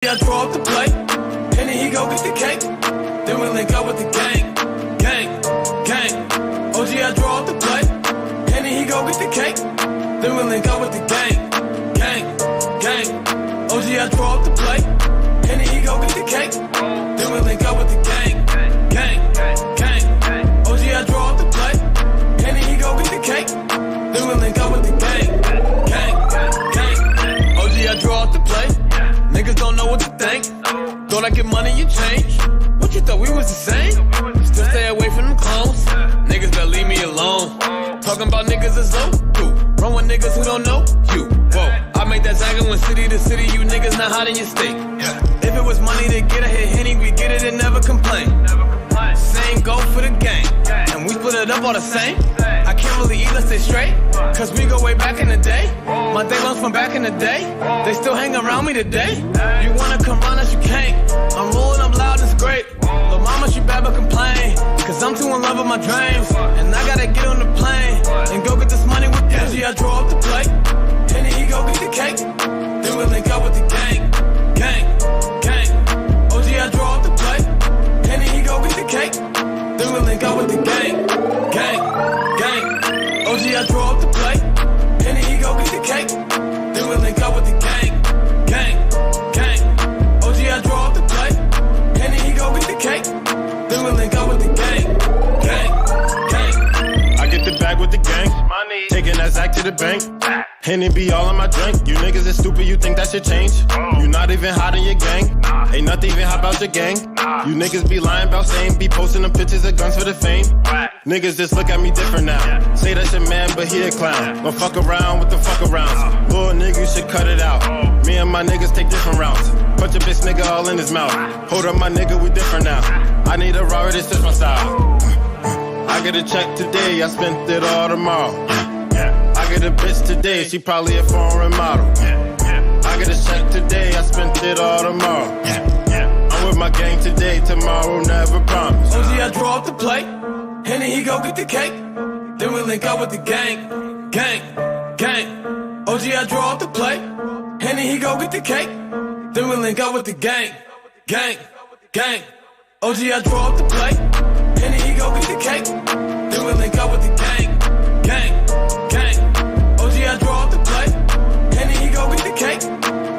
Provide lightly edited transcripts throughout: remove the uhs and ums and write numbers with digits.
I draw up the plate, and then he go get the cake. Then we link up with the gang, gang, gang. OG, I draw up the plate, and then he go get the cake. Then we link up with the gang, gang, gang. OG, I draw up the plate, and then he go get the cake. Then we link up with the gang, gang, gang. OG, I draw up the plate, and then he go get the cake. Then we link up with the gang, gang, gang. OG, I draw up the plate. Niggas don't know what to think. Thought I get money, you change. What you thought we was the same? Still stay away from them clones. Niggas better leave me alone. Talking about niggas as though you run with niggas who don't know you. Whoa, I make that zagging when city to city. You niggas not hot in your state. If it was money to get a hit Henny, we get it and never complain. Same go for the gang, and we split it up all the same. I can't really eat, let's stay straight, cause we go way back in the day. My day ones from back in the day, they still hang around me today. You wanna come round us, you can't. I'm rolling up loud, it's great. Lil' mama, she bad but complain, cause I'm too in love with my dreams. And I gotta get on the plane, and go get this money with Gucci. I draw up the plate, and then he go get the cake. Then we link up with the gang, gang, gang. OG, I draw up the plate, and then he go get the cake. Then we link up with the gang, gang, gang. OG, I draw up the plate, and then he go get the cake. Then we link up with the gang, gang, gang. OG, I draw up the plate, and then he go get the cake. Then we link up with the gang, gang, gang. I get the bag with the gang, taking that sack to the bank. And it be all in my drink. You niggas is stupid, you think that should change? You not even hot in your gang. Ain't nothing even hot about your gang. You niggas be lying about same. Be posting them pictures of guns for the fame. Niggas just look at me different now. Say that's your man, but he a clown. Don't fuck around with the fuck arounds. Little nigga, you should cut it out. Me and my niggas take different routes. Punch a bitch nigga all in his mouth. Hold up my nigga, we different now. I need a Robert, this is my style. I get a check today, I spent it all tomorrow. I get a bitch today, she probably a foreign model. I get a check today, I spent it all tomorrow. I'm with my gang today, tomorrow never promise. OG, I draw up the plate, and then he go get the cake. Then we link up with the gang, gang, gang. OG, I draw up the plate, and then he go get the cake. Then we link up with the gang, gang, gang. OG, I draw up the plate, and then he go get the cake. Then we link up with the gang, gang, gang. OG, I draw up the plate, and then he go get the cake.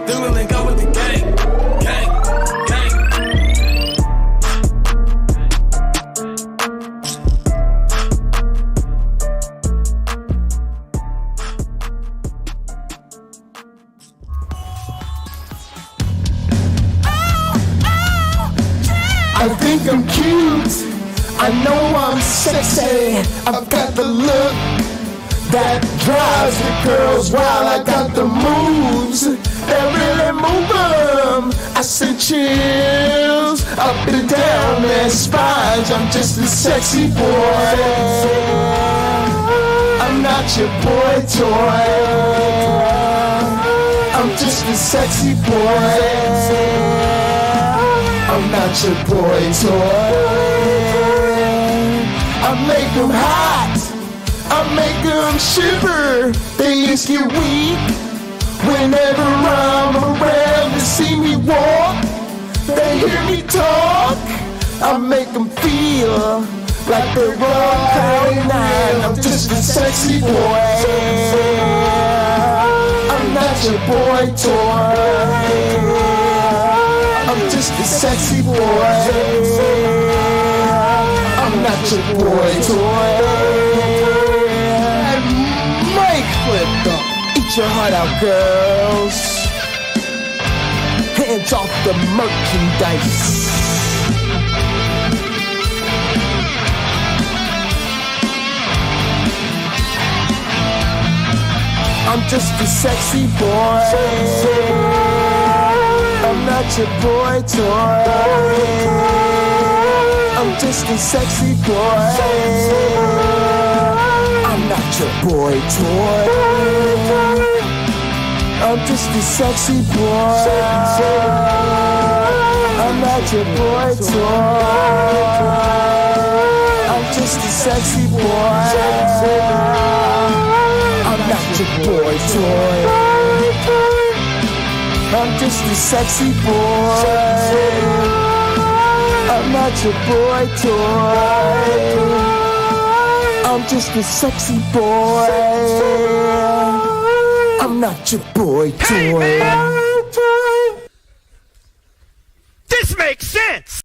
Then we link up with the gang, gang, gang. I think I'm cute, I know I'm sexy. I've got the look that drives the girls wild. I got the moves that really move them. I send chills up and down their spines. I'm just a sexy boy, I'm not your boy toy. I'm just a sexy boy, I'm not your boy toy. I make them hot, I make them shiver. They just get weak whenever I'm around. They see me walk, they hear me talk. I make them feel like they're on cloud nine. I'm just a sexy boy, I'm not your boy toy. I'm just a sexy boy, I'm not your boy toy. And Mike flipped up. Eat your heart out, girls. Hands off the merchandise. I'm just a sexy boy, I'm not your boy toy. I'm just a sexy boy, I'm not your boy toy. I'm just a sexy boy, I'm not your boy toy. I'm just a sexy boy, I'm not your boy toy. I'm just a sexy boy. I'm not your boy toy. I'm just a sexy boy. I'm not your boy toy. Hey, man. This makes sense.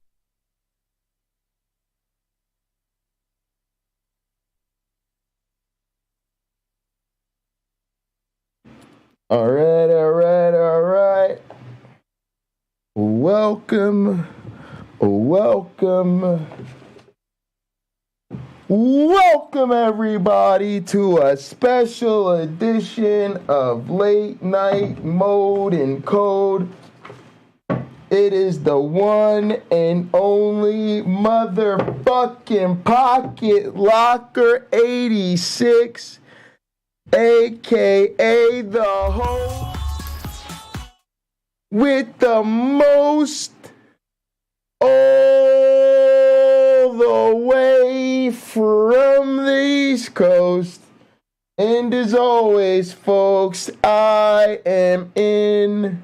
All right. Welcome everybody to a special edition of Late Night Mode and Code. It is the one and only motherfucking Pocket Locker 86, aka the host with the most all the way from the East Coast. And as always, folks, I am in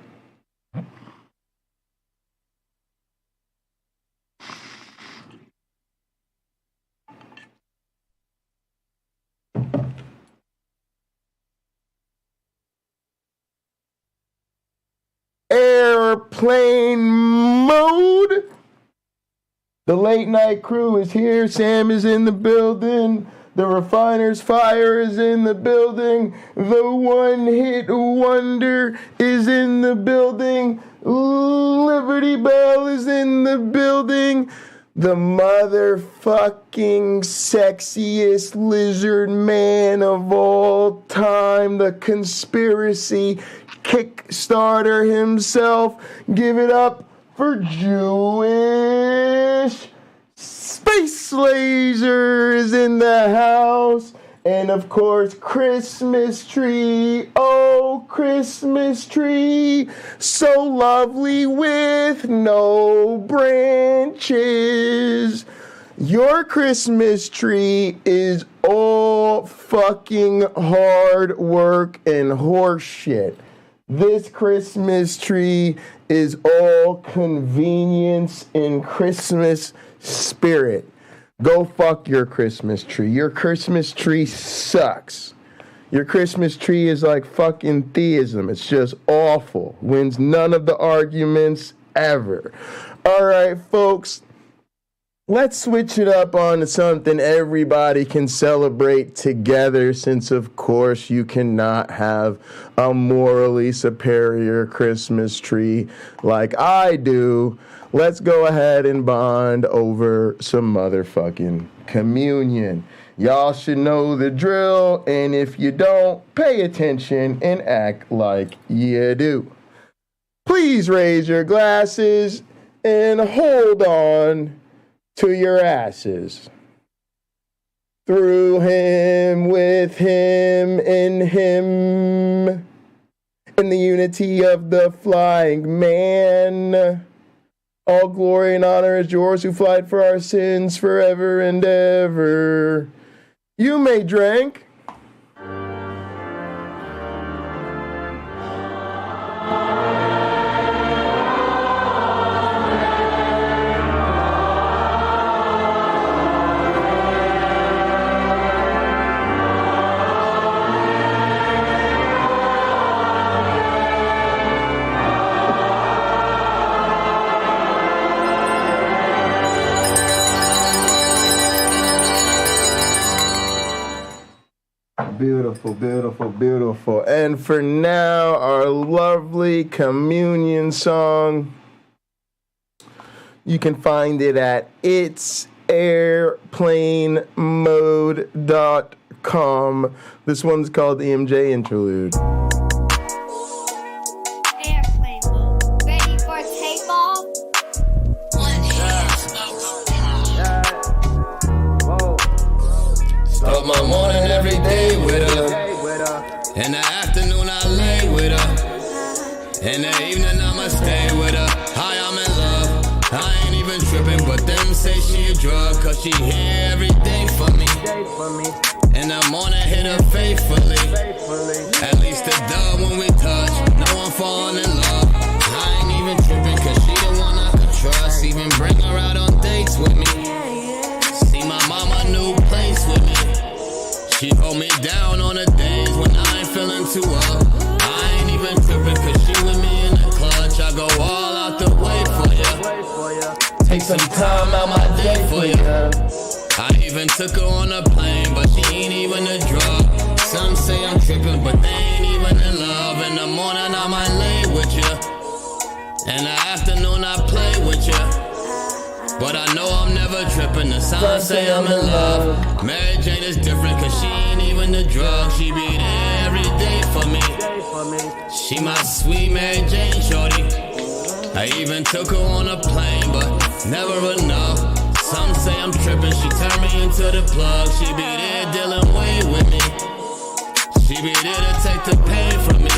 airplane mode. The late night crew is here. Sam is in the building. The Refiner's Fire is in the building. The One Hit Wonder is in the building. Liberty Bell is in the building. The motherfucking sexiest lizard man of all time. The conspiracy Kickstarter himself. Give it up for Jewish Space Lasers in the house. And of course, Christmas tree. Oh, Christmas tree. So lovely with no branches. Your Christmas tree is all fucking hard work and horse shit. This Christmas tree is all convenience and Christmas spirit. Go fuck your Christmas tree. Your Christmas tree sucks. Your Christmas tree is like fucking theism. It's just awful. Wins none of the arguments ever. All right, folks. Let's switch it up on to something everybody can celebrate together, since, of course, you cannot have a morally superior Christmas tree like I do. Let's go ahead and bond over some motherfucking communion. Y'all should know the drill, and if you don't, pay attention and act like you do. Please raise your glasses and hold on to your asses. Through him, with him, in him, in the unity of the flying man. All glory and honor is yours who flight for our sins forever and ever. You may drink. Beautiful, beautiful, beautiful. And for now, our lovely communion song. You can find it at itsairplanemode.com. This one's called the MJ Interlude. Airplane mode. Ready for takeoff? Start my morning every day with her. In the afternoon I lay with her. In the evening I'ma stay with her. Hi, I'm in love. I ain't even tripping, but them say she a drug, cause she hear everything for me. In the morning hit her faithfully. At least a dub when we touch. No one falling in love. I ain't even tripping, cause she the one I could trust. Even bring her out on dates with me. See my mama new place with me. She hold me down on the days when I ain't feeling too well. I ain't even tripping, cause she with me in the clutch. I go all out the way for ya. Take some time out my day for ya. I even took her on a plane, but she ain't even a drug. Some say I'm tripping, but they ain't even in love. In the morning I might lay with ya. In the afternoon I play with ya. But I know I'm never tripping. The signs say I'm in love. Mary Jane is different, cause she ain't even a drug. She be there every day for me. She my sweet Mary Jane shorty. I even took her on a plane, but never enough. Some say I'm tripping. She turned me into the plug. She be there dealing way with me. She be there to take the pain from me.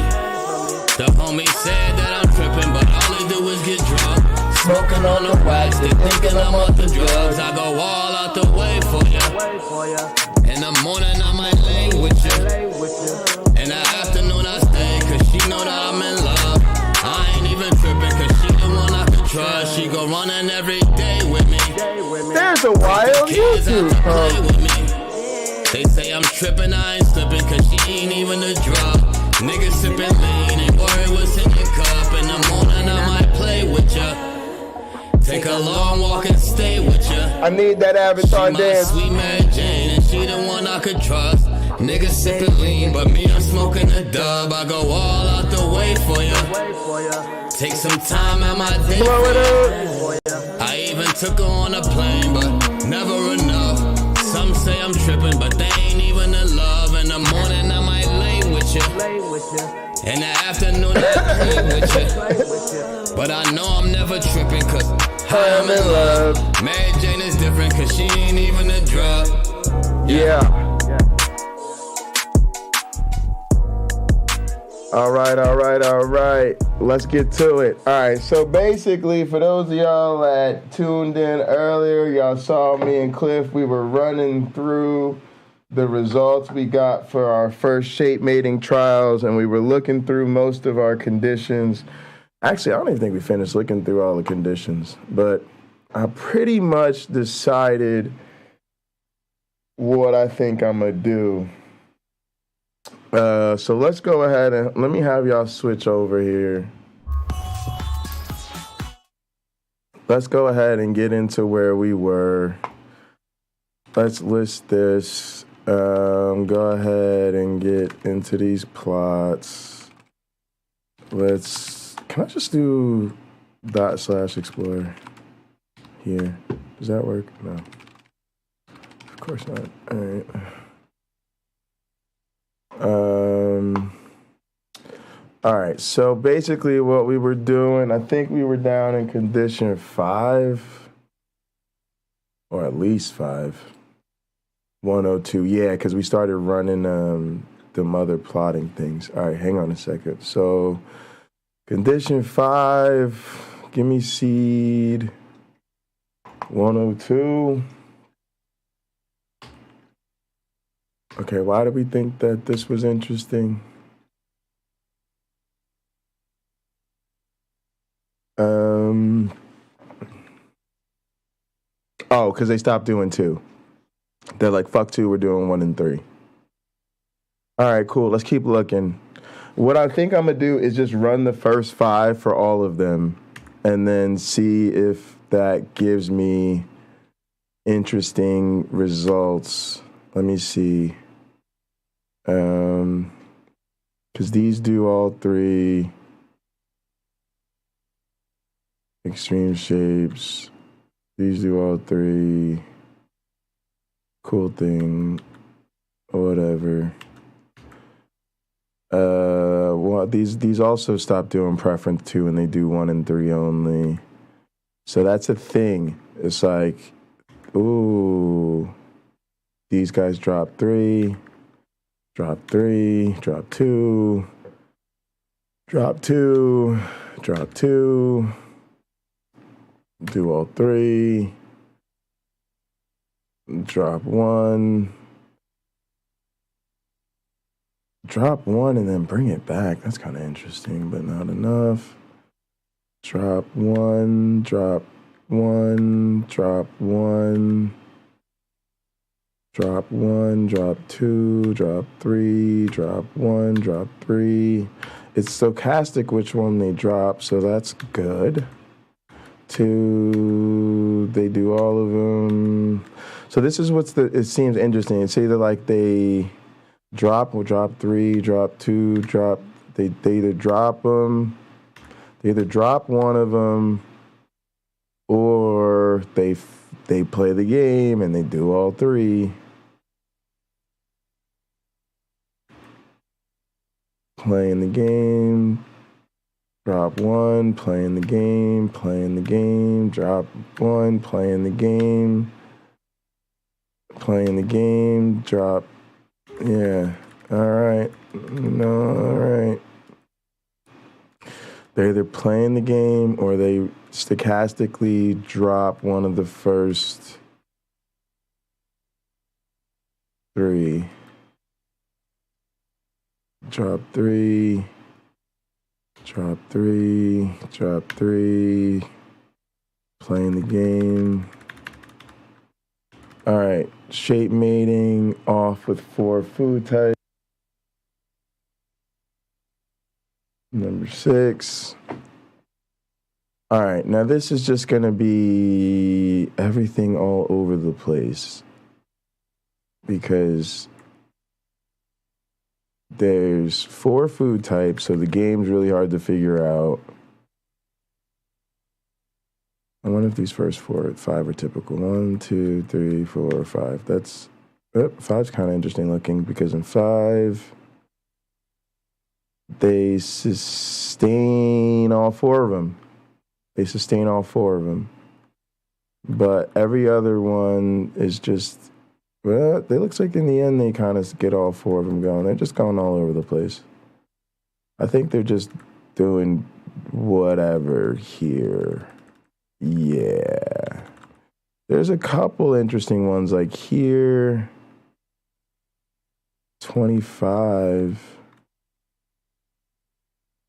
The homie said that I'm tripping, but all they do is get drunk. Smoking on the wax, they thinking I'm off the drugs. I go all out the way for ya. In the morning I might lay with ya. In the afternoon I stay, cause she know that I'm in love. I ain't even tripping, cause she the one I can trust. She go running every day with me. There's a wild YouTube, They say I'm tripping, I ain't slipping, cause she ain't even a drug. Niggas sipping lean, ain't worried what's in your cup. In the morning I might play with ya. Take a long walk and stay with ya. I need that Avatar dance. Sweet Mary Jane, and she the one I could trust. Niggas sipping lean, but me, I'm smoking a dub. I go all out the way for ya. Take some time out my day for ya. I even took her on a plane, but never enough. Some say I'm tripping, but they ain't even in love. In the morning I might lay with ya. In the afternoon I play with ya. But I know I'm never tripping, cause I'm in love. Mary Jane is different, cause she ain't even a drug. Yeah. All right. Let's get to it. All right, so basically, for those of y'all that tuned in earlier, y'all saw me and Cliff. We were running through the results we got for our first shape mating trials, and we were looking through most of our conditions. Actually, I don't even think we finished looking through all the conditions, but I pretty much decided what I think I'm going to do. So let's go ahead and let me have y'all switch over here. Let's go ahead and get into where we were. Let's list this. Go ahead and get into these plots. Can I just do /explorer here? Does that work? No. Of course not. All right. All right, so basically what we were doing, I think we were down in condition 5, or at least 5. 102, yeah, because we started running them other plotting things. All right, hang on a second. So condition 5, give me seed 102. Okay, why did we think that this was interesting? Oh, because they stopped doing 2. They're like, fuck 2, we're doing 1 and 3. All right, cool. Let's keep looking. What I think I'm going to do is just run the first 5 for all of them and then see if that gives me interesting results. Let me see. Because these do all 3. Extreme shapes. These do all 3. Cool thing. Whatever. Well, these also stop doing preference 2 and they do 1 and 3 only. So that's a thing. It's like, ooh, these guys drop 3, drop 3, drop 2, drop 2, drop 2. Do all 3, drop 1, drop 1 and then bring it back. That's kind of interesting, but not enough. Drop 1, drop 1, drop 1. Drop 1, drop 2, drop 3, drop 1, drop 3. It's stochastic which one they drop, so that's good. 2, they do all of them. So this is it seems interesting. It's either like they drop 3, drop 2, drop, they either drop them, they either drop one of them, or they play the game and they do all 3. Playing the game, drop 1, playing the game, drop 1, playing the game, drop, yeah, all right, no, all right. They're either playing the game or they stochastically drop one of the first 3. Drop 3, drop 3, drop 3, playing the game. All right, shape mating off with 4 food types. Number 6. All right, now this is just gonna be everything all over the place because there's 4 food types, so the game's really hard to figure out. I wonder if these first 5 are typical. 1, 2, 3, 4, 5. That's 5's kind of interesting looking because in 5 they sustain all 4 of them. But every other one is just. Well, it looks like in the end they kind of get all 4 of them going. They're just going all over the place. I think they're just doing whatever here. Yeah. There's a couple interesting ones like here. 25.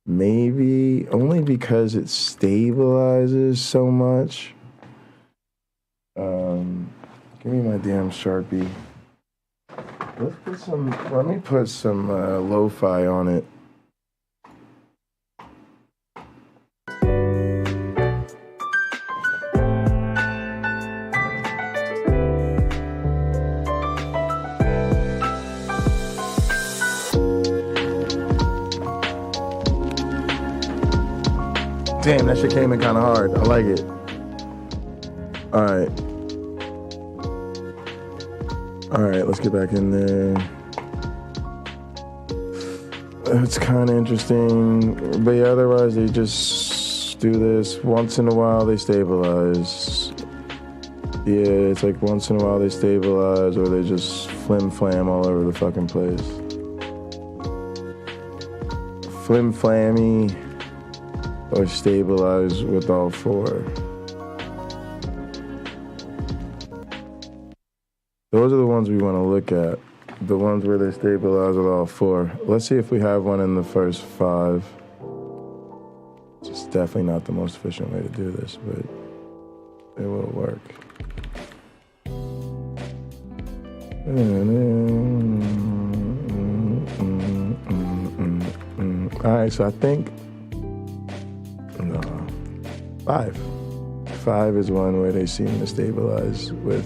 Maybe only because it stabilizes so much. Give me my damn Sharpie. Let me put some lo-fi on it. Damn, that shit came in kind of hard. I like it. All right. All right, let's get back in there. It's kind of interesting, but yeah, otherwise they just do this. Once in a while they stabilize. Yeah, it's like once in a while they stabilize or they just flim-flam all over the fucking place. Flim-flammy or stabilize with all 4. Those are the ones we want to look at. The ones where they stabilize with all 4. Let's see if we have one in the first 5. It's definitely not the most efficient way to do this, but it will work. All right, so I think 5. 5 is one where they seem to stabilize with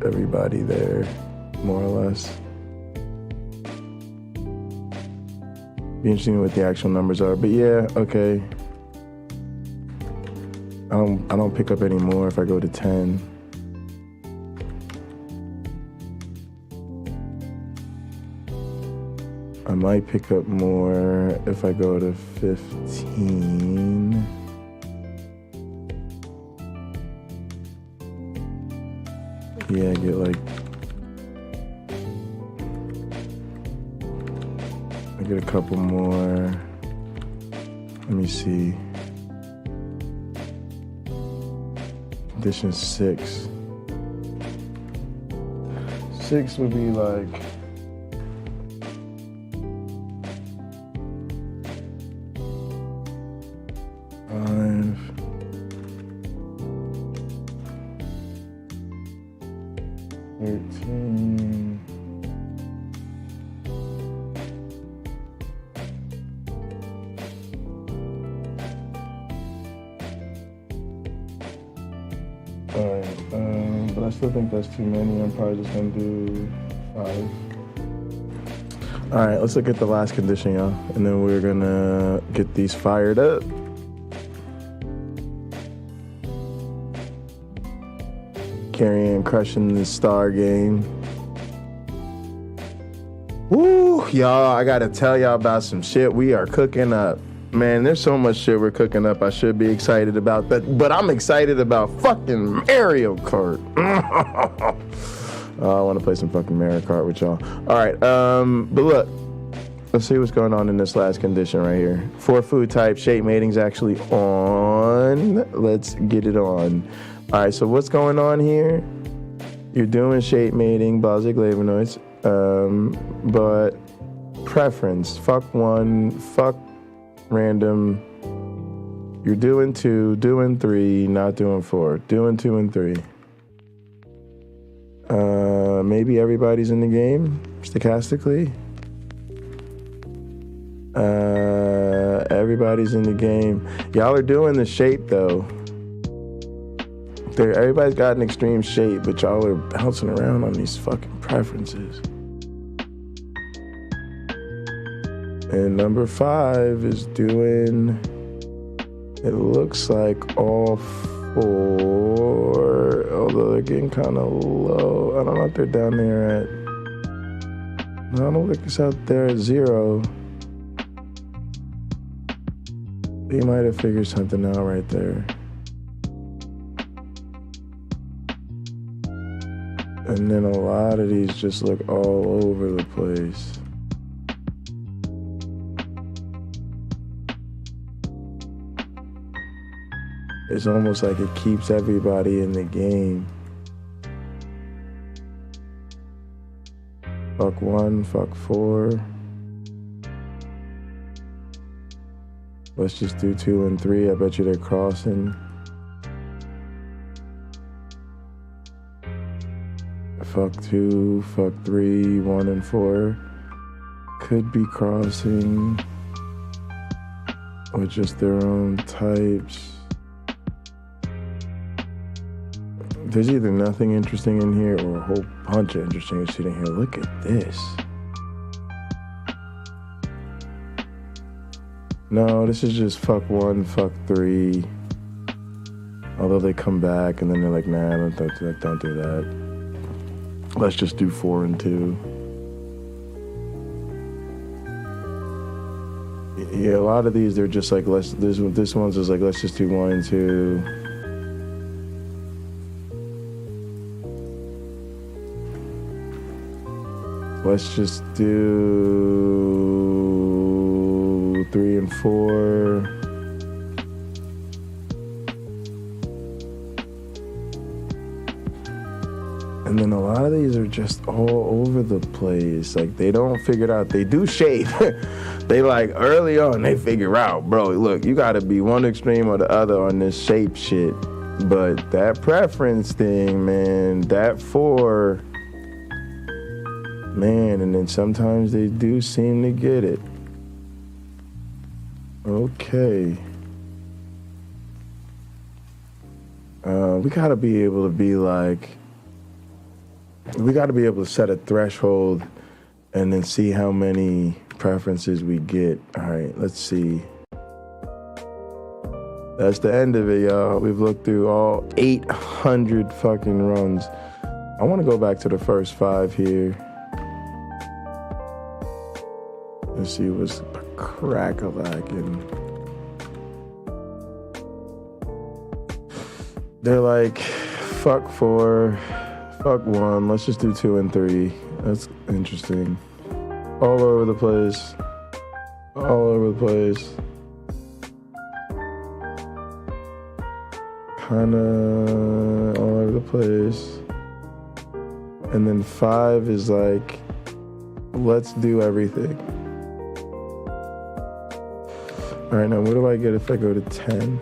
everybody there, more or less. Be interesting what the actual numbers are, but yeah, okay. I don't pick up any more if I go to 10. I might pick up more if I go to 15. Yeah, get like, I get a couple more. Let me see. Edition 6. 6 would be like, five. 13. Alright, but I still think that's too many. I'm probably just gonna do 5. Alright, let's look at the last condition, y'all. And then we're gonna get these fired up. Carrying, crushing the star game. Woo, y'all, I gotta tell y'all about some shit we are cooking up. Man, there's so much shit we're cooking up. I should be excited about that, but I'm excited about fucking Mario Kart. I want to play some fucking Mario Kart with y'all. All right, but look, let's see what's going on in this last condition right here. 4 food types, shape mating's actually on. Let's get it on. All right, so what's going on here? You're doing shape mating, basic flavonoids, but preference, fuck 1, fuck random. You're doing 2, doing 3, not doing 4, doing 2 and 3. Maybe everybody's in the game stochastically. Everybody's in the game. Y'all are doing the shape though. Everybody's got an extreme shape, but y'all are bouncing around on these fucking preferences. And number 5 is doing, it looks like all 4, although they're getting kind of low. I don't know if they're down there at, no, I don't think it's out there at 0. They might have figured something out right there. And then a lot of these just look all over the place. It's almost like it keeps everybody in the game. Fuck 1, fuck 4. Let's just do 2 and 3. I bet you they're crossing. Fuck 2, fuck 3, 1 and 4. Could be crossing with just their own types. There's either nothing interesting in here or a whole bunch of interesting shit in here. Look at this. No, this is just fuck 1, fuck 3. Although they come back and then they're like, nah, don't do that. Let's just do 4 and 2. Yeah, a lot of these, they're just like, this one's just like, let's just do 1 and 2. Let's just do 3 and 4. And then a lot of these are just all over the place. Like, they don't figure it out. They do shape. They like, early on, they figure out, bro, look, you gotta be one extreme or the other on this shape shit. But that preference thing, man, that 4, man, and then sometimes they do seem to get it. Okay. We gotta be able to be like, we got to be able to set a threshold and then see how many preferences we get. All right, let's see. That's the end of it, y'all. We've looked through all 800 fucking runs. I want to go back to the first 5 here. Let's see what's crack-a-lacking. They're like, fuck 4. Fuck 1, let's just do 2 and 3. That's interesting. All over the place. All over the place. Kinda all over the place. And then 5 is like, let's do everything. All right, now what do I get if I go to 10?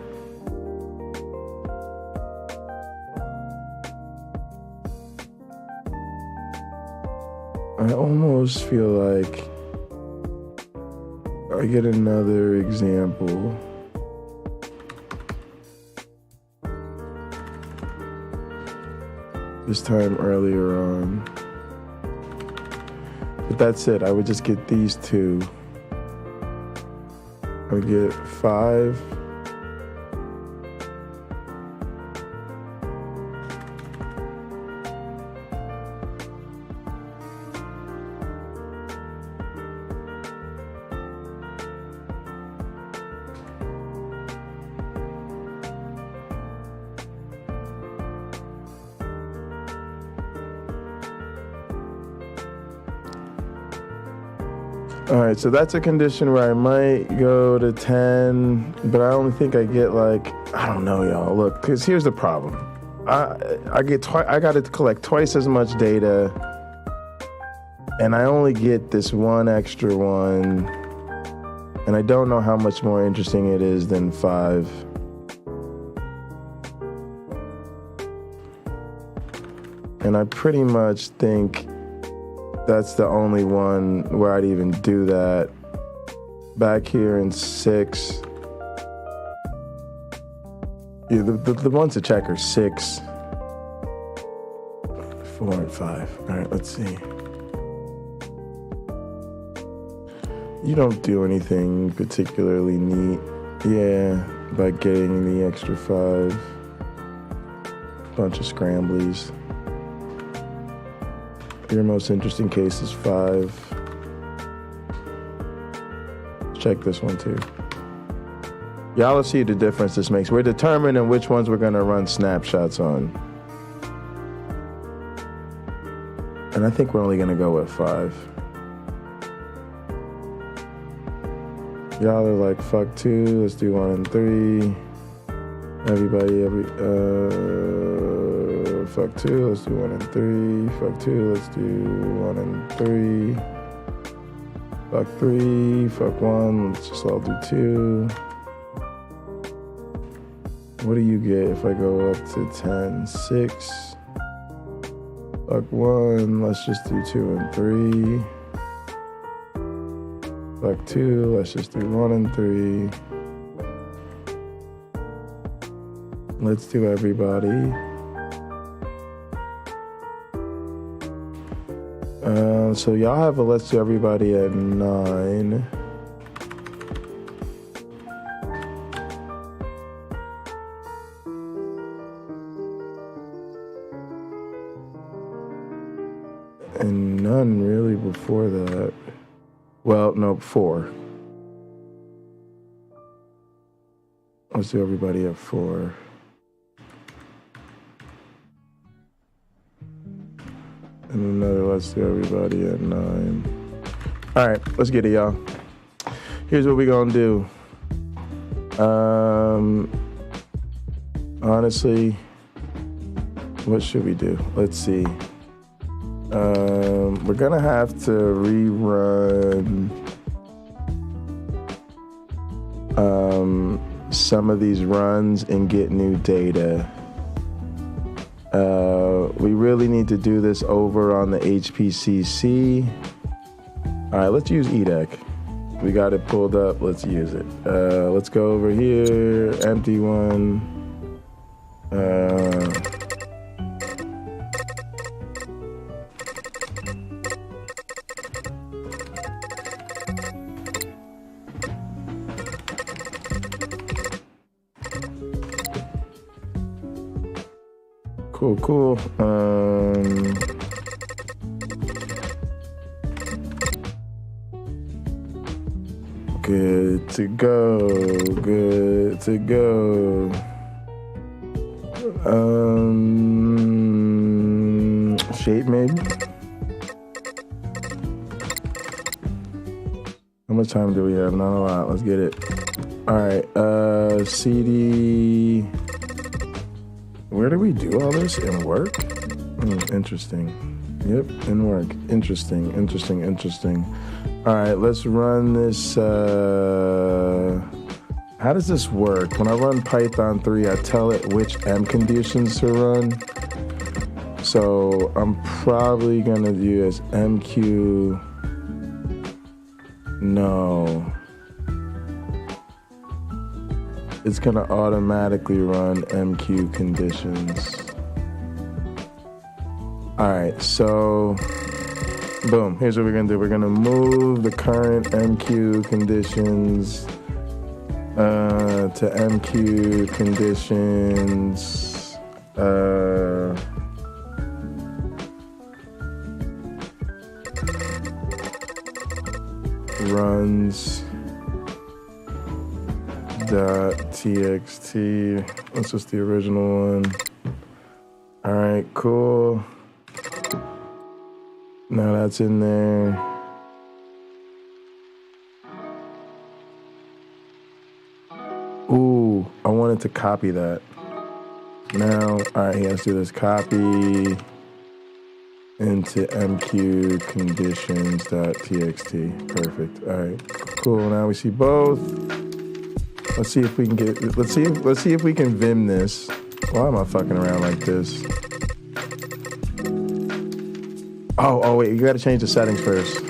I almost feel like I get another example. This time earlier on. But that's it. I would just get these two. I would get 5. All right, so that's a condition where I might go to 10, but I only think I get like, I don't know, y'all. Look, because here's the problem. I got to collect twice as much data, and I only get this one extra one, and I don't know how much more interesting it is than 5. And I pretty much think that's the only one where I'd even do that. Back here in 6. Yeah, the ones to check are 6, 4, and 5. All right, let's see. You don't do anything particularly neat. Yeah, by getting the extra 5. Bunch of scramblies. Your most interesting case is 5. Check this one too. Y'all will see the difference this makes. We're determining which ones we're gonna run snapshots on. And I think we're only gonna go with 5. Y'all are like, fuck 2, let's do 1 and 3. Everybody, fuck 2, let's do 1 and 3. Fuck 2, let's do 1 and 3. Fuck 3, fuck 1, let's just all do 2. What do you get if I go up to 10? 6. Fuck 1, let's just do 2 and 3. Fuck 2, let's just do 1 and 3. Let's do everybody. So y'all have a let's do everybody at 9. And none really before that. Well, no, 4. Let's do everybody at 4. And another let's do everybody at 9. All right, let's get it, y'all. Here's what we're gonna do. Honestly, what should we do? Let's see. We're gonna have to rerun some of these runs and get new data. We really need to do this over on the HPCC. All right, let's use EDEC. We got it pulled up. Let's use it. Let's go over here. Empty one. Cool. Good to go. Shape maybe? How much time do we have? Not a lot. Let's get it. All right. CD. Where do we do all this? In work? Interesting. Yep, in work. Interesting. All right, let's run this. How does this work? When I run Python 3, I tell it which M conditions to run. So I'm probably gonna do as MQ. No. It's gonna automatically run MQ conditions. All right, so boom, here's what we're gonna do. We're gonna move the current MQ conditions to MQ conditions runs .txt. That's just the original one. All right, cool. Now that's in there. Ooh, I wanted to copy that. Now, all right, he has to do this copy into MQ conditions.txt. Perfect. All right, cool. Now we see both. Let's see if we can get. Let's see if we can Vim this. Why am I fucking around like this? Oh wait, you gotta change the settings first.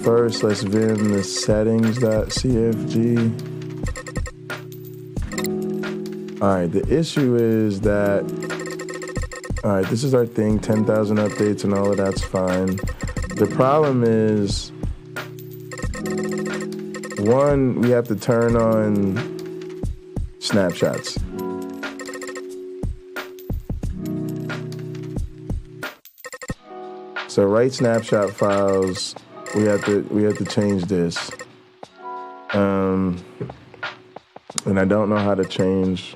First, let's Vim the settings.cfg. All right, the issue is that, all right, this is our thing, 10,000 updates and all of that's fine. The problem is, one, we have to turn on snapshots. So write snapshot files, we have to change this. And I don't know how to change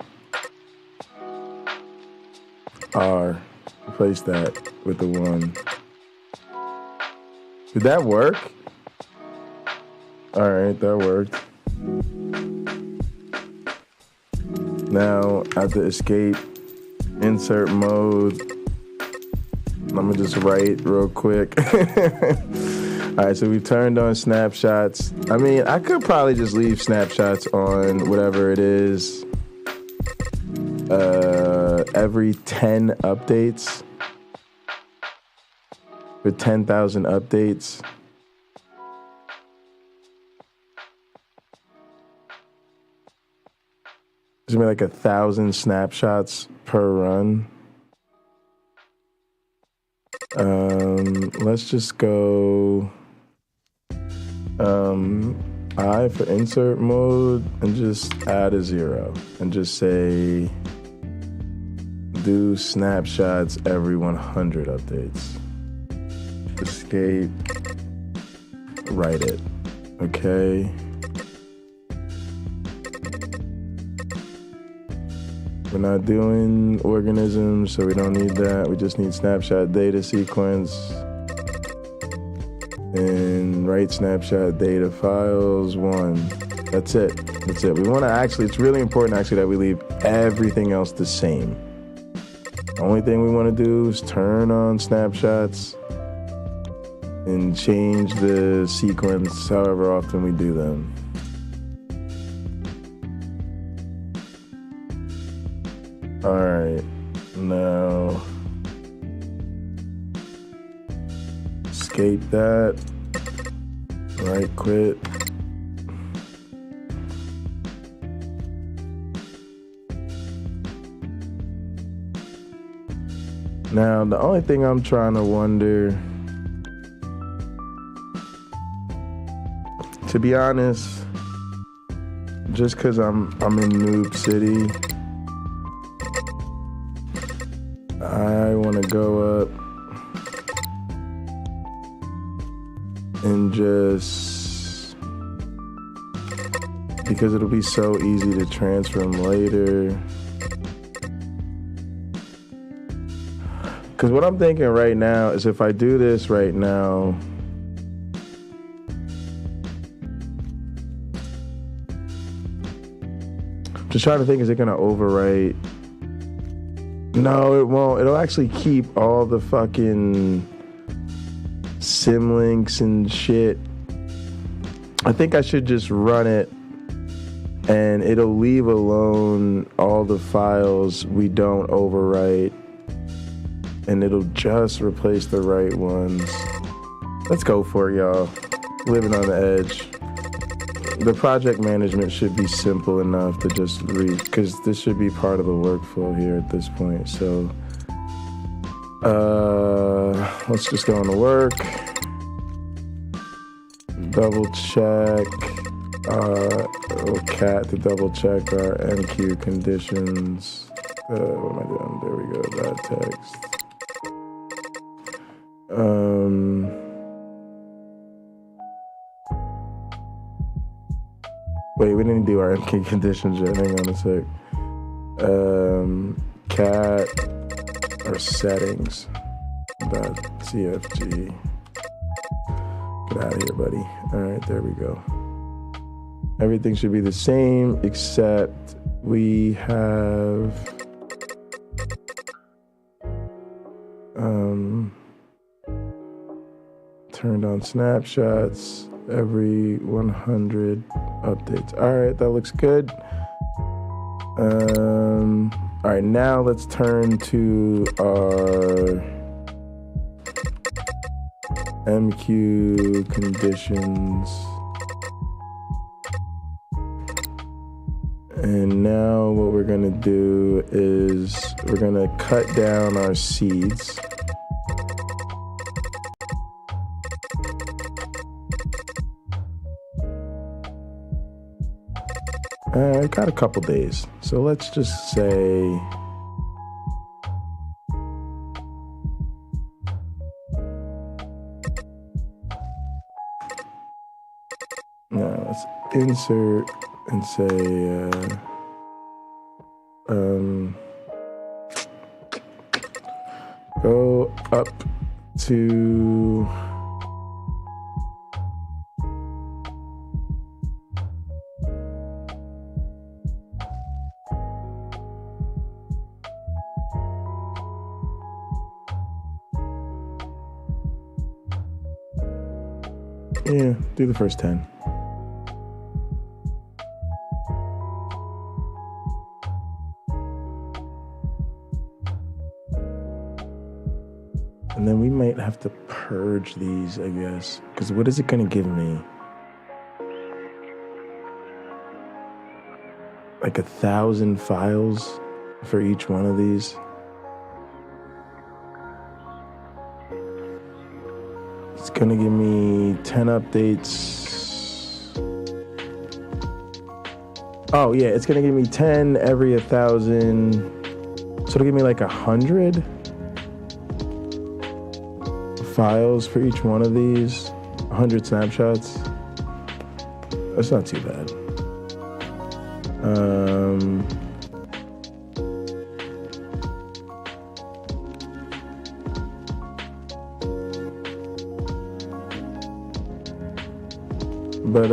R. Replace that with the 1. Did that work? All right, that worked. Now I have to escape, insert mode. I'm gonna just write real quick. All right, so we've turned on snapshots. I mean, I could probably just leave snapshots on whatever it is. Every 10 updates. For 10,000 updates. There's gonna be like 1,000 snapshots per run. Let's just go I for insert mode and just add a 0 and just say do snapshots every 100 updates. Escape, write it. Okay. We're not doing organisms, so we don't need that. We just need snapshot data sequence. And write snapshot data files 1. That's it. That's it. We want to actually, it's really important actually that we leave everything else the same. The only thing we want to do is turn on snapshots and change the sequence however often we do them. All right, now escape that, right quit. Now, the only thing I'm trying to wonder, to be honest, just because I'm in Noob City, I want to go up and just, because it'll be so easy to transfer them later. Because what I'm thinking right now is if I do this right now, just trying to think, is it going to overwrite? No, it won't. It'll actually keep all the fucking symlinks and shit. I think I should just run it and it'll leave alone all the files we don't overwrite. and it'll just replace the right ones. Let's go for it, y'all. Living on the edge. The project management should be simple enough to just read, because this should be part of the workflow here at this point. So let's just go on to work. Double check cat to double check our NQ conditions. What am I doing? There we go, that text. Wait, we didn't do our NQ conditions yet. Hang on a sec. Cat or settings. .cfg. Get out of here, buddy. All right, there we go. Everything should be the same, except we have turned on snapshots every 100 updates. All right, that looks good. All right, now let's turn to our MQ conditions. And now what we're gonna do is we're gonna cut down our seeds. I got a couple days, so let's just say let's insert and say go up to do the first 10. And then we might have to purge these, I guess. Because what is it going to give me? Like 1,000 files for each one of these. It's going to give me 10 updates. Oh, yeah, it's going to give me 10 every 1,000. So it'll give me like 100 files for each one of these. 100 snapshots. That's not too bad. But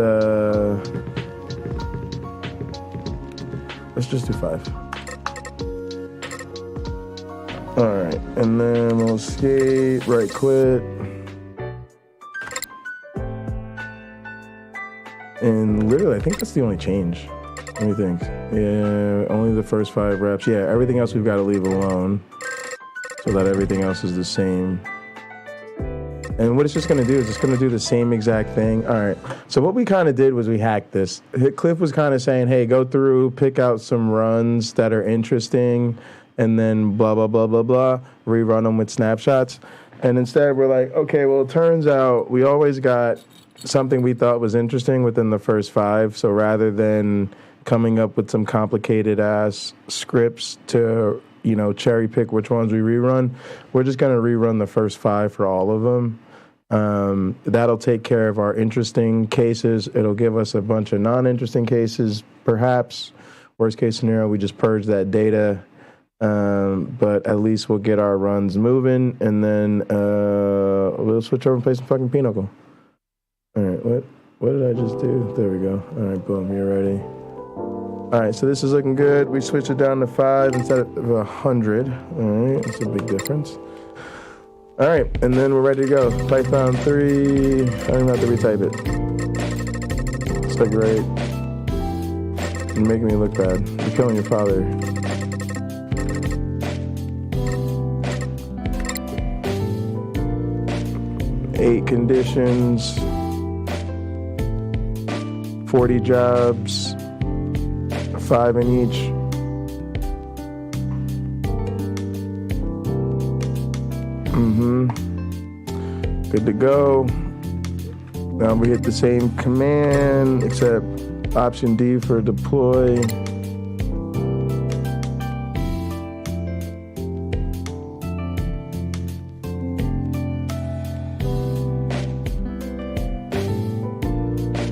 let's just do 5. All right, and then we'll escape, right quit. And literally, I think that's the only change. Let me think. Yeah, only the first 5 reps. Yeah, everything else we've got to leave alone so that everything else is the same. And what it's just going to do is it's going to do the same exact thing. All right. So what we kind of did was we hacked this. Cliff was kind of saying, hey, go through, pick out some runs that are interesting, and then blah, blah, blah, blah, blah, rerun them with snapshots. And instead we're like, okay, well, it turns out we always got something we thought was interesting within the first 5. So rather than coming up with some complicated ass scripts to, cherry pick which ones we rerun, we're just going to rerun the first 5 for all of them. That'll take care of our interesting cases. It'll give us a bunch of non-interesting cases, perhaps. Worst case scenario, we just purge that data. But at least we'll get our runs moving, and then we'll switch over and play some fucking Pinochle. All right, what did I just do? There we go. All right, boom, you're ready. All right, so this is looking good. We switched it down to 5 instead of 100. All right, that's a big difference. All right, and then we're ready to go. Python 3. I don't even have to retype it. It's like great. You're making me look bad. You're killing your father. 8 conditions, 40 jobs, 5 in each. Good to go. Now we hit the same command, except option D for deploy.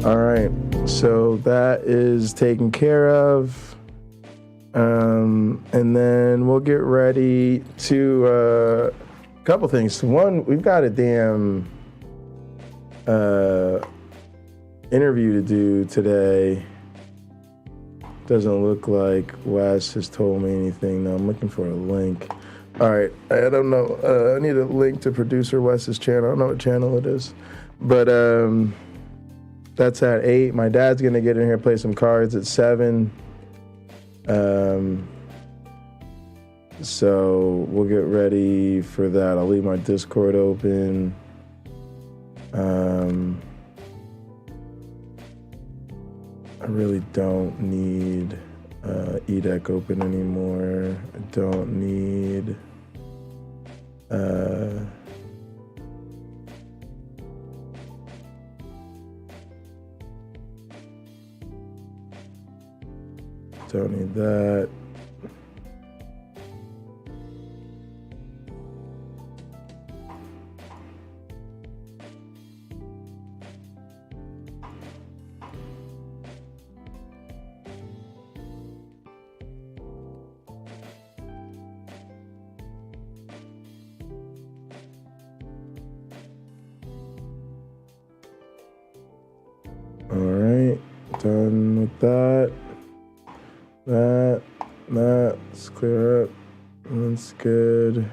All right, so that is taken care of. And then we'll get ready to, a couple things. One, we've got a damn interview to do today. Doesn't look like Wes has told me anything. No, I'm looking for a link. All right, I don't know. I need a link to producer Wes's channel. I don't know what channel it is. But that's at 8. My dad's going to get in here and play some cards at 7. So we'll get ready for that. I'll leave my Discord open. I really don't need EDEC open anymore. I don't need don't need that. All right, done with that. Let's clear up. That's good.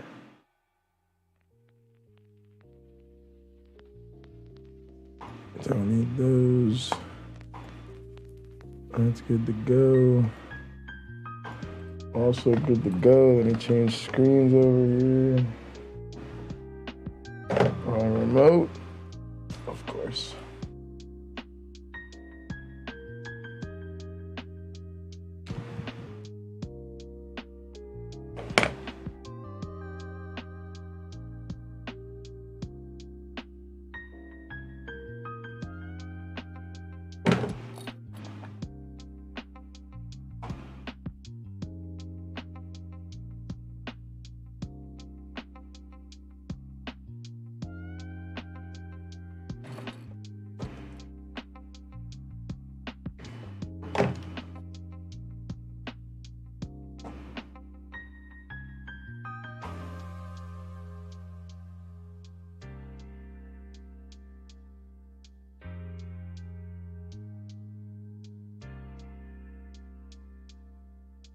Don't need those. That's good to go. Also good to go. Let me change screens over here. On remote, of course.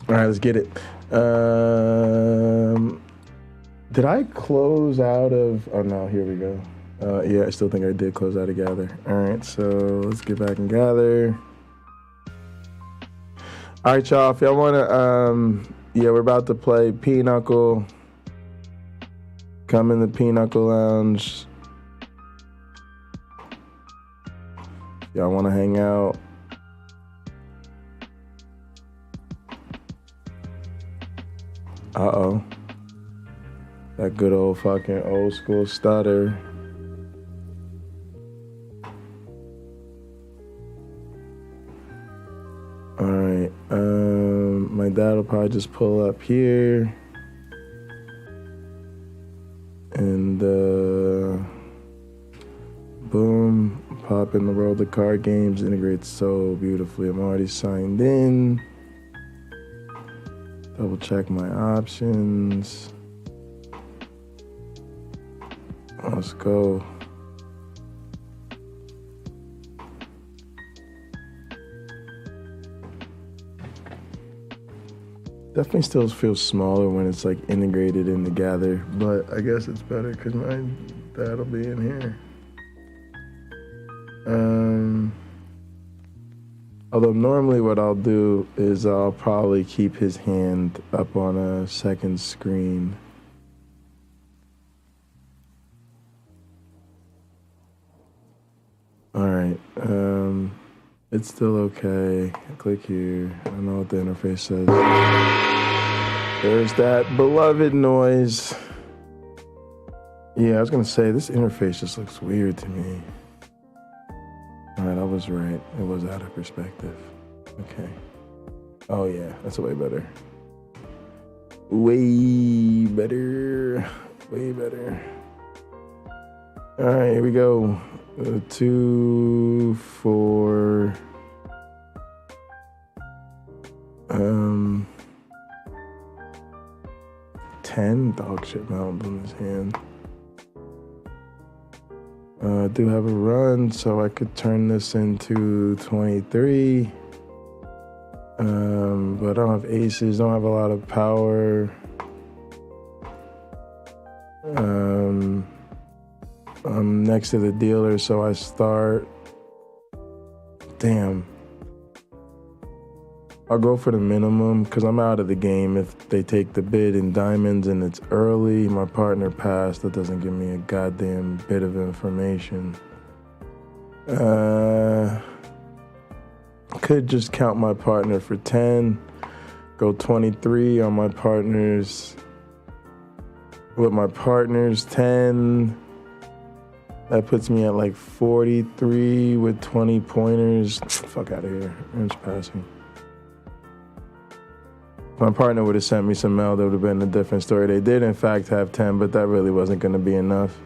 All right, let's get it. Did I close out of... Oh, no, here we go. Yeah, I still think I did close out of Gather. All right, so let's get back and Gather. All right, y'all, if y'all want to... yeah, we're about to play Pinochle. Come in the Pinochle Lounge. Y'all want to hang out? Uh-oh. That good old fucking old school stutter. All right. My dad will probably just pull up here. And boom. Pop in the world of card games. Integrates so beautifully. I'm already signed in. Double check my options. Let's go. Definitely still feels smaller when it's like integrated in together, but I guess it's better because my dad will be in here. Although normally what I'll do is I'll probably keep his hand up on a second screen. All right. It's still okay. Click here. I don't know what the interface says. There's that beloved noise. Yeah, I was gonna say this interface just looks weird to me. All right, I was right. It was out of perspective. Okay. Oh yeah, that's way better. Way better. Way better. All right, here we go. 2, 4. 10 dog shit mountains in his hand. I do have a run, so I could turn this into 23. But I don't have aces, don't have a lot of power. I'm next to the dealer, so I start. Damn. I'll go for the minimum because I'm out of the game if they take the bid in diamonds and it's early. My partner passed. That doesn't give me a goddamn bit of information. Could just count my partner for 10. Go 23 on my partners. With my partners 10. That puts me at like 43 with 20 pointers. Fuck out of here. I'm just passing. If my partner would have sent me some mail, that would have been a different story. They did, in fact, have 10, but that really wasn't going to be enough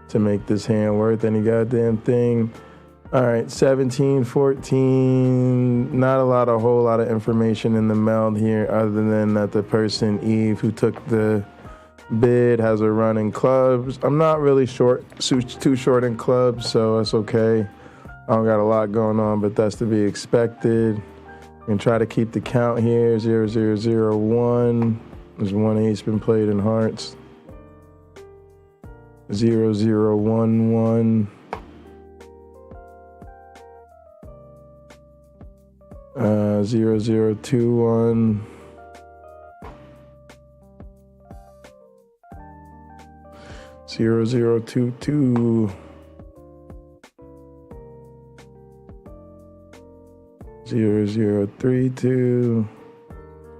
to make this hand worth any goddamn thing. All right, 17, 14. Not a whole lot of information in the mail here other than that the person, Eve, who took the bid has a run in clubs. I'm not really too short in clubs, so that's okay. I don't got a lot going on, but that's to be expected. And try to keep the count here, 0, 0, 0, 1. There's one ace been played in hearts. 0, 0, 1, 1. 0, 0, 2, 1. 0, 0, 2, 2. 0, 0, 3, 2.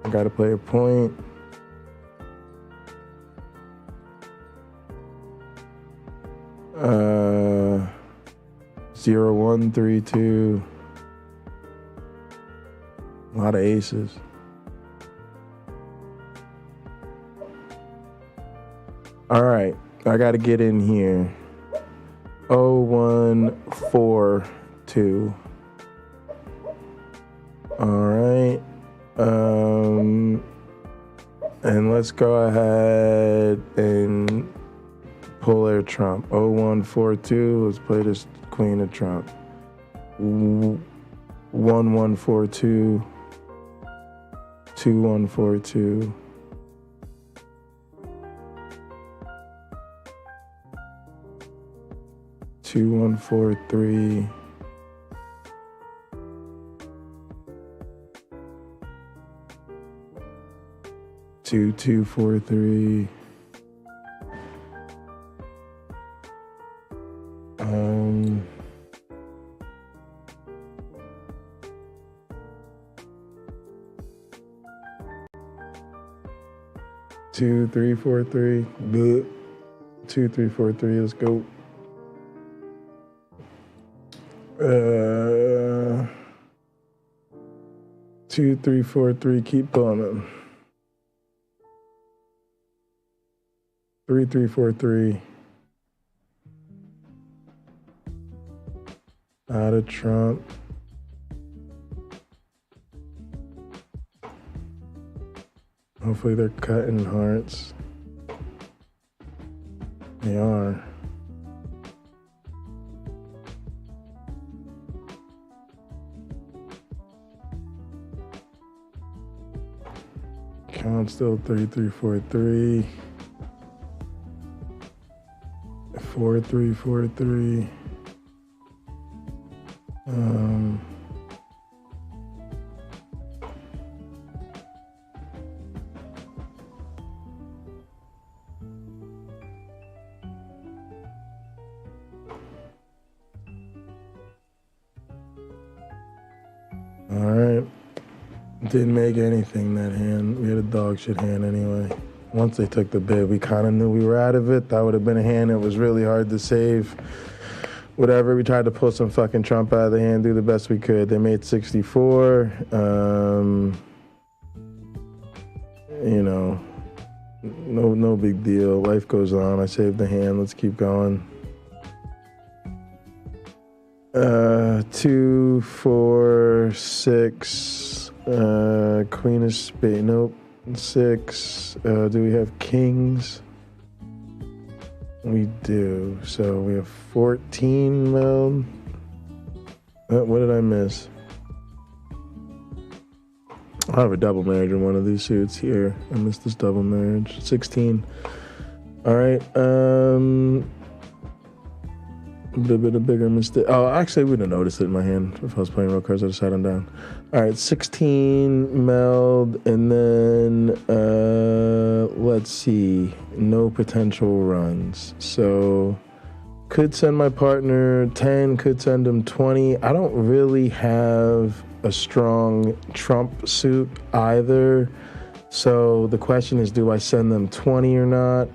I gotta play a point. Uh, 0, 1, 3, 2. A lot of aces. All right, I gotta get in here. 0, 1, 4, 2. All right, and let's go ahead and pull their trump. 0, 1, 4, 2. Let's play this queen of trump. 1, 1, 4, 2. 2, 1, 4, 2. 2, 1, 4, 3. 2, 2, 4, 3. 2, 3, 4, 3. Good. 2, 3, 4, 3. Let's go. 2, 3, 4, 3. Keep pulling them. 3, 3, 4, 3. Out of trump. Hopefully they're cutting hearts. They are. Count still 3, 3, 4, 3. 4, 3, 4, 3. All right. Didn't make anything that hand. We had a dog shit hand anyway. Once they took the bid, we kind of knew we were out of it. That would have been a hand that was really hard to save. Whatever, we tried to pull some fucking trump out of the hand, do the best we could. They made 64. You know, no big deal. Life goes on. I saved the hand. Let's keep going. 2, 4, 6. Queen of spades. Nope. 6. Do we have kings? We do. So we have 14 meld. What did I miss? I have a double marriage in one of these suits here. I missed this double marriage. 16. All right. A bit of bigger mistake. Oh, actually, I would have noticed it in my hand if I was playing real cards. I just had them down. All right, 16 meld, and then let's see, no potential runs. So could send my partner 10, could send him 20. I don't really have a strong trump suit either. So the question is, do I send them 20 or not?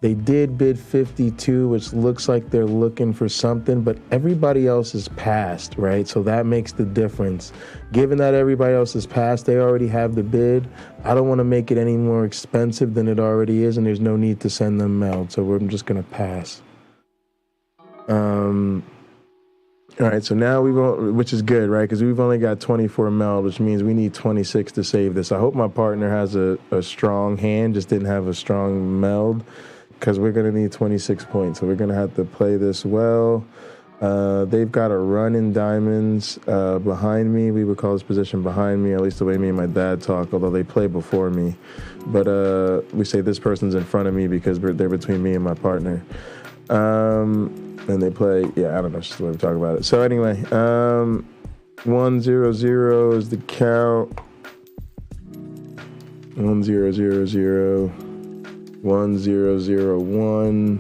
They did bid 52, which looks like they're looking for something, but everybody else is passed, right? So that makes the difference. Given that everybody else is passed, they already have the bid. I don't want to make it any more expensive than it already is, and there's no need to send them meld, so we're just going to pass. All right, so now which is good, right? Because we've only got 24 meld, which means we need 26 to save this. I hope my partner has a strong hand, just didn't have a strong meld, because we're going to need 26 points. So we're going to have to play this well. They've got a run in diamonds behind me. We would call this position behind me, at least the way me and my dad talk, although they play before me. But we say this person's in front of me because they're between me and my partner. And they play, yeah, I don't know, it's just the way we talk about it. So anyway, 1 0 0 is the count. 1 0 0 0. 1 0 0 1.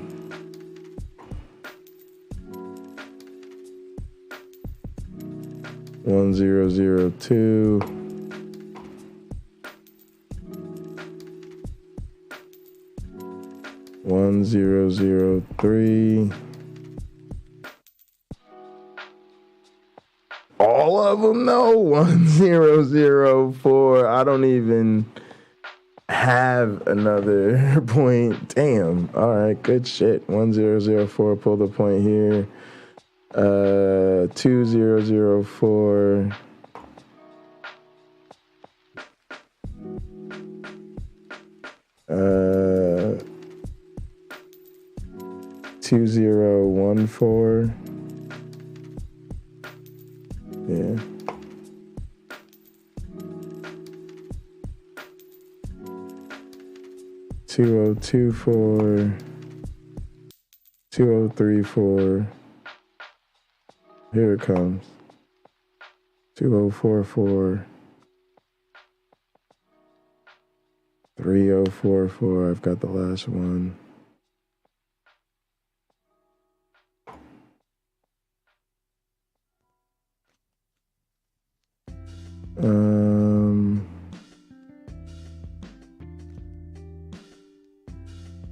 1 0 0 2. 1 0 0 3. All of them? No. 1 0 0 4. I don't even have another point. Damn. All right. Good shit. 1 0 0 4. Pull the point here. 2 0 0 4. 2 0 1 4. Yeah. 2024, 2034. Here it comes. 2044, 3044. I've got the last one.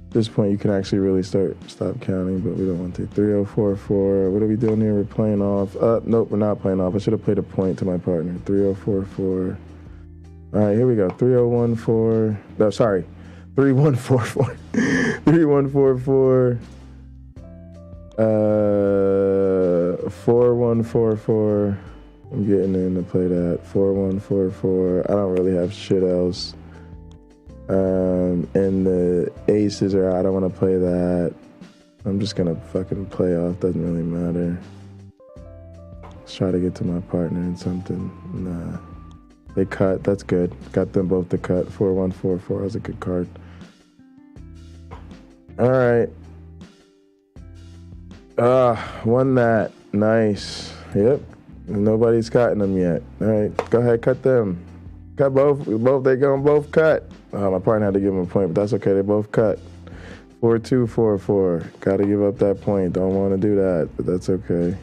At this point, you can actually really stop counting, but we don't want to. 3044. What are we doing here? We're playing off. Nope, we're not playing off. I should have played a point to my partner. 3044. All right, here we go. 3014. No, sorry. 3144. 3144. 4144. I'm getting in to play that. 4144. I don't really have shit else. And the aces are out. I don't want to play that. I'm just gonna fucking play off. Doesn't really matter. Let's try to get to my partner and something. Nah. They cut. That's good. Got them both to cut. 4144. That's a good card. All right. Won that. Nice. Yep. Nobody's cutting them yet. All right. Go ahead. Cut them. Cut both. They gonna both cut. My partner had to give him a point, but that's okay. They both cut. 4244. Got to give up that point. Don't want to do that, but that's okay.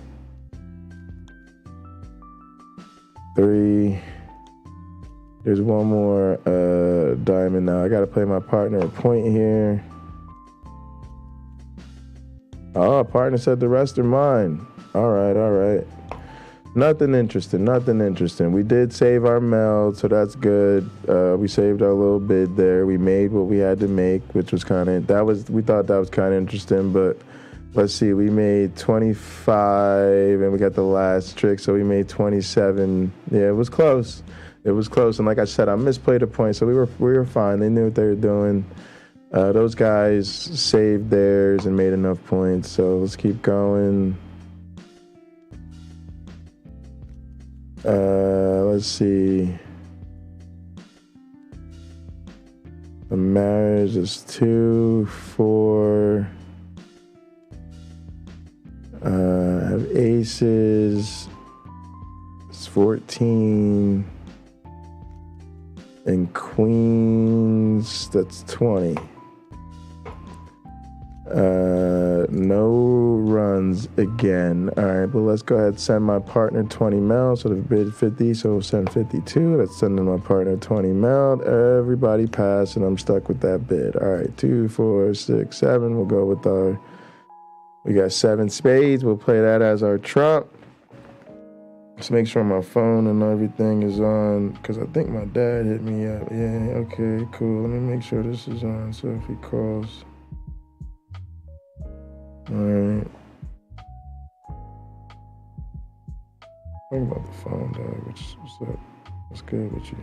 3. There's one more diamond now. I gotta play my partner a point here. Oh, partner said the rest are mine. All right. Nothing interesting. We did save our meld, so that's good. We saved our little bid there. We made what we had to make, which was we thought that was kind of interesting, but let's see, we made 25 and we got the last trick, so we made 27. Yeah, it was close. And like I said, I misplayed a point, so we were fine. They knew what they were doing. Those guys saved theirs and made enough points, so let's keep going. Let's see. The marriage is 2, 4. Have aces. It's 14. And queens, that's 20. No runs again. All right, but let's go ahead and send my partner 20 mil. So the bid 50, so we'll send 52. That's sending my partner 20 mil. Everybody pass, and I'm stuck with that bid. All right, 2, 4, 6, 7. We'll go with we got 7 spades. We'll play that as our trump. Just make sure my phone and everything is on, because I think my dad hit me up. Yeah, okay, cool. Let me make sure this is on, so if he calls. All right. Think about the phone, dog. What's up? What's good with you?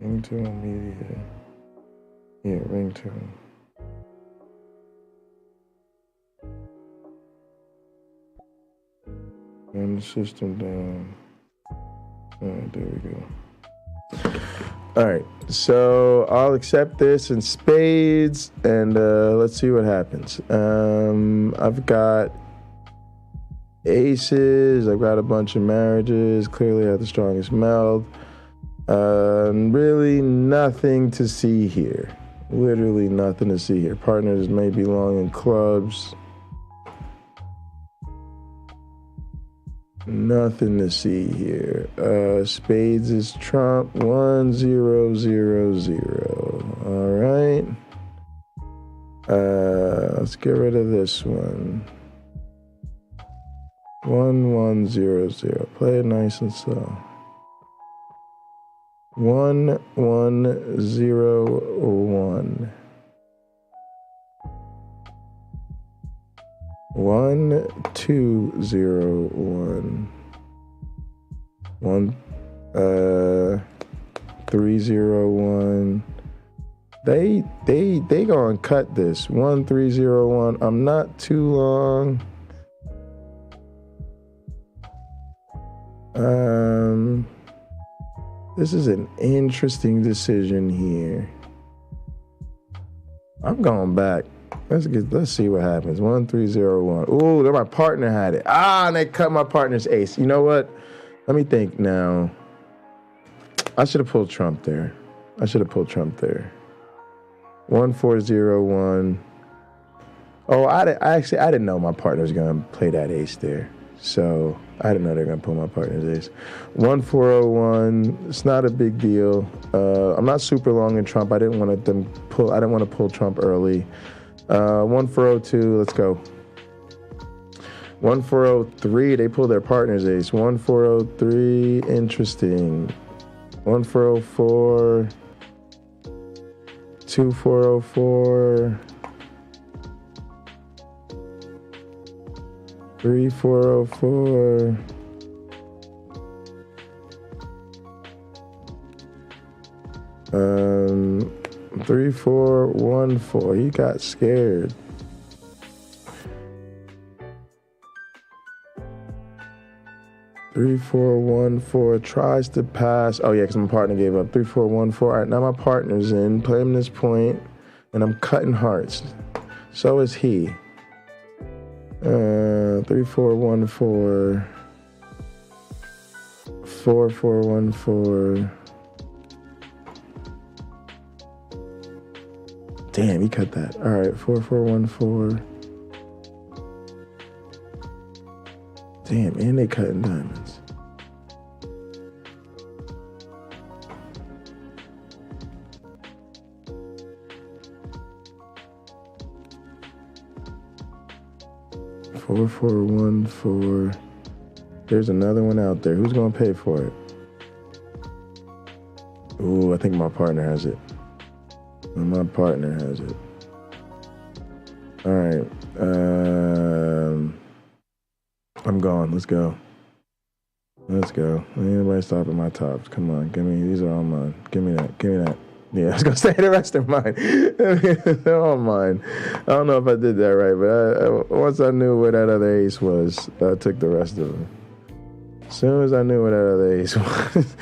Ringtone media. Yeah, ringtone. Turn the system down. All right, there we go. All right, so I'll accept this in spades, and let's see what happens. I've got aces. I've got a bunch of marriages. Clearly, I have the strongest meld. Really nothing to see here. Literally nothing to see here. Partners may belong in clubs. Nothing to see here. Spades is trump. 1, 0, 0, 0. All right. Let's get rid of this one. 1, 1, 0, 0. Play it nice and slow. 1, 1, 0, 1. 1, 2, 0, 1. 1, 3, 0, 1. They gonna cut this. 1, 3, 0, 1. I'm not too long. This is an interesting decision here. I'm going back. Let's see what happens. 1, 3, 0, 1. Ooh, my partner had it. And they cut my partner's ace. You know what? Let me think now. I should have pulled trump there. 1, 4, 0, 1. Oh, I didn't know my partner was gonna play that ace there. So I didn't know they were gonna pull my partner's ace. 1, 4, 0, 1. It's not a big deal. I'm not super long in trump. I didn't want to pull trump early. 1, 4, 0, 2. Let's go. 1, 4, 0, 3. They pulled their partner's ace. 1, 4, 0, 3. Interesting. 1, 4, 0, 4. 2, 4, 0, 4. 3, 4, 0, 4. Um, 3, 4, 1, 4. He got scared. Three, 4, 1, 4 tries to pass. Oh yeah, because my partner gave up. 3, 4, 1, 4. All right, now my partner's in. Play him this point, and I'm cutting hearts. So is he. 3, 4, 1, 4. 4, 4, 1, 4. Damn, he cut that. All right, 4, 4, 1, 4. Damn, and they cutting diamonds. Four, 1, 4. There's another one out there. Who's gonna pay for it? Ooh, I think my partner has it. My partner has it. All right. I'm gone. Let's go. Let's go. Anybody stop at my tops? Come on. Give me. These are all mine. Give me that. Give me that. Yeah, I was gonna say the rest are mine. They're all mine. I don't know if I did that right, but once I knew where that other ace was, I took the rest of them. As soon as I knew where that other ace was,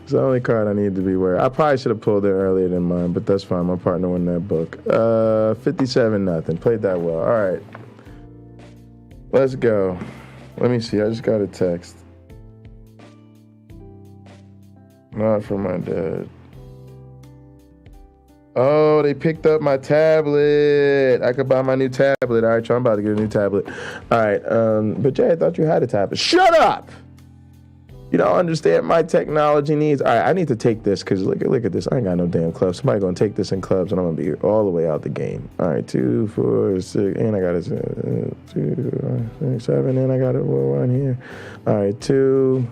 it's the only card I needed to be wearing. I probably should have pulled it earlier than mine, but that's fine. My partner won that book. 57-0. Played that well. All right. Let's go. Let me see. I just got a text. Not from my dad. Oh, they picked up my tablet. I could buy my new tablet. All right, I'm about to get a new tablet. All right, but Jay, I thought you had a tablet. Shut up! You don't understand my technology needs. All right, I need to take this because look at this. I ain't got no damn clubs. Somebody gonna take this in clubs, and I'm gonna be all the way out the game. All right, 2, 4, 6, and I got it. 2, 6, 7, and I got it one here. All right, 2,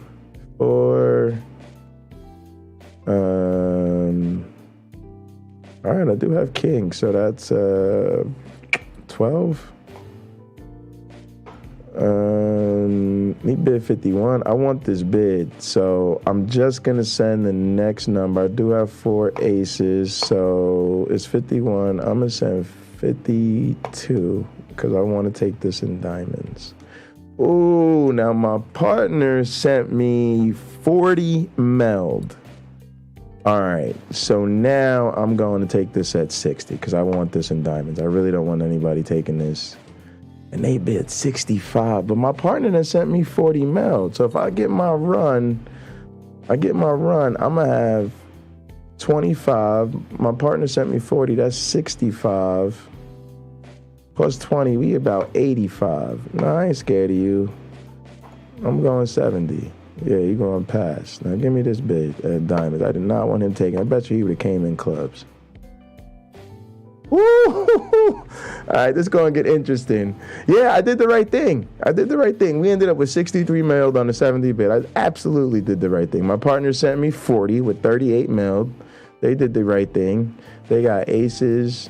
4. All right, I do have king, so that's 12. Need bid 51. I want this bid, so I'm just gonna send the next number. I do have 4 aces, so it's 51. I'm gonna send 52 because I want to take this in diamonds. Ooh, now my partner sent me 40 meld. All right, so now I'm going to take this at 60 because I want this in diamonds. I really don't want anybody taking this. And they bid 65, but my partner that sent me 40 meld. So if I get my run, I'm gonna have 25. My partner sent me 40, that's 65. Plus 20, we about 85. No, I ain't scared of you. I'm going 70. Yeah, you're going to pass. Now give me this bid at diamonds. I did not want him taking. I bet you he would have came in clubs. Woo! All right, this is going to get interesting. Yeah, I did the right thing. We ended up with 63 meld on the 70 bid. I absolutely did the right thing. My partner sent me 40 with 38 meld. They did the right thing. They got aces.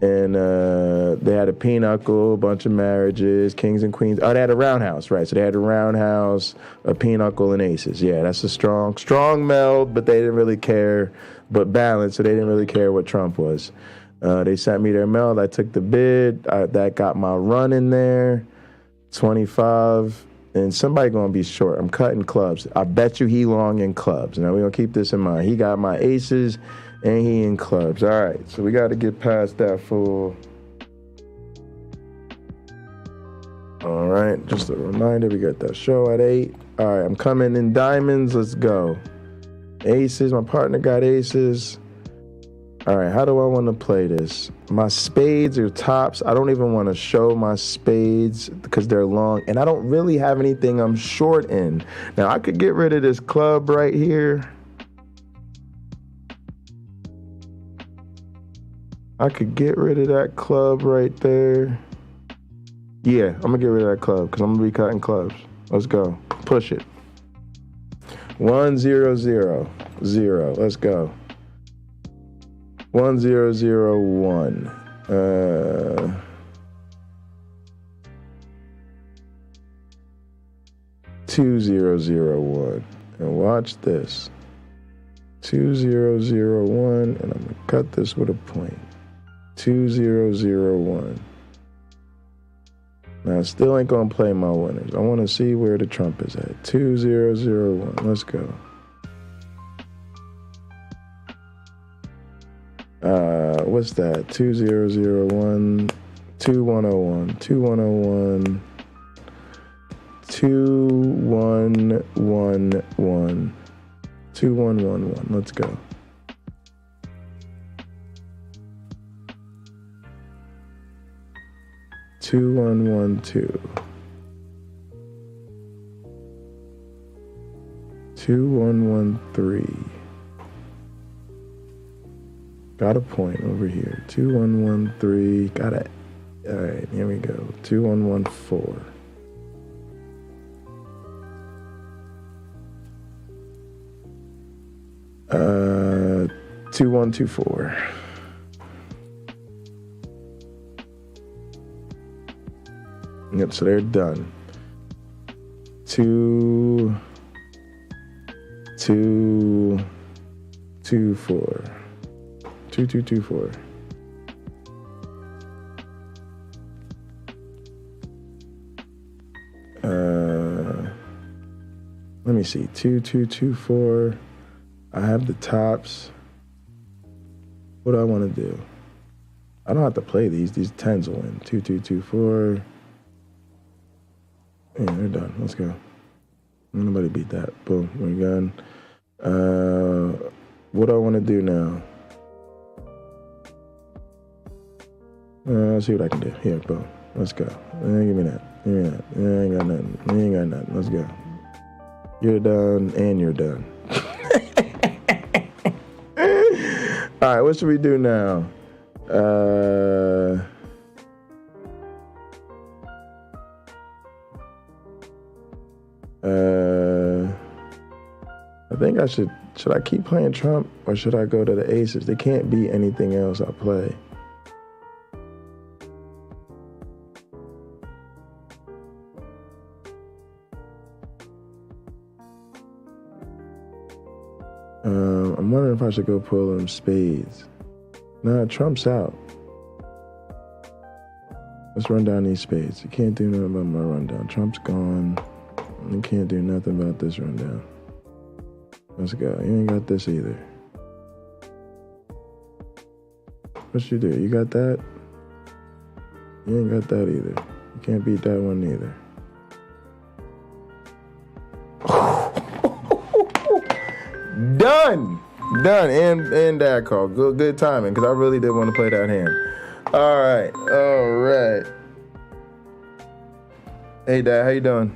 And they had a pinochle, a bunch of marriages, kings and queens. Oh, they had a roundhouse, right? So they had a roundhouse, a pinochle, and aces. Yeah, that's a strong meld, but they didn't really care. But balanced, so they didn't really care what Trump was. They sent me their meld. I took the bid. That got my run in there, 25. And somebody going to be short. I'm cutting clubs. I bet you he long in clubs. Now, we're going to keep this in mind. He got my aces. And he in clubs. All right, so we got to get past that fool. All right, just a reminder, we got that show at 8. All right, I'm coming in diamonds. Let's go. Aces, my partner got aces. All right, how do I want to play this? My spades are tops. I don't even want to show my spades because they're long. And I don't really have anything I'm short in. Now, I could get rid of this club right here. I could get rid of that club right there. Yeah, I'm gonna get rid of that club because I'm gonna be cutting clubs. Let's go. Push it. 1 0 0 0. Let's go. 1 0 0 1. 2 0 0 1. And watch this. 2 0 0 1, and I'm gonna cut this with a point. 2 0 0 1. Now I still ain't gonna play my winners. I want to see where the Trump is at. 2 0 0 1. Let's go. What's that? 2 0 0 1. 2 1 0 1. 2 1 0 1. 2 1 1 1. 2 1 1 1. Let's go. Two, 1 1 2. 2113. Got a point over here. 2113. Got it. All right, here we go. 2114. 2124. Yep, so they're done. 2224. 2224. Let me see. 2224. I have the tops. What do I want to do? I don't have to play these. These 10s will win. 2224. Yeah, they're done. Let's go. Nobody beat that. Boom. We're done. What do I want to do now? Let's see what I can do. Here, boom. Let's go. Give me that. Give me that. I ain't got nothing. I ain't got nothing. Let's go. You're done, and you're done. All right, what should we do now? I think I should I keep playing Trump or should I go to the aces? There can't be anything else I play. I'm wondering if I should go pull them spades. Nah, Trump's out. Let's run down these spades. You can't do nothing about my rundown. Trump's gone. You can't do nothing about this rundown. Let's go. You ain't got this either. What you do? You got that? You ain't got that either. You can't beat that one either. Done. And that call. Good timing, because I really did want to play that hand. All right. Hey, Dad, how you doing?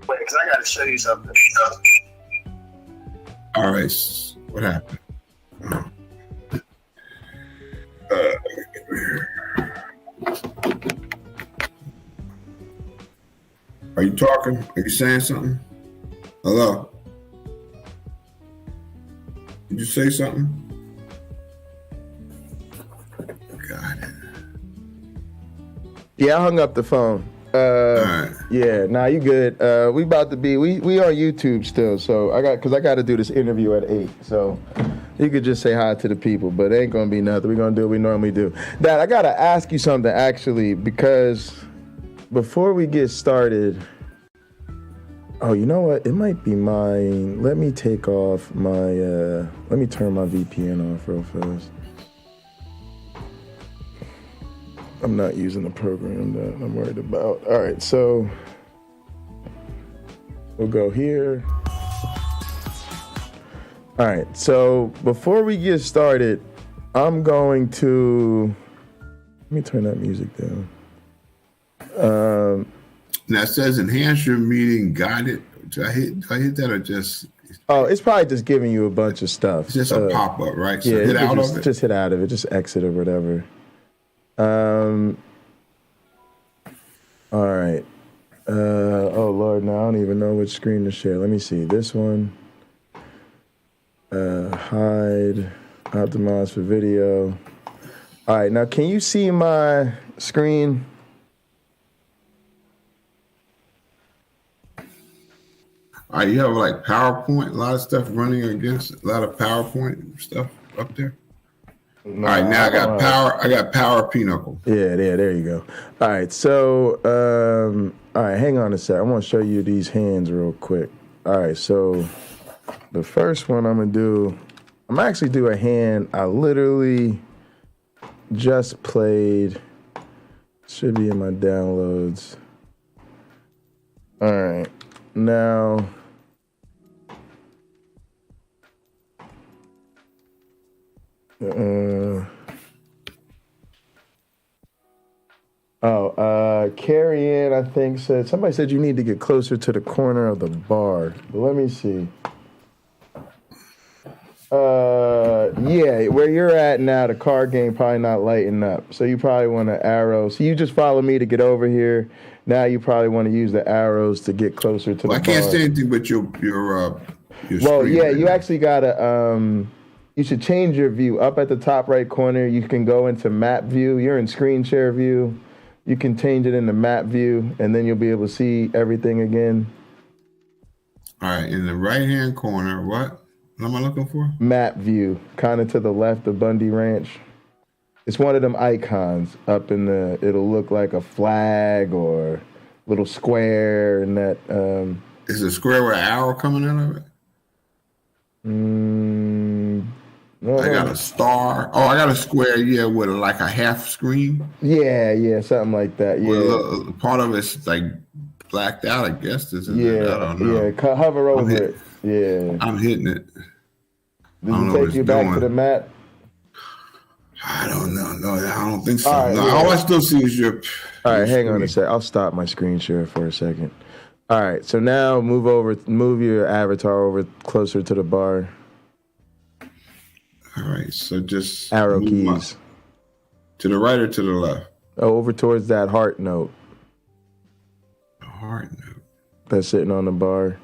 Wait, because I got to show you something. All right, what happened? Are you talking? Are you saying something? Hello? Did you say something? Got it. Yeah, I hung up the phone. Right. Yeah, nah, you good. We about to be we on YouTube still, so I got to do this interview at 8. So you could just say hi to the people, but it ain't gonna be nothing. We're gonna do what we normally do. Dad, I gotta ask you something actually, because before we get started, oh, you know what? It might be mine. Let me take off my let me turn my VPN off real fast. I'm not using the program that I'm worried about. All right, so we'll go here. All right, so before we get started, I'm going to, let me turn that music down. Now it says enhance your meeting guided. Do I hit that or just? Oh, it's probably just giving you a bunch of stuff. It's just a pop-up, right? So yeah, hit out of it. Just hit out of it. Just exit or whatever. All right. Oh Lord, now I don't even know which screen to share. Let me see. This one. Hide. Optimize for video. All right. Now, can you see my screen? All right, you have like PowerPoint, a lot of stuff running against a lot of PowerPoint stuff up there. No, all right, now I got power. I got power Pinochle. Yeah, there you go. All right, so all right, hang on a sec. I want to show you these hands real quick. All right, so the first one I'm actually do a hand I literally just played. Should be in my downloads. All right, now. Carrie Ann, I think, somebody said you need to get closer to the corner of the bar. But let me see. Yeah, where you're at now, the card game probably not lighting up. So you probably want to arrow. So you just follow me to get over here. Now you probably want to use the arrows to get closer to the bar. I can't say anything but your well, yeah, you actually gotta you should change your view. Up at the top right corner, you can go into map view. You're in screen share view. You can change it into map view, and then you'll be able to see everything again. All right, in the right-hand corner, what am I looking for? Map view, kind of to the left of Bundy Ranch. It's one of them icons up in the, it'll look like a flag or little square and that. Is it a square with an arrow coming out of it? No, I got a star. Oh, I got a square, yeah, with like a half screen. Yeah, something like that. Yeah. Part of it's like blacked out, I guess. I don't know. Yeah, hover over it. Yeah. I'm hitting it. Did it take you back to the map? I don't know. No, I don't think so. All right, all I still see is your. All right, hang on a sec. I'll stop my screen share for a second. All right, so now move your avatar over closer to the bar. All right, so just arrow keys. To the right or to the left? Oh, over towards that heart note. A heart note. That's sitting on the bar.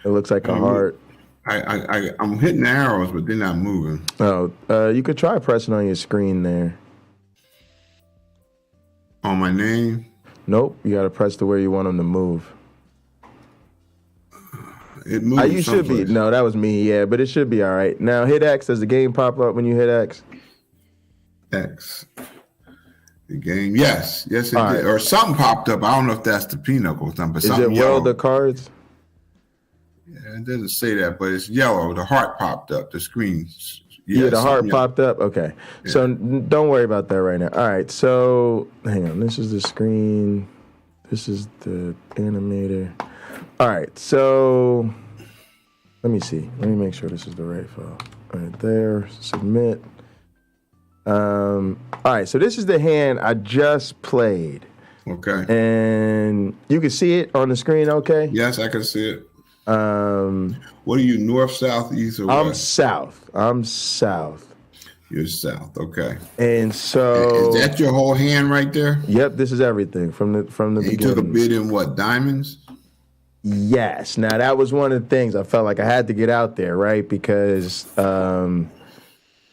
It looks like a heart. I'm hitting the arrows, but they're not moving. Oh, you could try pressing on your screen there. On my name? Nope, you got to press to where you want them to move. It moves. You should be. No, that was me. Yeah, but it should be all right. Now hit X. Does the game pop up when you hit X? X. The game. Yes, it did. Right. Or something popped up. I don't know if that's the Pinochle thing, but something yellow. Is it World of Cards? Yeah, it doesn't say that, but it's yellow. The heart popped up. The screen. Yeah, the heart popped up. Okay, yeah. So don't worry about that right now. All right, so hang on. This is the screen. This is the animator. All right, so let me see. Let me make sure this is the right file. All right, there, submit. All right, so this is the hand I just played. Okay. And you can see it on the screen, okay? Yes, I can see it. What are you, north, south, east, or west? I'm south. You're south, okay. And so... Is that your whole hand right there? Yep, this is everything from the beginning. You took a bid in what, diamonds? Yes. Now, that was one of the things I felt like I had to get out there, right? Because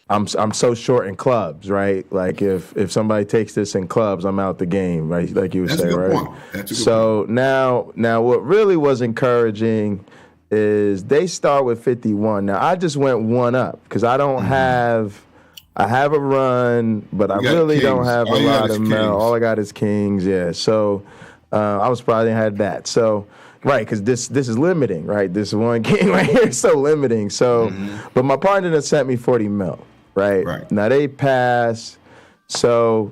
I'm so short in clubs, right? Like if somebody takes this in clubs, I'm out the game, right? Like you would say, right? Point. That's a good so point. Now what really was encouraging is they start with 51. Now I just went one up because I don't have. I have a run, but I really don't have a lot of metal. All I got is kings, yeah. So I was probably had that. So right, because this is limiting, right? This one king right here is so limiting. So, but my partner that sent me 40 mil. Right. Now they pass, so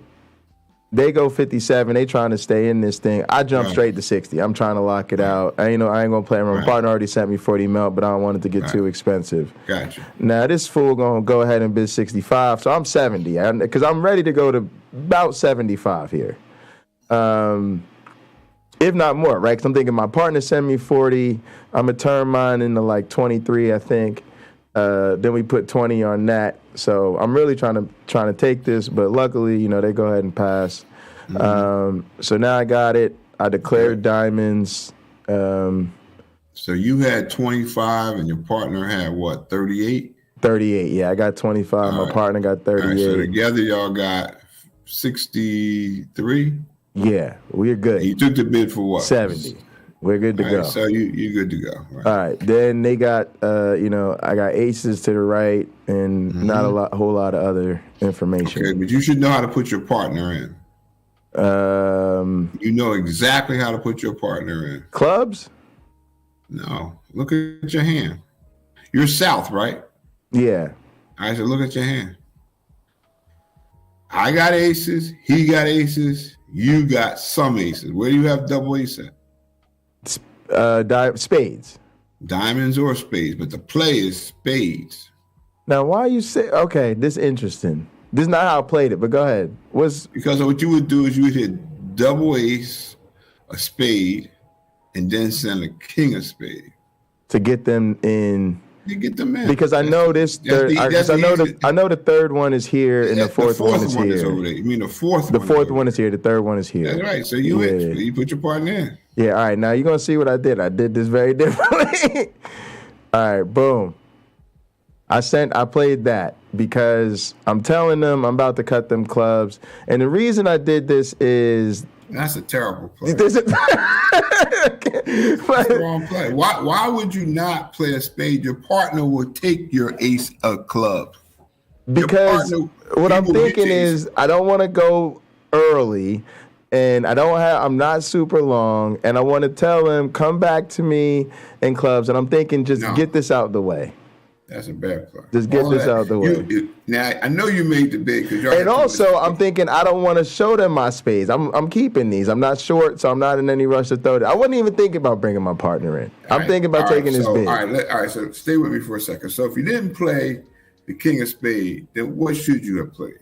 they go 57. They trying to stay in this thing. I jump straight to 60. I'm trying to lock it out. I ain't gonna play around. My partner already sent me 40 mil, but I don't want it to get too expensive. Gotcha. Now this fool gonna go ahead and bid 65. So I'm 70 because I'm ready to go to about 75 here, if not more. Right? Because I'm thinking my partner sent me 40. I'm gonna turn mine into like 23, I think. Then we put 20 on that. So I'm really trying to take this, but luckily, they go ahead and pass. So now I got it. I declared diamonds. So you had 25 and your partner had what, 38? 38, yeah. I got 25. My partner got 38. Right, so together y'all got 63? Yeah, we're good. And you took the bid for what? 70. We're good to go. So you're good to go. Right. All right. Then they got, I got aces to the right and not a whole lot of other information. Okay, but you should know how to put your partner in. You know exactly how to put your partner in. Clubs? No. Look at your hand. You're south, right? Yeah. All right, so look at your hand. I got aces. He got aces. You got some aces. Where do you have double ace at? Spades. Diamonds or spades, but the play is spades. Now, why you say, okay, this is interesting. This is not how I played it, but go ahead. Because what you would do is you would hit double ace, a spade, and then send a king of spade. To get them in. You get them in. Because I know this third, I know the third one is here and the fourth one is here. Over there. You mean the fourth one? The fourth one is here, the third one is here. That's right. So you put your partner in. Yeah, all right. Now you're gonna see what I did. I did this very differently. All right, boom. I played that because I'm telling them I'm about to cut them clubs. And the reason I did this is that's a terrible play. That's the wrong play. Why would you not play a spade? Your partner will take your ace of clubs. Because what I'm thinking is I don't want to go early and I'm not super long and I want to tell him come back to me in clubs and I'm thinking just get this out the way. That's a bad play. Just get this out the way. Now I know you made the bid because and also I'm thinking I don't want to show them my spades. I'm keeping these. I'm not short, so I'm not in any rush to throw it. I wasn't even thinking about bringing my partner in. I'm thinking about taking this bid. All right. So stay with me for a second. So if you didn't play the king of spades, then what should you have played?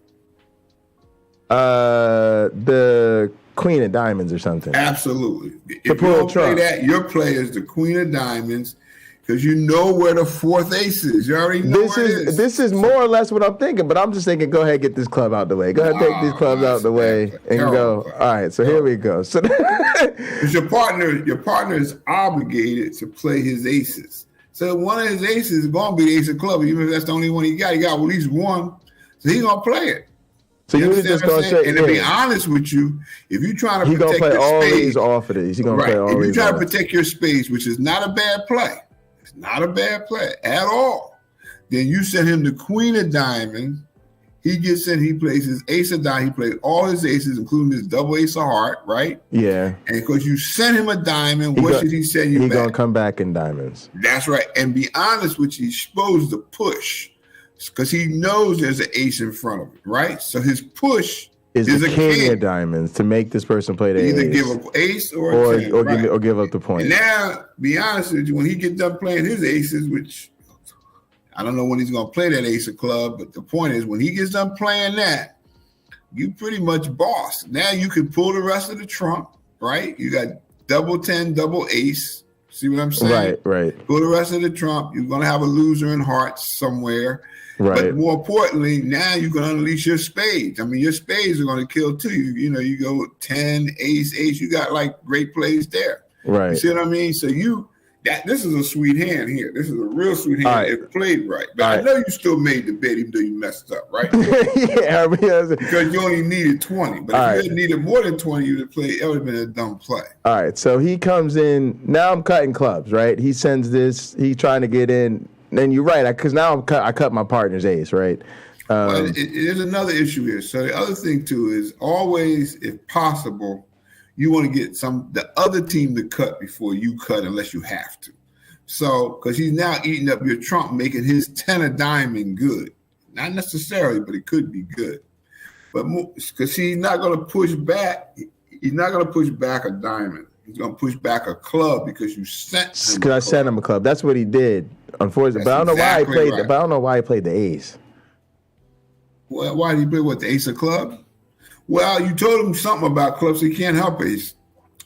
The queen of diamonds or something. Absolutely. If you don't play that, your play is the queen of diamonds. Because you know where the fourth ace is. You already know where it is. This is more or less what I'm thinking, but I'm just thinking, go ahead, get this club out the way. Go ahead, take these clubs out the way and go. All right, so here we go. So your partner is obligated to play his aces. So one of his aces is going to be the ace of clubs, even if that's the only one he got. He got at least one, so he's going to play it. So you just going straight. And to be honest with you, if you're trying to protect your spades, all these off of these. He's going to play all these. If you're trying to protect your spades, which is not a bad play. Not a bad play at all. Then you send him the queen of diamonds. He gets in, he plays his ace of diamonds. He plays all his aces, including his double ace of heart, right? Yeah. And because you send him a diamond, what should he send you back? He's going to come back in diamonds. That's right. And be honest with you, he's supposed to push because he knows there's an ace in front of him, right? So his push is the king of diamonds to make this person play the either ace. Give up ace or give up the point. And now, be honest with you, when he gets done playing his aces, which I don't know when he's going to play that ace of club, but the point is when he gets done playing that, you pretty much boss. Now you can pull the rest of the trump, right? You got double 10, double ace. See what I'm saying? Right. Pull the rest of the trump. You're going to have a loser in hearts somewhere. Right. But more importantly, now you can unleash your spades. I mean, your spades are going to kill too. You know, you go 10, ace. You got like great plays there. Right. You see what I mean? So this is a sweet hand here. This is a real sweet hand if played right. But I know you still made the bet even though you messed up, right? Yeah, because you only needed 20. But if you had needed more than 20, you'd have played. It would have been a dumb play. All right. So he comes in. Now I'm cutting clubs, right? He sends this. He's trying to get in. And you're right, because now I cut my partner's ace, right? There's another issue here. So the other thing too is always, if possible, you want to get the other team to cut before you cut, unless you have to. So because he's now eating up your trump, making his 10 of diamond good. Not necessarily, but it could be good. But because he's not going to push back, he's not going to push back a diamond. He's going to push back a club because you sent him. Because I sent him a club. That's what he did. Unfortunately, but I don't know why he played. But I don't know why he played the ace. Well, why did he play the ace of clubs? Well, you told him something about clubs. So he can't help it.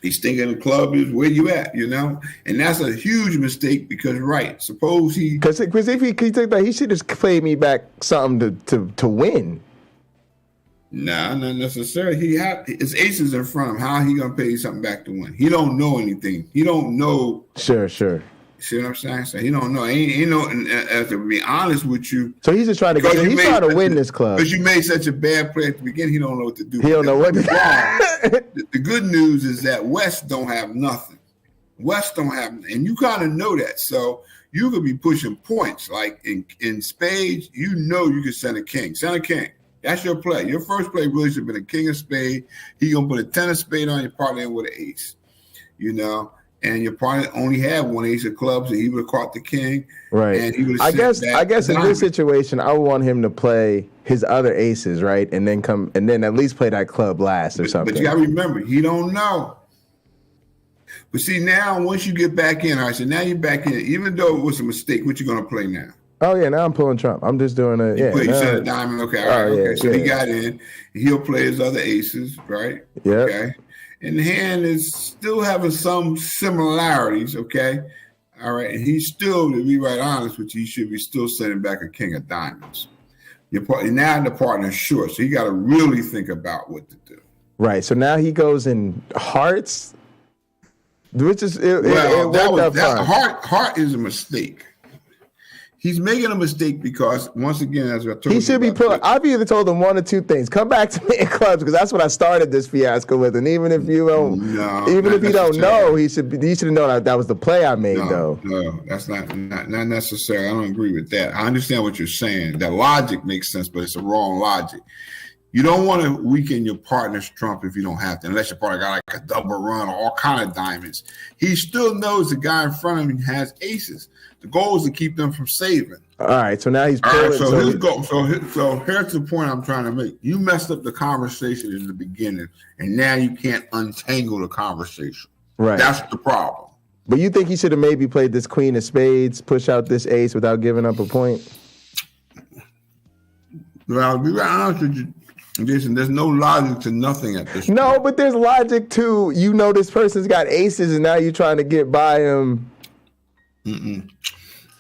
He's thinking the club is where you at, you know, and that's a huge mistake because suppose he because if he took that, he should just played me back something to win. Nah, not necessarily. His aces in front of him. How he gonna pay you something back to win? He don't know anything. He don't know. Sure. See what I'm saying? So he don't know. He know. And to be honest with you, so he's just trying to he's trying to win this club. Because you made such a bad play at the beginning, he don't know what to do. He don't know what to do. The good news is that West don't have nothing. West don't have, and you kind of know that. So you could be pushing points like in spades. You know you can send a king. Send a king. That's your play. Your first play really should have been a king of spade. He gonna put a 10 of spade on your partner with an ace. You know. And your partner only had one ace of clubs, and he would have caught the king. Right. And he would I guess in this situation, I would want him to play his other aces, right, and then at least play that club last or something. But you got to remember, he don't know. But see, now once you get back in, all right. So now you're back in. Even though it was a mistake, what you gonna play now? Oh yeah, now I'm pulling trump. I'm just doing a You said a diamond. Okay, all right. Okay, so he got in. He'll play his other aces, right? Yeah. Okay. And the hand is still having some similarities, okay? All right. And he's still, to be right honest with you, he should be still sending back a king of diamonds. Now the partner's short, so you got to really think about what to do. Right. So now he goes in hearts, which is heart is a mistake. He's making a mistake because, once again, as I told you, he should be pulling. I've either told him one or two things. Come back to me in clubs because that's what I started this fiasco with. And even if you don't, if you don't know, he should have known that was the play I made. No, that's not necessary. I don't agree with that. I understand what you're saying. That logic makes sense, but it's a wrong logic. You don't want to weaken your partner's trump if you don't have to, unless your partner got like a double run or all kind of diamonds. He still knows the guy in front of him has aces. The goal is to keep them from saving. All right, so now he's pulling. Right, so here's the point I'm trying to make. You messed up the conversation in the beginning, and now you can't untangle the conversation. Right. That's the problem. But you think he should have maybe played this queen of spades, push out this ace without giving up a point? Well, I'll be right honest with you, Jason, there's no logic to nothing at this point. No, but there's logic to, this person's got aces, and now you're trying to get by him.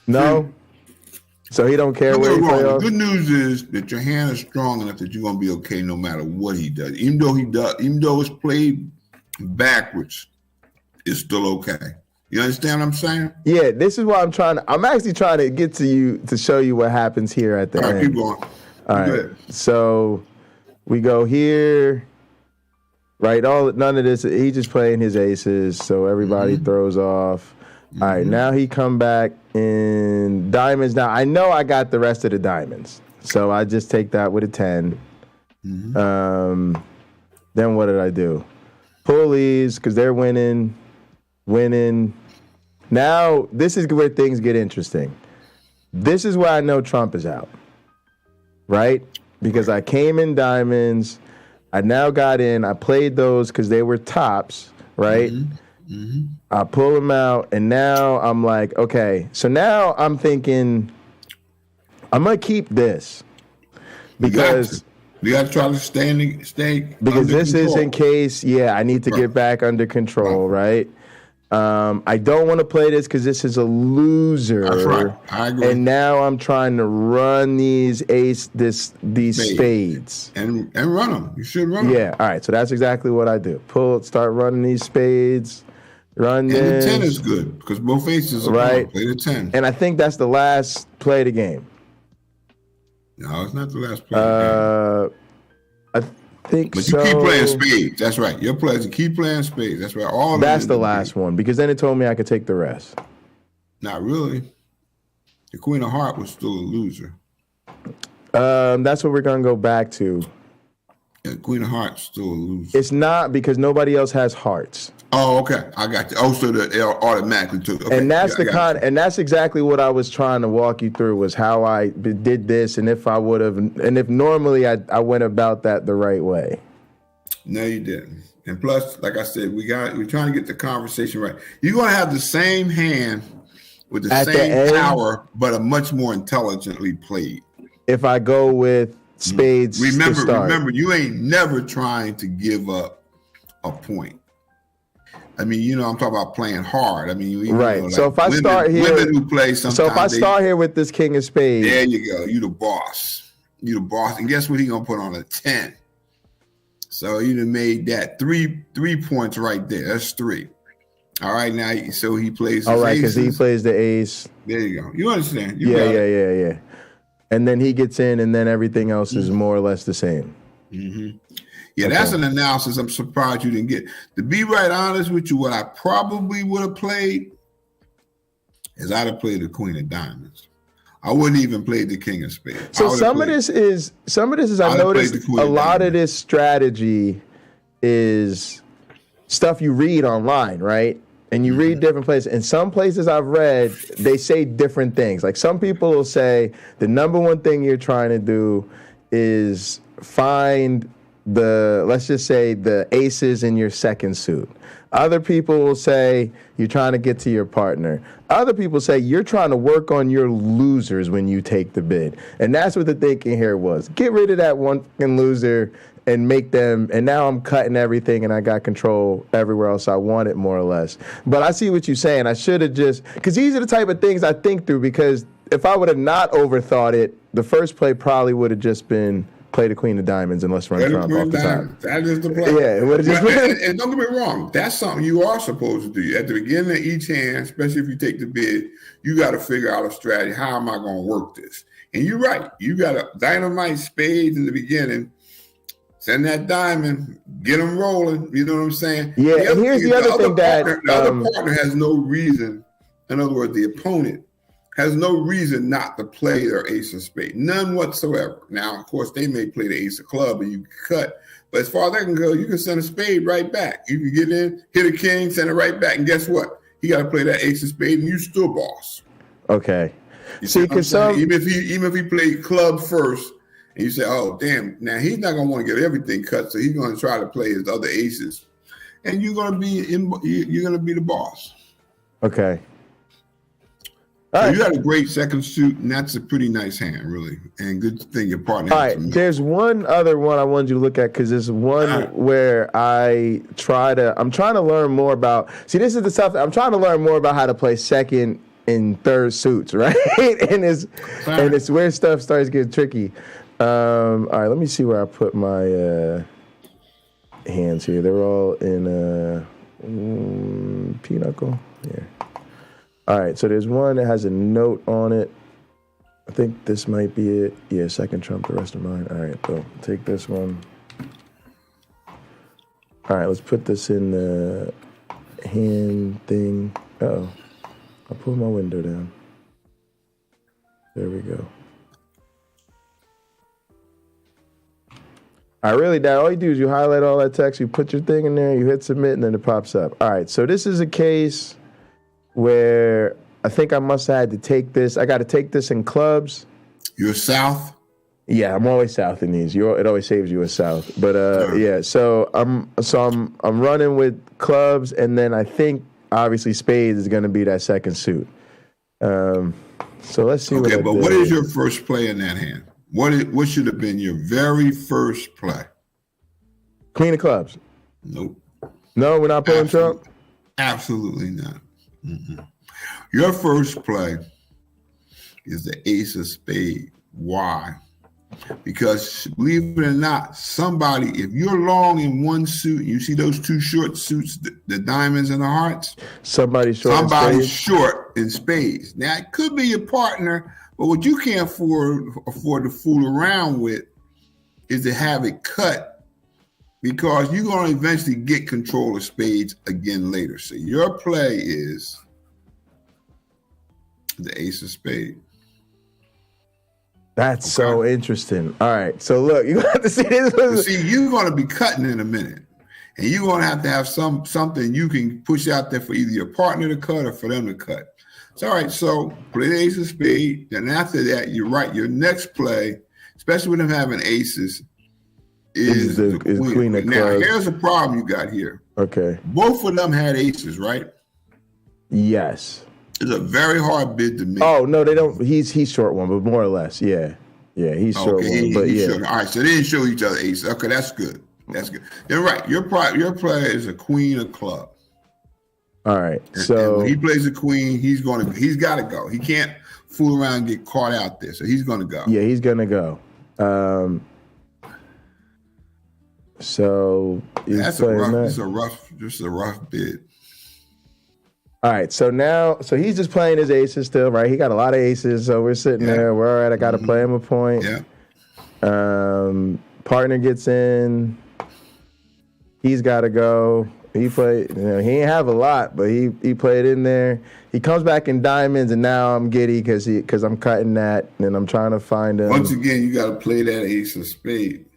No? So he don't care where he play off? The good news is that your hand is strong enough that you're going to be okay no matter what he does. Even though it's played backwards, it's still okay. You understand what I'm saying? Yeah, this is why I'm actually trying to get to you to show you what happens here at the end. All right, keep going. All right, good. So we go here, right? None of this, he just playing his aces, so everybody throws off. All right, now he come back in diamonds. Now, I know I got the rest of the diamonds, so I just take that with a 10. Then what did I do? Pull these, because they're winning. Now, this is where things get interesting. This is where I know Trump is out, right? Because I came in diamonds. I now got in. I played those because they were tops, right? I pull them out, and now I'm like, okay. So now I'm thinking, I'm gonna keep this because You got to try to stay because under this is control. in case. Yeah, I need to get back under control, right? I don't want to play this because this is a loser. That's right. I agree. And now I'm trying to run these spades. And run them. You should run them. Yeah. All right. So that's exactly what I do. Start running these spades. Run this. And the 10 is good because both aces are right. Play the 10. And I think that's the last play of the game. No, it's not the last play of the game. I think but so. you keep playing spades. That's right. Your players keep playing spades. That's right. That's the last one because then it told me I could take the rest. Not really. The Queen of Hearts was still a loser. That's what we're gonna go back to. Yeah, Queen of Hearts still a loser. It's not because nobody else has hearts. Oh, okay. I got you. Oh, so it automatically took. Okay. And that's and that's exactly what I was trying to walk you through was how I did this, and if I would have, and if normally I went about that the right way. No, you didn't. And plus, like I said, we're trying to get the conversation right. You're gonna have the same hand with the same power, but a much more intelligently played. If I go with spades, remember, you ain't never trying to give up a point. I mean, I'm talking about playing hard. I mean, right. So if I start here, women who play sometimes. So if I start here with this king of spades, there you go. You the boss. And guess what? He gonna put on a 10. So you done made that three points right there. That's 3. All right, now so he plays. All right, because he plays the ace. There you go. You understand? Yeah. And then he gets in, and then everything else is more or less the same. Mm-hmm. Yeah, okay. That's an analysis I'm surprised you didn't get. To be right honest with you, what I probably would have played is I'd have played the Queen of Diamonds. I wouldn't even play the King of Spades. So some of this is I noticed a lot of this strategy is stuff you read online, right? And you read different places. And some places I've read, they say different things. Like some people will say the number one thing you're trying to do is find let's just say the aces in your second suit. Other people will say you're trying to get to your partner. Other people say you're trying to work on your losers when you take the bid. And that's what the thinking here was. Get rid of that one fucking loser and make them, and now I'm cutting everything and I got control everywhere else I want it, more or less. But I see what you're saying. I should have because these are the type of things I think through, because if I would have not overthought it, the first play probably would have just been play the Queen of Diamonds and let's run Trump off the top. That is the play. Yeah, it would have just been. And don't get me wrong, that's something you are supposed to do. At the beginning of each hand, especially if you take the bid, you got to figure out a strategy. How am I going to work this? And you're right. You got a dynamite spades in the beginning. Send that diamond, get them rolling. You know what I'm saying? Yeah, and here's the other thing the other partner has no reason. In other words, the opponent has no reason not to play their ace of spades, none whatsoever. Now, of course, they may play the ace of club and you can cut, but as far as that can go, you can send a spade right back. You can get in, hit a king, send it right back, and guess what? He got to play that ace of spades, and you still boss. Okay. You see, because even if he played club first, and you say, "Oh, damn!" Now he's not gonna want to get everything cut, so he's gonna try to play his other aces, and you're gonna be the boss. Okay. So you got a great second suit, and that's a pretty nice hand, really, and good thing your partner. All right, there's one other one I wanted you to look at because there's one where I'm trying to learn more about. See, this is the stuff I'm trying to learn more about how to play second and third suits, right? and it's where stuff starts getting tricky. All right, let me see where I put my hands here. They're all in Pinochle. Here. All right, so there's one that has a note on it. I think this might be it. Yeah, second trump, the rest of mine. All right, so take this one. All right, let's put this in the hand thing. Uh-oh. I'll pull my window down. There we go. All right, really, Dad, all you do is you highlight all that text, you put your thing in there, you hit submit, and then it pops up. All right, so this is a case where I think I must have had to take this. I got to take this in clubs. You're south? Yeah, I'm always south in these. It always saves you a south. But yeah, so I'm running with clubs, and then I think obviously spades is going to be that second suit. So let's see. Okay, but what is your first play in that hand? What should have been your very first play? Queen of clubs. Nope. No, we're not pulling trump? Absolutely not. Mm-mm. Your first play is the ace of spades. Why? Because believe it or not, somebody, if you're long in one suit, you see those two short suits, the diamonds and the hearts? Somebody's short in spades. Now, it could be your partner, but what you can't afford to fool around with is to have it cut, because you're going to eventually get control of spades again later. So your play is the ace of spades. That's so interesting. All right. So look, you have to see this. See, you're going to be cutting in a minute. And you're going to have something you can push out there for either your partner to cut or for them to cut. So, all right. So play the ace of spades. Then after that, you're right. Your next play, especially with them having aces, is the queen of clubs. Now, here's the problem you got here. Okay. Both of them had aces, right? Yes. It's a very hard bid to make. Oh, no, they don't. He's short one, but more or less, yeah. Yeah, he's short one, but yeah. Short. All right, so they didn't show each other aces. Okay, that's good. That's good. You're right. Your player is a queen of clubs. All right, and when he plays a queen, he's got to go. He can't fool around and get caught out there, so he's going to go. Yeah, he's going to go. So that's a rough bid. All right, so he's just playing his aces still, right? He got a lot of aces, so we're sitting there. We're all right. I got to play him a point. Yeah. Partner gets in. He's got to go. He played. He didn't have a lot, but he played in there. He comes back in diamonds, and now I'm giddy because I'm cutting that, and I'm trying to find him. Once again, you got to play that ace of spades.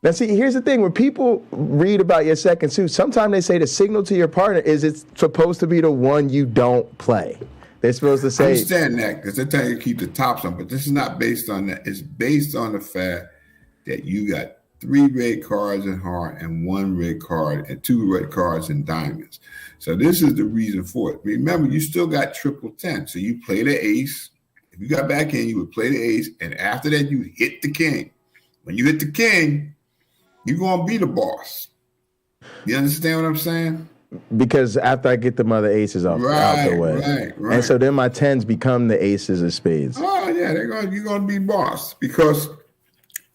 Now, see, here's the thing. When people read about your second suit, sometimes they say the signal to your partner is it's supposed to be the one you don't play. They're supposed to say... I understand that, because they tell you to keep the tops on, but this is not based on that. It's based on the fact that you got 3 red cards in heart and 1 red card and 2 red cards in diamonds. So this is the reason for it. Remember, you still got triple 10. So you play the ace. If you got back in, you would play the ace, and after that, you hit the king. When you hit the king... you're going to be the boss. You understand what I'm saying? Because after I get the other aces out the way. Right. And so then my 10s become the aces of spades. Oh, yeah. You're going to be boss. Because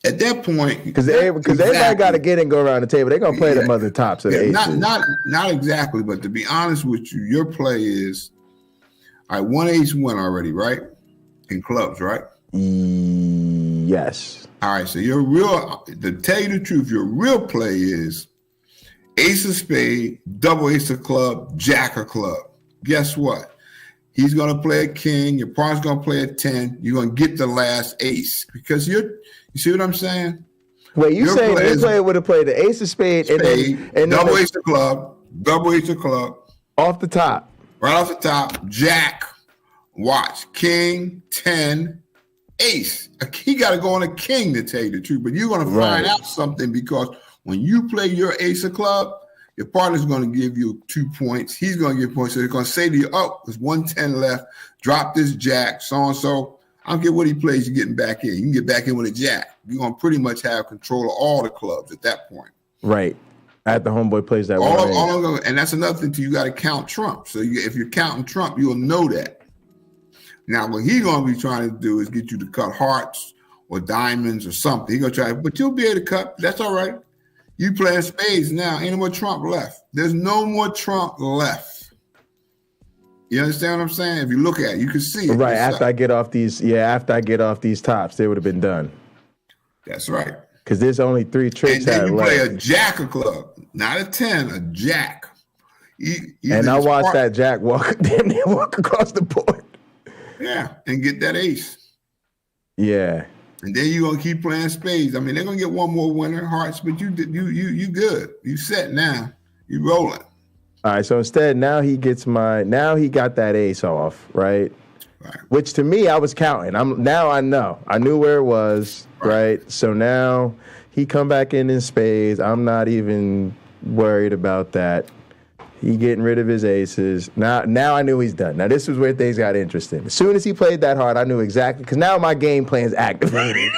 at that point... Because everybody got to get and go around the table. They're going to play the other tops of the aces. Not exactly, but to be honest with you, your play is... all right, 1 ace win already, right? In clubs, right? Yes. All right, so to tell you the truth, your real play is ace of spade, double ace of club, jack of club. Guess what? He's going to play a king. Your partner's going to play a 10. You're going to get the last ace because you see what I'm saying? Wait, you saying this player would have played the ace of spade and double ace of club, double ace of club. Off the top. Right off the top, jack, watch, king, 10, ace. He got to go on a king to tell you the truth, but you're going to find out something because when you play your ace of club, your partner's going to give you 2 points. He's going to give points. So they're going to say to you, oh, there's 110 left. Drop this jack, so-and-so. I don't care what he plays, you're getting back in. You can get back in with a jack. You're going to pretty much have control of all the clubs at that point. Right. At the homeboy plays that way. And that's another thing, too. You got to count Trump. So if you're counting Trump, you'll know that. Now, what he's going to be trying to do is get you to cut hearts or diamonds or something. He's going to try, but you'll be able to cut. That's all right. You playing spades now. Ain't no more Trump left. There's no more Trump left. You understand what I'm saying? If you look at it, you can see it. Right. After I get off these tops, they would have been done. That's right. Because there's only 3 tricks. And then you play a jack of club, not a 10, a jack. And I watched that jack walk across the board. Yeah, and get that ace. Yeah. And then you're gonna keep playing spades. I mean, they're gonna get one more winner, hearts, but you good. You set now. You rolling. All right. So instead, now he got that ace off, right? Right. Which to me, I was counting. I know. I knew where it was, right? So now he come back in spades. I'm not even worried about that. He getting rid of his aces. Now I knew he's done. Now this was where things got interesting. As soon as he played that hard, I knew exactly, because now my game plan is activated.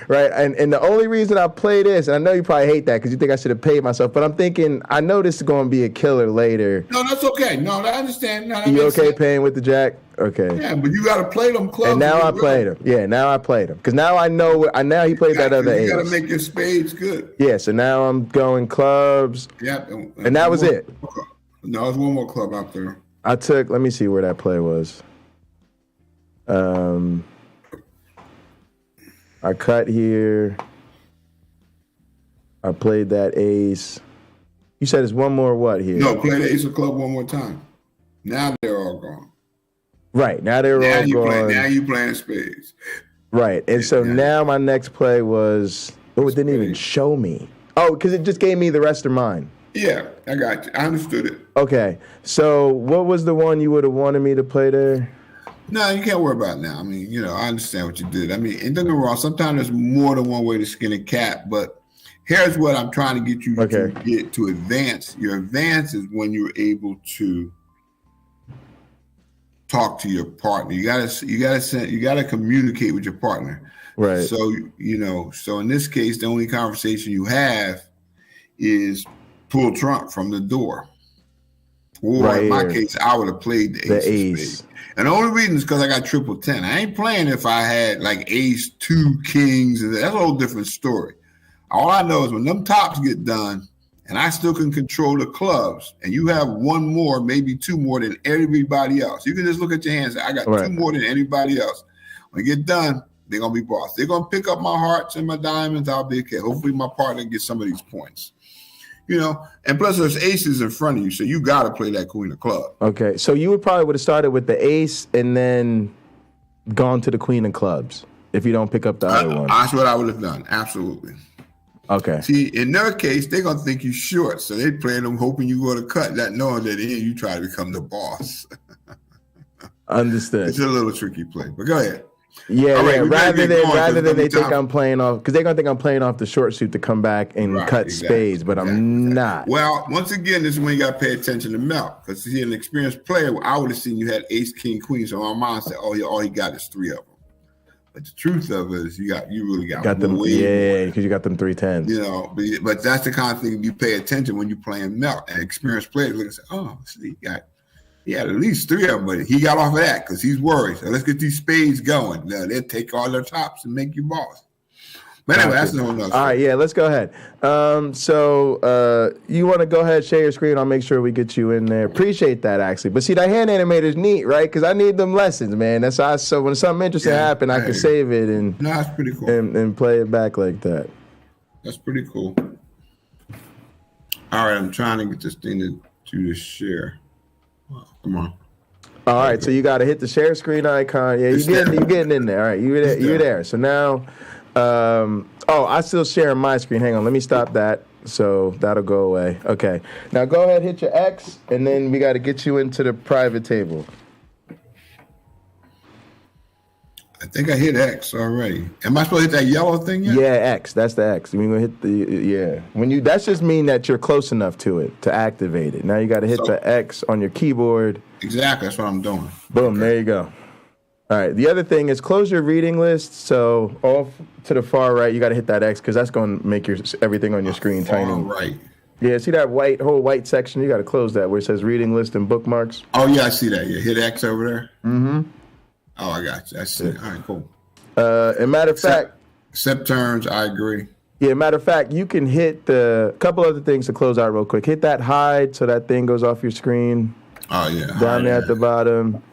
Right? And the only reason I play this, and I know you probably hate that because you think I should have paid myself, but I'm thinking, I know this is going to be a killer later. No, that's okay. No, I understand. No, you okay paying with the jack? Okay. Yeah, but you got to play them clubs. And now I played him. Yeah, now I played him. Because now I know, now he played that other ace. You got to make your spades good. Yeah, so now I'm going clubs. Yeah. And that was it. No, there's one more club out there. I took, let me see where that play was. I cut here. I played that ace. You said it's one more what here? No, play the ace of club one more time. Now they're all gone. Right, now they're all gone. Now you playing spades. Right, and so now my next play was, it didn't even show me. Oh, because it just gave me the rest of mine. Yeah, I got you. I understood it. Okay, so what was the one you would have wanted me to play there? No, you can't worry about it now. I mean, I understand what you did. I mean, don't get me wrong. Sometimes there's more than one way to skin a cat, but here's what I'm trying to get you to get to advance. Your advance is when you're able to talk to your partner. You gotta communicate with your partner. Right. So so in this case, the only conversation you have is pull trump from the door. Or in my case, I would have played the ace. And the only reason is because I got triple 10. I ain't playing if I had like ace, 2 kings, and that's a whole different story. All I know is when them tops get done, and I still can control the clubs, and you have one more, maybe 2 more than everybody else. You can just look at your hands and say, I got 2 more than anybody else. When you get done, they're going to be boss. They're going to pick up my hearts and my diamonds. I'll be okay. Hopefully my partner gets some of these points. And plus there's aces in front of you, so you got to play that queen of club. Okay, so you would have started with the ace and then gone to the queen of clubs if you don't pick up the other one. That's what I would have done, absolutely. Okay. See, in their case, they're going to think you short, so they play them hoping you go to cut, that knowing that then you try to become the boss. Understood. It's a little tricky play, but go ahead. Yeah, rather than they think I'm playing off, because they're gonna think I'm playing off the short suit to come back and cut spades, but I'm not. Well, once again, this is when you gotta pay attention to Mel, because he's an experienced player. I would have seen you had ace, king, queen, so my mind said, "Oh, all he got is 3 of them." But the truth of it is, you really got them. Yeah, because you got them 3 10s. But that's the kind of thing you pay attention when you're playing Mel. And experienced players look and say, "Oh, see, he had at least 3 of them, but he got off of that because he's worried. So let's get these spades going. Now, they'll take all their tops and make you boss." But anyway, that's no nother. All right, yeah, let's go ahead. So you want to go ahead, share your screen? I'll make sure we get you in there. Appreciate that, actually. But see, that hand animator's neat, right? Because I need them lessons, man. That's how. So when something interesting happens, I can save it and that's pretty cool. And play it back like that. That's pretty cool. All right, I'm trying to get this thing to do the share. Come on. All right, so you got to hit the share screen icon. Yeah, you're getting in there. All right, you're there. So now, I still share my screen. Hang on, let me stop that. So that'll go away. Okay. Now go ahead, hit your X, and then we got to get you into the private table. I think I hit X already. Am I supposed to hit that yellow thing yet? Yeah, X. That's the X. We're gonna hit the that's just mean that you're close enough to it to activate it. Now you got to hit the X on your keyboard. Exactly. That's what I'm doing. Boom. Okay. There you go. All right. The other thing is close your reading list. So off to the far right, you got to hit that X because that's going to make everything on your screen tiny. Right. Yeah. See that whole white section? You got to close that where it says reading list and bookmarks. Oh yeah, I see that. Yeah. Hit X over there. Mm-hmm. Oh, I got you. I see. All right, cool. And matter of fact, accept terms. I agree. Yeah, matter of fact, you can hit the couple other things to close out real quick. Hit that hide so that thing goes off your screen. Oh yeah, down there at the bottom.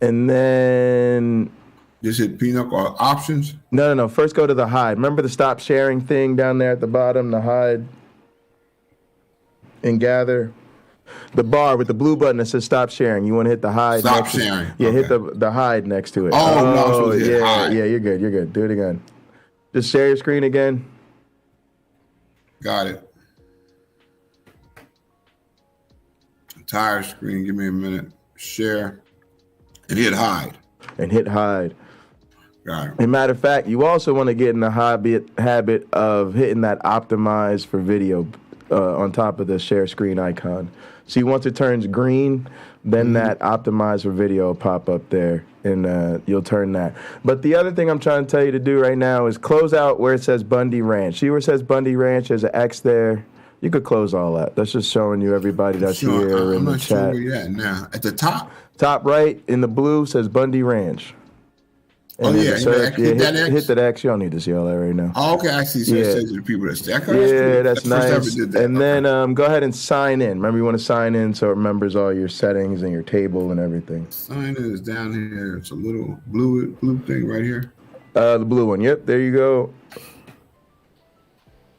And then just hit Pinochle or options. No. First go to the hide. Remember the stop sharing thing down there at the bottom. The hide and gather. The bar with the blue button that says stop sharing. You want to hit the hide. Stop sharing. Yeah, okay. Hit the hide next to it. Oh, no. Yeah, you're good. You're good. Do it again. Just share your screen again. Got it. Entire screen. Give me a minute. Share. And hit hide. Got it. As a matter of fact, you also want to get in the habit of hitting that optimize for video on top of the share screen icon. See, once it turns green, then that optimize for video will pop up there, and you'll turn that. But the other thing I'm trying to tell you to do right now is close out where it says Bundy Ranch. See where it says Bundy Ranch? There's an X there. You could close all that. That's just showing you everybody that's here in the chat. I'm not sure where you're at now. At the top? Top right in the blue says Bundy Ranch. And hit that X? Hit that X. You don't need to see all that right now. Oh, okay, I see. So it says to the people that's there. That's nice. And then go ahead and sign in. Remember, you want to sign in so it remembers all your settings and your table and everything. Sign in is down here. It's a little blue thing right here. The blue one. Yep, there you go.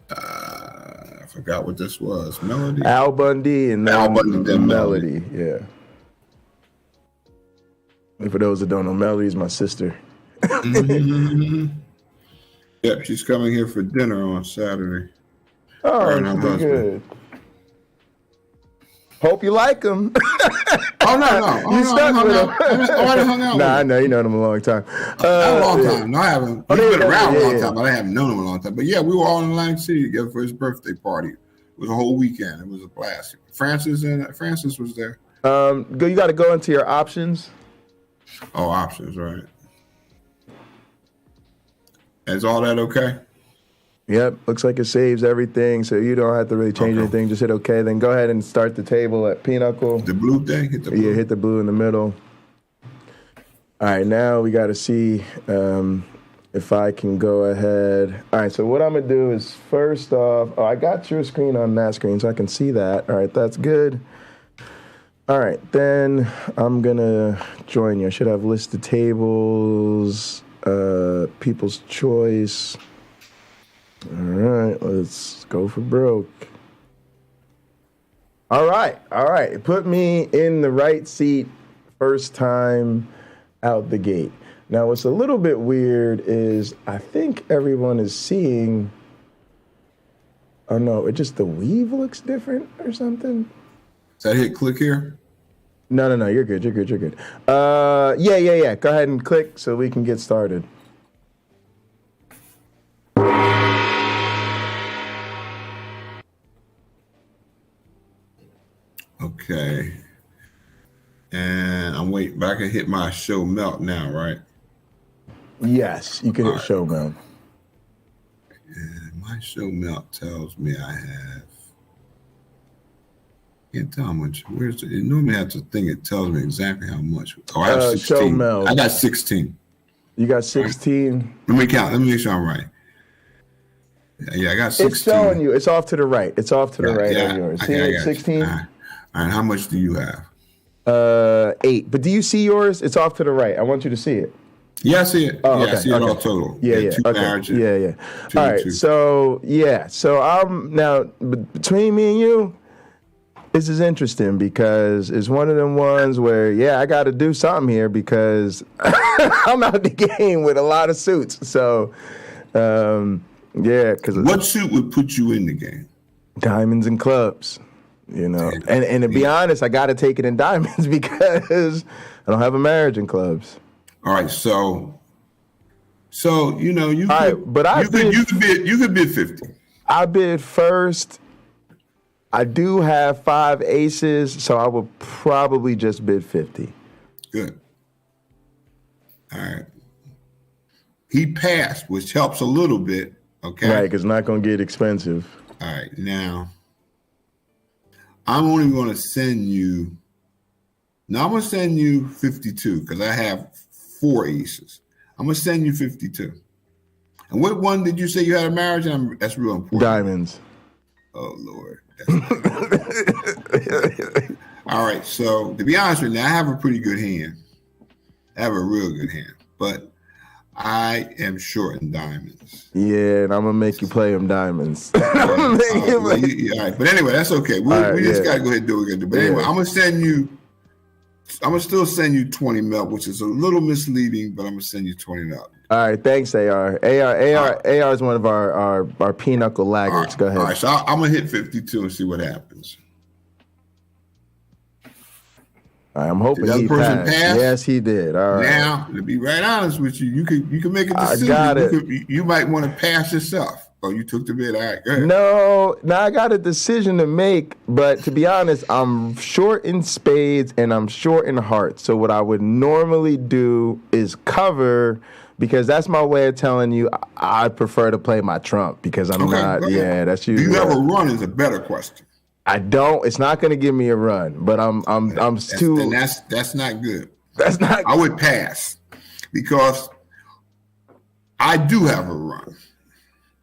I forgot what this was. Melody? Al Bundy and then Melody. Yeah. And for those that don't know, Melody is my sister. Yep, she's coming here for dinner on Saturday. Oh, good. Hope you like them. No. You stuck with them. I hung out with I know. You known them a long time. Not a long time. No, I haven't. We've been around a long time, but I haven't known him a long time. But yeah, we were all in Atlantic City together for his birthday party. It was a whole weekend. It was a blast. Francis was there. You got to go into your options. Oh, options, right. Is all that okay? Yep, looks like it saves everything, so you don't have to really change anything. Just hit OK. Then go ahead and start the table at Pinochle. The blue thing? Hit the blue. Yeah, hit the blue in the middle. All right, now we got to see if I can go ahead. All right, so what I'm going to do is first off, I got your screen on that screen, so I can see that. All right, that's good. All right, then I'm going to join you. I should have listed tables, people's choice. All right, let's go for broke. All right. Put me in the right seat first time out the gate. Now, what's a little bit weird is I think everyone is seeing. Oh no, it just the weave looks different or something. Does that hit click here? No, you're good. Yeah. Go ahead and click so we can get started. Okay. And I'm waiting, but I can hit my show melt now, right? Yes, you can hit show melt. And my show melt tells me I have. Can't tell how much. It normally has a thing. It tells me exactly how much. Oh, I have 16. Show melt. I got 16. You got 16. Let me count. Let me make sure I'm right. Yeah, I got 16. It's showing you. It's off to the right. It's off to the right of yours. See it? 16. All right, how much do you have? 8. But do you see yours? It's off to the right. I want you to see it. Yeah, I see it. Oh, yeah, okay. I see it all total. Yeah. Two marriages. Yeah. All right. So I'm now between me and you. This is interesting because it's one of them ones where I got to do something here because I'm out the game with a lot of suits. So because what suit would put you in the game? Diamonds and clubs. And to be honest, I got to take it in diamonds because I don't have a marriage in clubs. All right, so you could bid 50. I bid first. I do have 5 aces, so I will probably just bid 50. Good. All right. He passed, which helps a little bit. Okay. Right, because it's not going to get expensive. All right, now. I'm only going to send you. Now I'm going to send you 52 because I have 4 aces. I'm going to send you 52. And what one did you say you had a marriage? That's real important. Diamonds. Oh Lord. All right. So to be honest with you, I have a pretty good hand. I have a real good hand, but I am short in diamonds. Yeah, and I'm gonna make you play them diamonds. All right, but anyway, that's okay. We just gotta go ahead and do what we gotta do. But anyway, I'm gonna still send you 20 melt, which is a little misleading, but I'm gonna send you 20 melt. All right, thanks, AR. AR is one of our Pinochle laggards. Go ahead. All right, so I'm gonna hit 52 and see what happens. All right, I'm hoping he passed. Yes, he did. All right. Now, to be right honest with you, you can make a decision. I got it. You might want to pass yourself. Oh, you took the bid. All right, go ahead. No, now I got a decision to make, but to be honest, I'm short in spades and I'm short in hearts. So what I would normally do is cover, because that's my way of telling you I prefer to play my trump, because I'm not. Yeah, that's Do usually. you have a run? Is a better question. I don't. It's not going to give me a run, but I'm too. And that's not good. That's not. I would pass because I do have a run,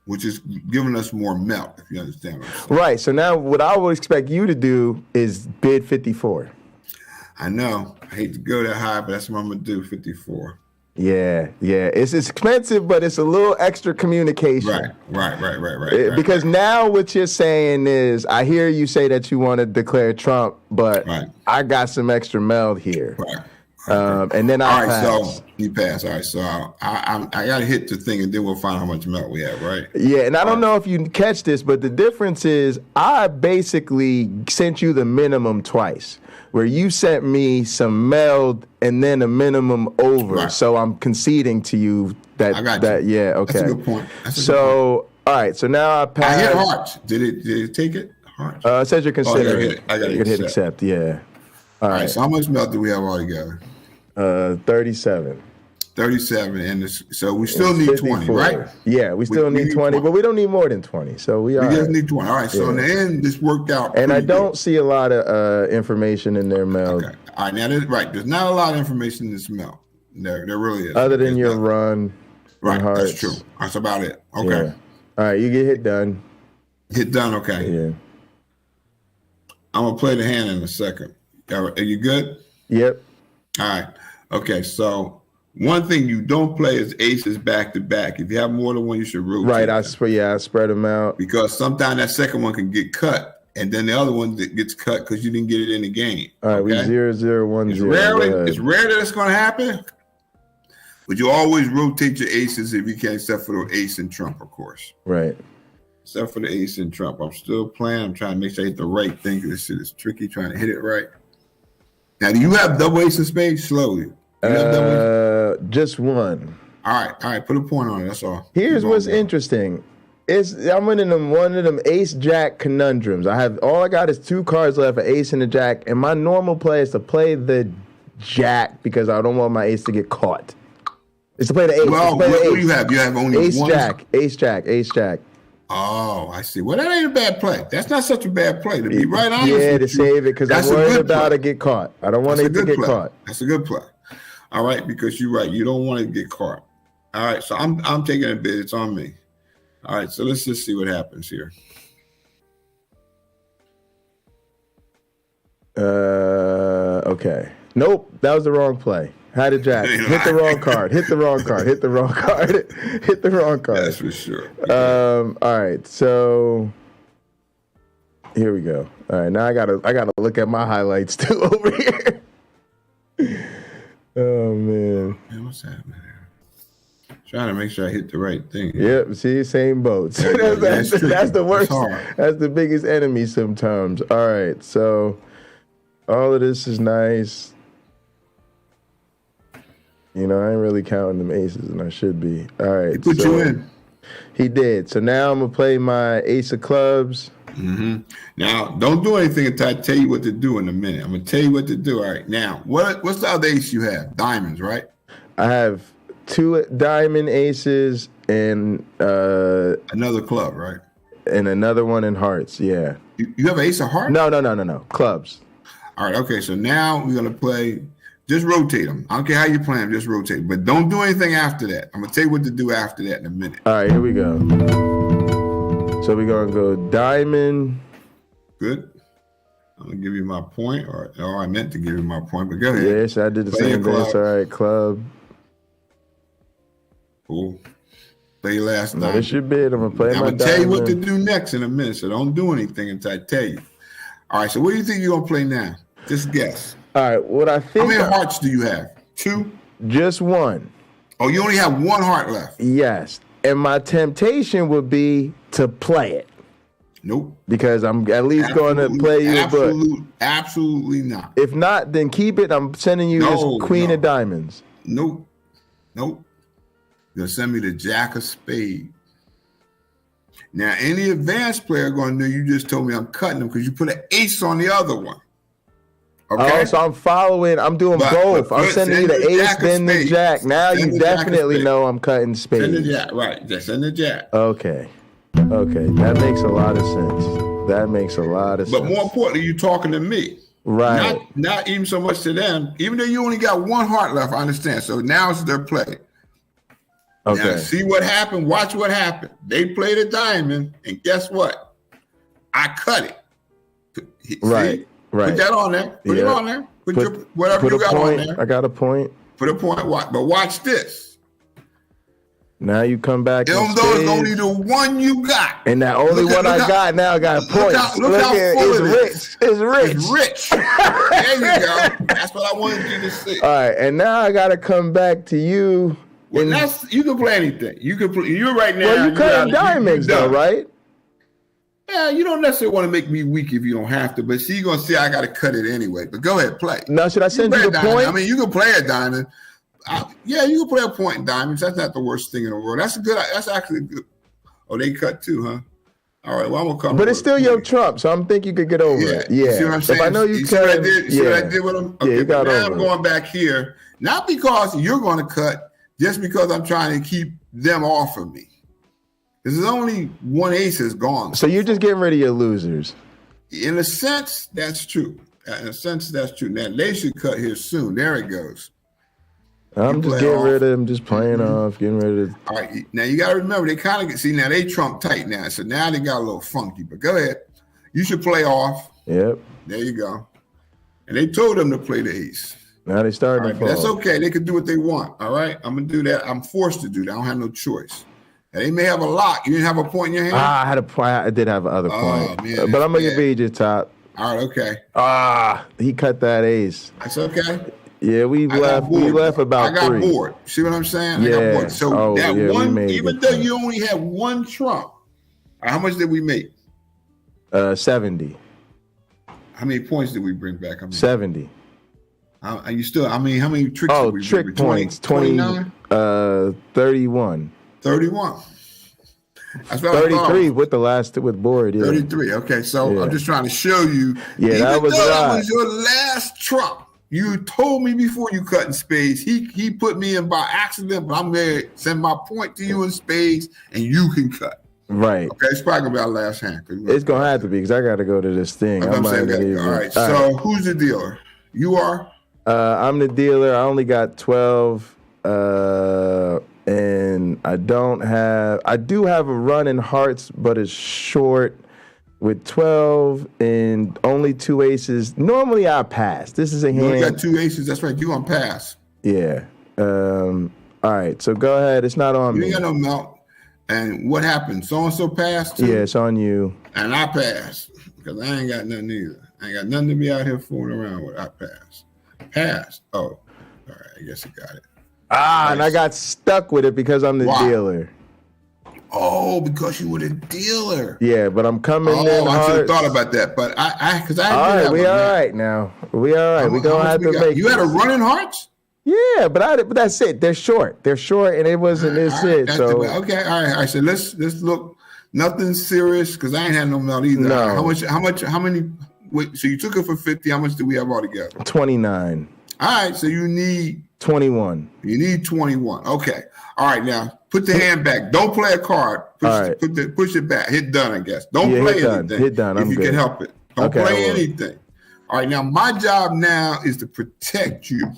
which is giving us more melt, if you understand what I'm saying. Right. So now what I would expect you to do is bid 54. I know. I hate to go that high, but that's what I'm going to do, 54. Yeah. It's expensive, but it's a little extra communication. Right. Because now what you're saying is, I hear you say that you want to declare Trump, but I got some extra meld here. Right. And then I pass. All right, so you pass. All right, so I got to hit the thing, and then we'll find how much melt we have, right? Yeah, and I don't know if you catch this, but the difference is I basically sent you the minimum twice, where you sent me some meld and then a minimum over. Right. So I'm conceding to you that. I got you. Yeah, okay. That's a good point. All right, so now I pass. I hit hearts. Did it take it? Hearts. It says you're considering. I got to hit accept. Yeah. All right. So how much melt do we have all together? 37. 37, and so we still need 20, right? Yeah, we still need 20, but we don't need more than 20. So we just need 20. All right, so in the end, this worked out. And I don't see a lot of information in there, Mel. Okay. All right, now there's not a lot of information in this Mel. There really is. Other than your run. Right, hearts. that's true. That's about it. Okay. Yeah. All right, you get hit done. Hit done, okay. Yeah. I'm going to play the hand in a second. Are you good? Yep. All right. Okay, so one thing you don't play is aces back to back. If you have more than one, you should rotate. Right, I spread them out. Because sometimes that second one can get cut, and then the other one that gets cut because you didn't get it in the game. All right, we 0-0-1-0. It's rare that it's going to happen, but you always rotate your aces if you can, except for the ace and trump, of course. Right. Except for the ace and trump. I'm still playing. I'm trying to make sure I hit the right thing because this shit is tricky, trying to hit it right. Now, do you have double ace of spades? Slowly. Just one. All right. Put a point on it. That's all. Here's what's interesting. I'm in one of them ace jack conundrums. All I got is 2 cards left, an ace and a jack, and my normal play is to play the jack because I don't want my ace to get caught. It's to play the ace. Well, what do you have? You have only ace one. Ace jack. Oh, I see. Well, that ain't a bad play. That's not such a bad play, to be right honest. Yeah, to save it because I'm worried about it get caught. I don't want it to get caught. That's a good play. All right, because you're right. You don't want to get caught. All right, so I'm taking a bid. It's on me. All right, so let's just see what happens here. Okay. Nope, that was the wrong play. Had a jack. Hit the wrong card. Hit the wrong card. That's for sure. All right, so here we go. All right, now I gotta look at my highlights too over here. Oh man. What's happening here? Trying to make sure I hit the right thing. Yep, see, same boat. That's the worst. That's the biggest enemy sometimes. All right, so all of this is nice. You know, I ain't really counting them aces, and I should be. All right. He put you in. He did. So now I'm going to play my ace of clubs. Mm-hmm. Now, don't do anything until I tell you what to do in a minute. I'm going to tell you what to do. All right. Now, what's the other ace you have? Diamonds, right? I have 2 diamond aces and another club, right? And another one in hearts, yeah. You have an ace of hearts? No. Clubs. All right, okay. So now we're going to play. Just rotate them. I don't care how you play them. Just rotate. But don't do anything after that. I'm going to tell you what to do after that in a minute. All right, here we go. So we're going to go diamond. Good. I'm going to give you my point. Or I meant to give you my point, but go ahead. Yes, I did the same thing. All right, club. Cool. Play last night. No, this your bid. I'm going to play my diamond. I'm going to tell you what to do next in a minute, so don't do anything until I tell you. All right, so what do you think you're going to play now? Just guess. All right, what I think. How many hearts do you have? 2? Just 1. Oh, you only have 1 heart left? Yes. And my temptation would be to play it. Nope. Because I'm at least going to play you a book. Absolutely not. If not, then keep it. I'm sending you this queen of diamonds. Nope. You're going to send me the jack of spades. Now, any advanced player going to know you just told me I'm cutting them because you put an ace on the other one. Okay. Oh, so I'm following. I'm doing both. I'm sending you the ace, then the jack. Now you definitely know I'm cutting spades. Send the jack, right? Just send the jack. Okay. That makes a lot of sense. But more importantly, you talking to me. Right. Not even so much to them. Even though you only got one heart left, I understand. So now it's their play. Okay. Now see what happened. Watch what happened. They played a diamond, and guess what? I cut it. See? Right. Put that on there. Put it on there. Put whatever you got point on there. I got a point. Put a point. But watch this. Now you come back. Even though it's only the one you got. And that only one I got now got points. Look how full it is. It's rich. It's rich. There you go. That's what I wanted you to see. All right, and now I got to come back to you. Well, you can play anything. You can play. You're right now. Well, you cutting diamonds though, right? Yeah, you don't necessarily want to make me weak if you don't have to, but see, you're gonna see I got to cut it anyway. But go ahead, play. Now, should I send you the point? I mean, you can play a diamond. Yeah, you can play a point in diamonds. That's not the worst thing in the world. That's actually good. Oh, they cut too, huh? All right, well, I'm gonna come. But it's still your trump, so I'm thinking you could get over it. Yeah. See what I'm saying? If I know you see what I did? See what I did with them? Okay, you got now over I'm going back here, not because you're going to cut, just because I'm trying to keep them off of me. There's only one ace is gone. So you're just getting rid of your losers. In a sense, that's true. Now they should cut here soon. There it goes. I'm just getting rid of them, just playing off, getting rid of. All right, now you got to remember they kind of now they trump tight now, so now they got a little funky. But go ahead, you should play off. Yep. There you go. And they told them to play the ace. Now they started to fall. That's okay. They can do what they want. All right, I'm gonna do that. I'm forced to do that. I don't have no choice. Now, they may have a lock. You didn't have a point in your hand. I had a point. I did have another point, man, but I'm gonna read your top. All right, okay. He cut that ace. That's okay. Yeah, we left about 3. I got bored. See what I'm saying? Yeah. I got bored. So one, even though you only had one trump, how much did we make? 70. How many points did we bring back? 70. Are you still? I mean, how many tricks? did we trick bring? points. 29. 31. 31. That's what 33 with board. Yeah. 33. Okay, so I'm just trying to show you. Yeah, that was your last trump. You told me before you cut in spades. He put me in by accident, but I'm going to send my point to you in spades, and you can cut. Right. Okay, it's probably going to be our last hand. It's going to have to be because I got to go to this thing. All right, so who's the dealer? You are? I'm the dealer. I only got 12, and I do have a run in hearts, but it's short. With 12 and only 2 aces, normally I pass. This is a hand. You got 2 aces. That's right. You on pass. Yeah. All right. So go ahead. It's not on me. You ain't got no melt. And what happened? So and so passed too? Yeah, it's on you. And I passed because I ain't got nothing either. I ain't got nothing to be out here fooling around with. I passed. Oh, all right. I guess you got it. Nice. And I got stuck with it because I'm the dealer. Oh, because you were the dealer. Yeah, but I'm coming in hard. I should have thought about that, but because I all right, we all right now. We all right. We gonna have to make. You had a running hearts. Yeah, but that's it. They're short, and it wasn't this it. So okay, all right. So let's look. Nothing serious because I ain't had no melt either. No. How many? Wait, so you took it for 50. How much do we have altogether? 29. All right, so you need 21. You need 21. Okay. All right, now put the hand back. Don't play a card. Push it back. Hit done, I guess. Don't play anything. Hit done. If you can help it. Don't play anything. All right, now my job now is to protect you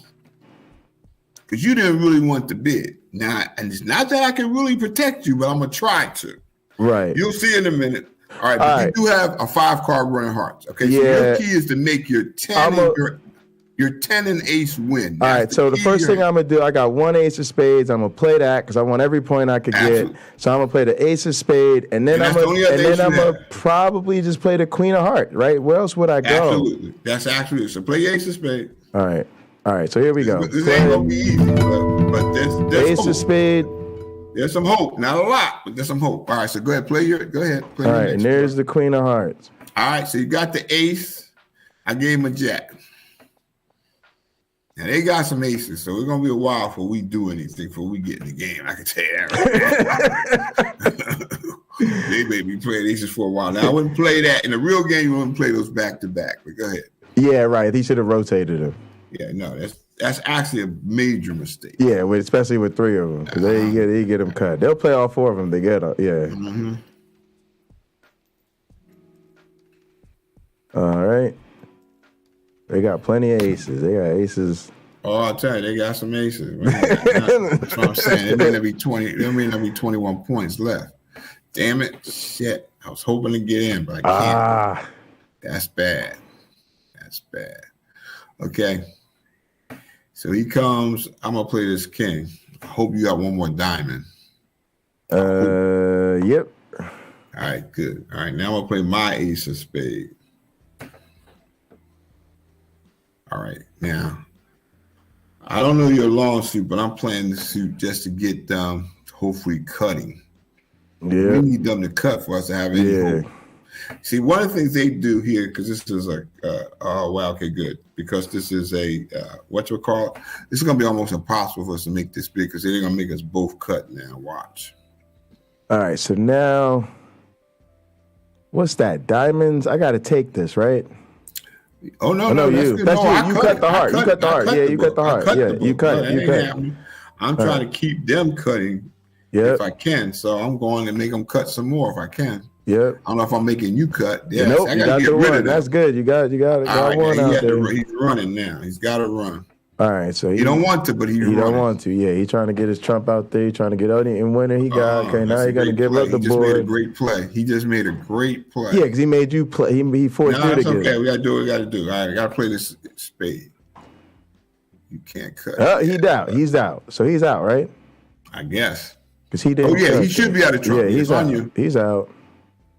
because you didn't really want to bid. Now, and it's not that I can really protect you, but I'm gonna try to. Right. You'll see in a minute. All right, but you do have a 5-card running hearts. Okay, so your key is to make your 10 your 10 and ace win. All right, so the first thing I'm going to do, I got 1 ace of spades. I'm going to play that because I want every point I could get. So I'm going to play the ace of spade, and then I'm going to probably just play the queen of heart, right? Where else would I go? Absolutely. That's absolutely. So play ace of spade. All right, so here we go. This ain't going to be easy, but there's ace of spade. There's some hope. Not a lot, but there's some hope. All right, so go ahead. Play all right, and there's the queen of hearts. All right, so you got the ace. I gave him a jack. Now they got some aces, so it's gonna be a while before we do anything, before we get in the game. I can tell you that. Right? They made me play aces for a while. Now I wouldn't play that in a real game. You wouldn't play those back to back. But go ahead. Yeah, right. He should have rotated him. Yeah, no, that's actually a major mistake. Yeah, especially with 3 of them, because they get them cut. They'll play all 4 of them. They get them. Yeah. Mm-hmm. All right. They got plenty of aces. They got aces. Oh, I'll tell you, they got some aces. That's what I'm saying. There may not be 20. There may not be 21 points left. Damn it! Shit. I was hoping to get in, but I can't. That's bad. That's bad. Okay. So he comes. I'm gonna play this king. I hope you got one more diamond. Yep. All right, good. All right, now I'm gonna play my ace of spades. All right, now I don't know your long suit, but I'm playing the suit just to get them hopefully cutting. Yeah, we need them to cut for us to have any hope. See, one of the things they do here, because this is a okay, good, because this is a what you call it. This is gonna be almost impossible for us to make this big because they're gonna make us both cut now. Watch. All right, so now what's that? Diamonds. I got to take this, right? Oh no, no, that's you. good. That's no, you. You cut the heart. You cut the heart. Yeah, you cut the heart. Yeah, you cut. You cut. I'm trying to keep them cutting if I can. So I'm going to make them cut some more if I can. Yep. I don't know if I'm making you cut. Yeah, nope, I you got the run. That's good. You got right, one out there. He's running now. He's got to run. All right, so he don't want to, but he don't want to. Yeah, he's trying to get his trump out there. He's trying to get out and winner. He got okay. Now he's gonna give up the board. Made a great play. He just made a great play. Yeah, because he made you play. He forced you to get. Okay, we gotta do what we gotta do. All right, I gotta play this spade. You can't cut. He's out. He's out. So he's out, right? I guess. Because he didn't. Oh yeah, he should be out of trouble. Yeah, he's on out. you. He's out.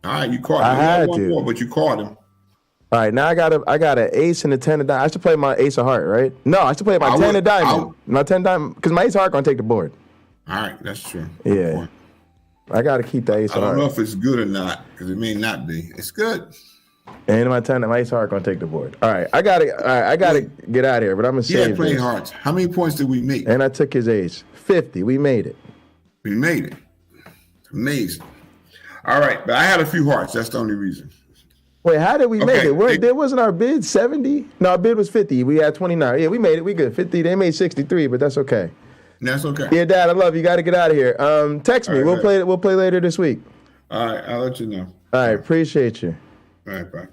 All right, you caught him. I had one to, more, but you caught him. All right, now I got an ace and a 10 of diamond. I should play my ace of heart, right? No, I should play my 10 of diamond. My 10 diamond, because my ace of heart gonna take the board. All right, that's true. Yeah, I got to keep the ace of heart. I don't know if it's good or not because it may not be. It's good. And my ace of heart gonna take the board. All right, I gotta get out of here, but I'm gonna save. Yeah, playing hearts. How many points did we make? And I took his ace. 50. We made it. We made it. Amazing. All right, but I had a few hearts. That's the only reason. Wait, how did we make it? There wasn't our bid 70? No, our bid was 50. We had 29. Yeah, we made it. We good. 50. They made 63, but that's okay. That's okay. Yeah, Dad, I love you. Got to get out of here. Text me. Right, We'll play later this week. All right, I'll let you know. All right, appreciate you. All right, bye.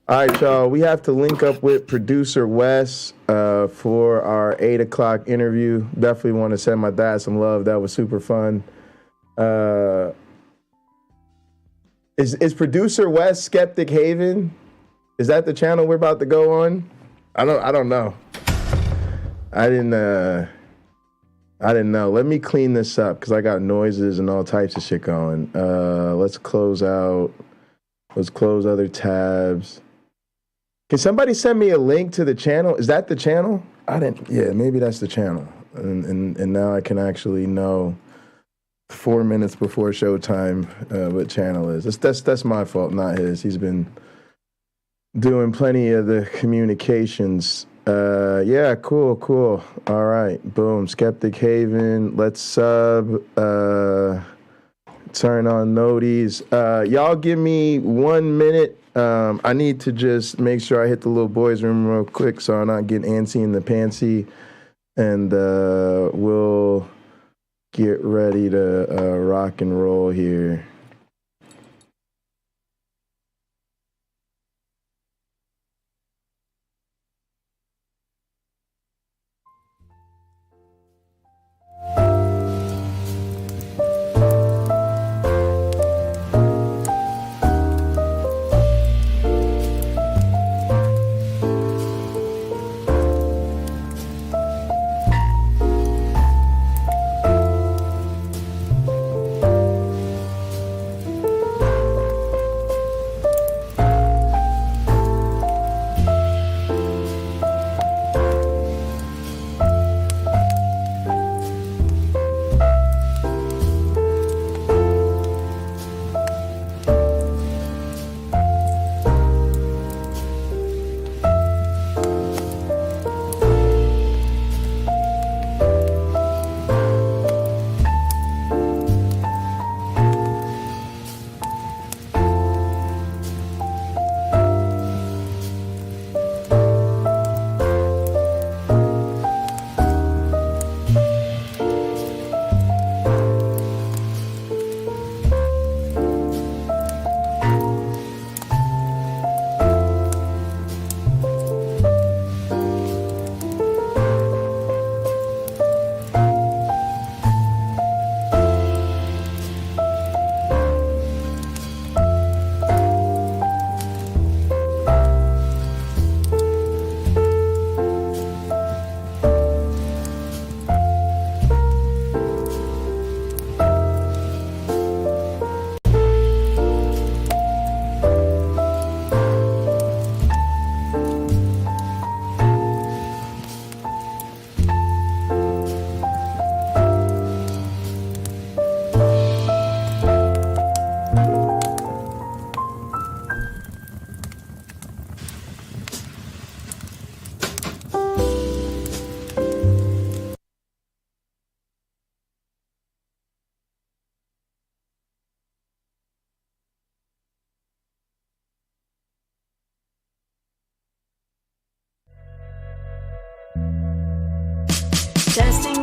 All right, y'all. We have to link up with producer Wes for our 8 o'clock interview. Definitely want to send my dad some love. That was super fun. Is producer Wes Skeptic Haven? Is that the channel we're about to go on? I don't know. I didn't know. Let me clean this up because I got noises and all types of shit going. Let's close out. Let's close other tabs. Can somebody send me a link to the channel? Is that the channel? Yeah, maybe that's the channel. And now I can actually know 4 minutes before showtime what channel is. That's my fault, not his. He's been doing plenty of the communications. Yeah, cool. All right, boom. Skeptic Haven. Let's sub. Turn on noties. Y'all give me 1 minute. I need to just make sure I hit the little boys' room real quick so I'm not getting antsy in the pantsy. And we'll get ready to rock and roll here.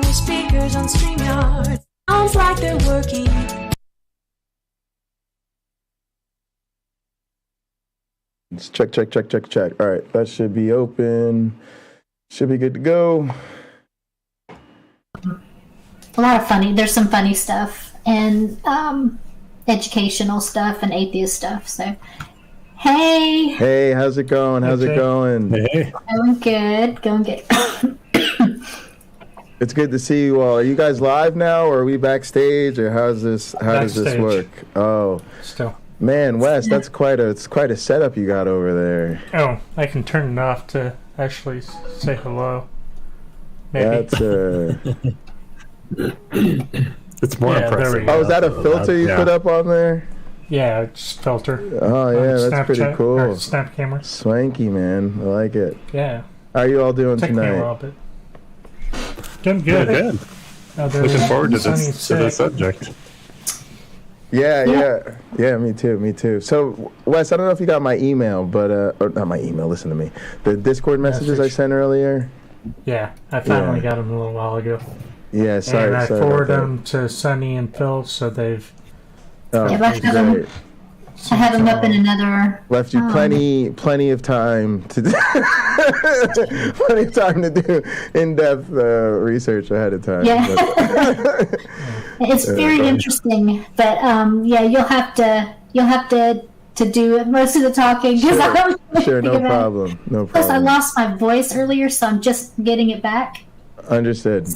their speakers on StreamYard. Sounds like they're working. Let's check. All right, that should be open. Should be good to go. A lot of funny. There's some funny stuff and educational stuff and atheist stuff. So, hey, how's it going? Hey. Going good. It's good to see you all. Are you guys live now, or are we backstage, or how does this work? Oh, still. Man, Wes, that's quite a setup you got over there. Oh, I can turn it off to actually say hello. Maybe. That's it's more impressive. Oh, is that a filter you put up on there? Yeah, just filter. Oh yeah, that's pretty cool. Snap camera. Swanky, man. I like it. Yeah. How are you all doing tonight? Me a while, but doing good. Good. Looking forward to this subject. Yeah, me too. So, Wes, I don't know if you got my email, but or not my email. Listen to me. The Discord messages I sent earlier. Yeah, I finally got them a little while ago. Yeah, sorry. And I sorry forwarded them to Sunny and Phil, so they've. Oh, great. I have them up in another. Left you plenty of time to do in-depth research ahead of time. Yeah, it's very interesting, but you'll have to do most of the talking because Sure, no problem. Plus, I lost my voice earlier, so I'm just getting it back. Understood.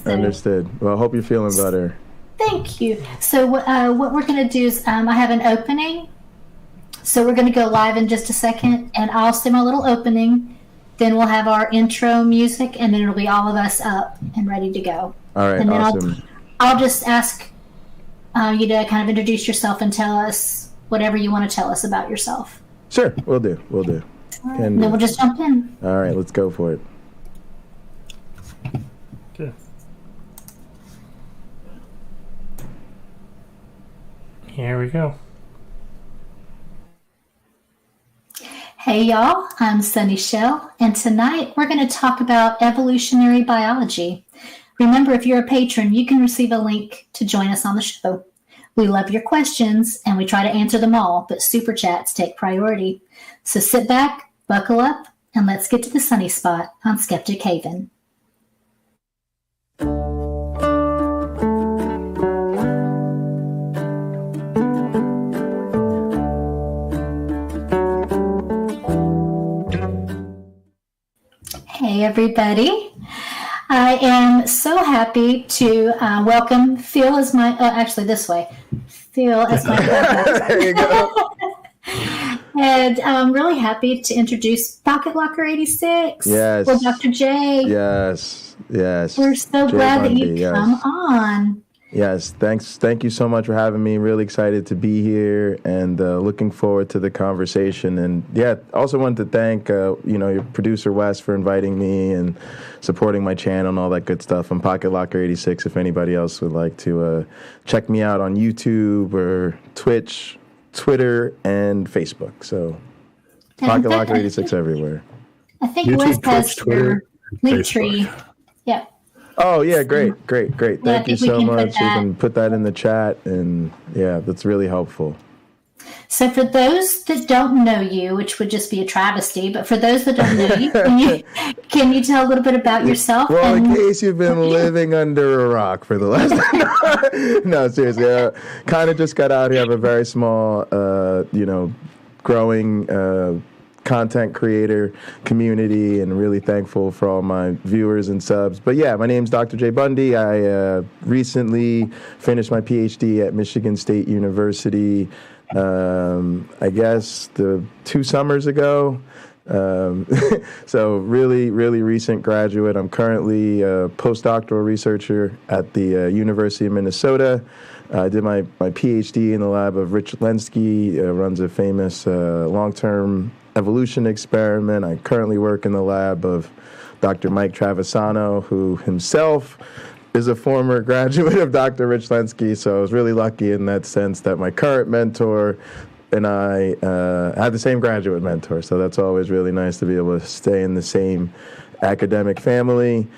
Well, I hope you're feeling better. Thank you. So what we're going to do is I have an opening. So we're going to go live in just a second, and I'll say my little opening. Then we'll have our intro music, and then it'll be all of us up and ready to go. All right, and then awesome. I'll just ask you to kind of introduce yourself and tell us whatever you want to tell us about yourself. Sure, we'll do. All right, and then we'll just jump in. All right, let's go for it. Okay. Here we go. Hey y'all, I'm Sunny Shell, and tonight we're going to talk about evolutionary biology. Remember, if you're a patron, you can receive a link to join us on the show. We love your questions, and we try to answer them all, but super chats take priority. So sit back, buckle up, and let's get to the sunny spot on Skeptic Haven. Hey everybody. I am so happy to welcome Phil as my, actually this way, Phil as my co-host. There you go. And I'm really happy to introduce Pocket Locker 86. Yes. Or Dr. J. Yes. We're so glad that you come on. Yes, thank you so much for having me. Really excited to be here and looking forward to the conversation. And yeah, also wanted to thank your producer Wes for inviting me and supporting my channel and all that good stuff. I'm Pocket Locker 86. If anybody else would like to check me out on YouTube or Twitch, Twitter, and Facebook. So Pocket Locker 86 everywhere. I think YouTube, Wes has Twitch, Twitter, your link Facebook. tree. Yep. Oh, yeah, great. Thank you so much. You that. can put that in the chat, and yeah, that's really helpful. So for those that don't know you, which would just be a travesty, but for those that don't know you, can you tell a little bit about yourself? Well, in case you've been living under a rock for the last... No, seriously. Kind of just got out here. I have a very small, growing... content creator community, and really thankful for all my viewers and subs. But yeah, my name's Dr. J. Bundy. I recently finished my PhD at Michigan State University, I guess 2 summers ago. So really recent graduate. I'm currently a postdoctoral researcher at the University of Minnesota. I did my PhD in the lab of Rich Lenski, runs a famous long-term evolution experiment. I currently work in the lab of Dr. Mike Travisano, who himself is a former graduate of Dr. Rich Lenski. So I was really lucky in that sense that my current mentor and I had the same graduate mentor. So that's always really nice to be able to stay in the same academic family.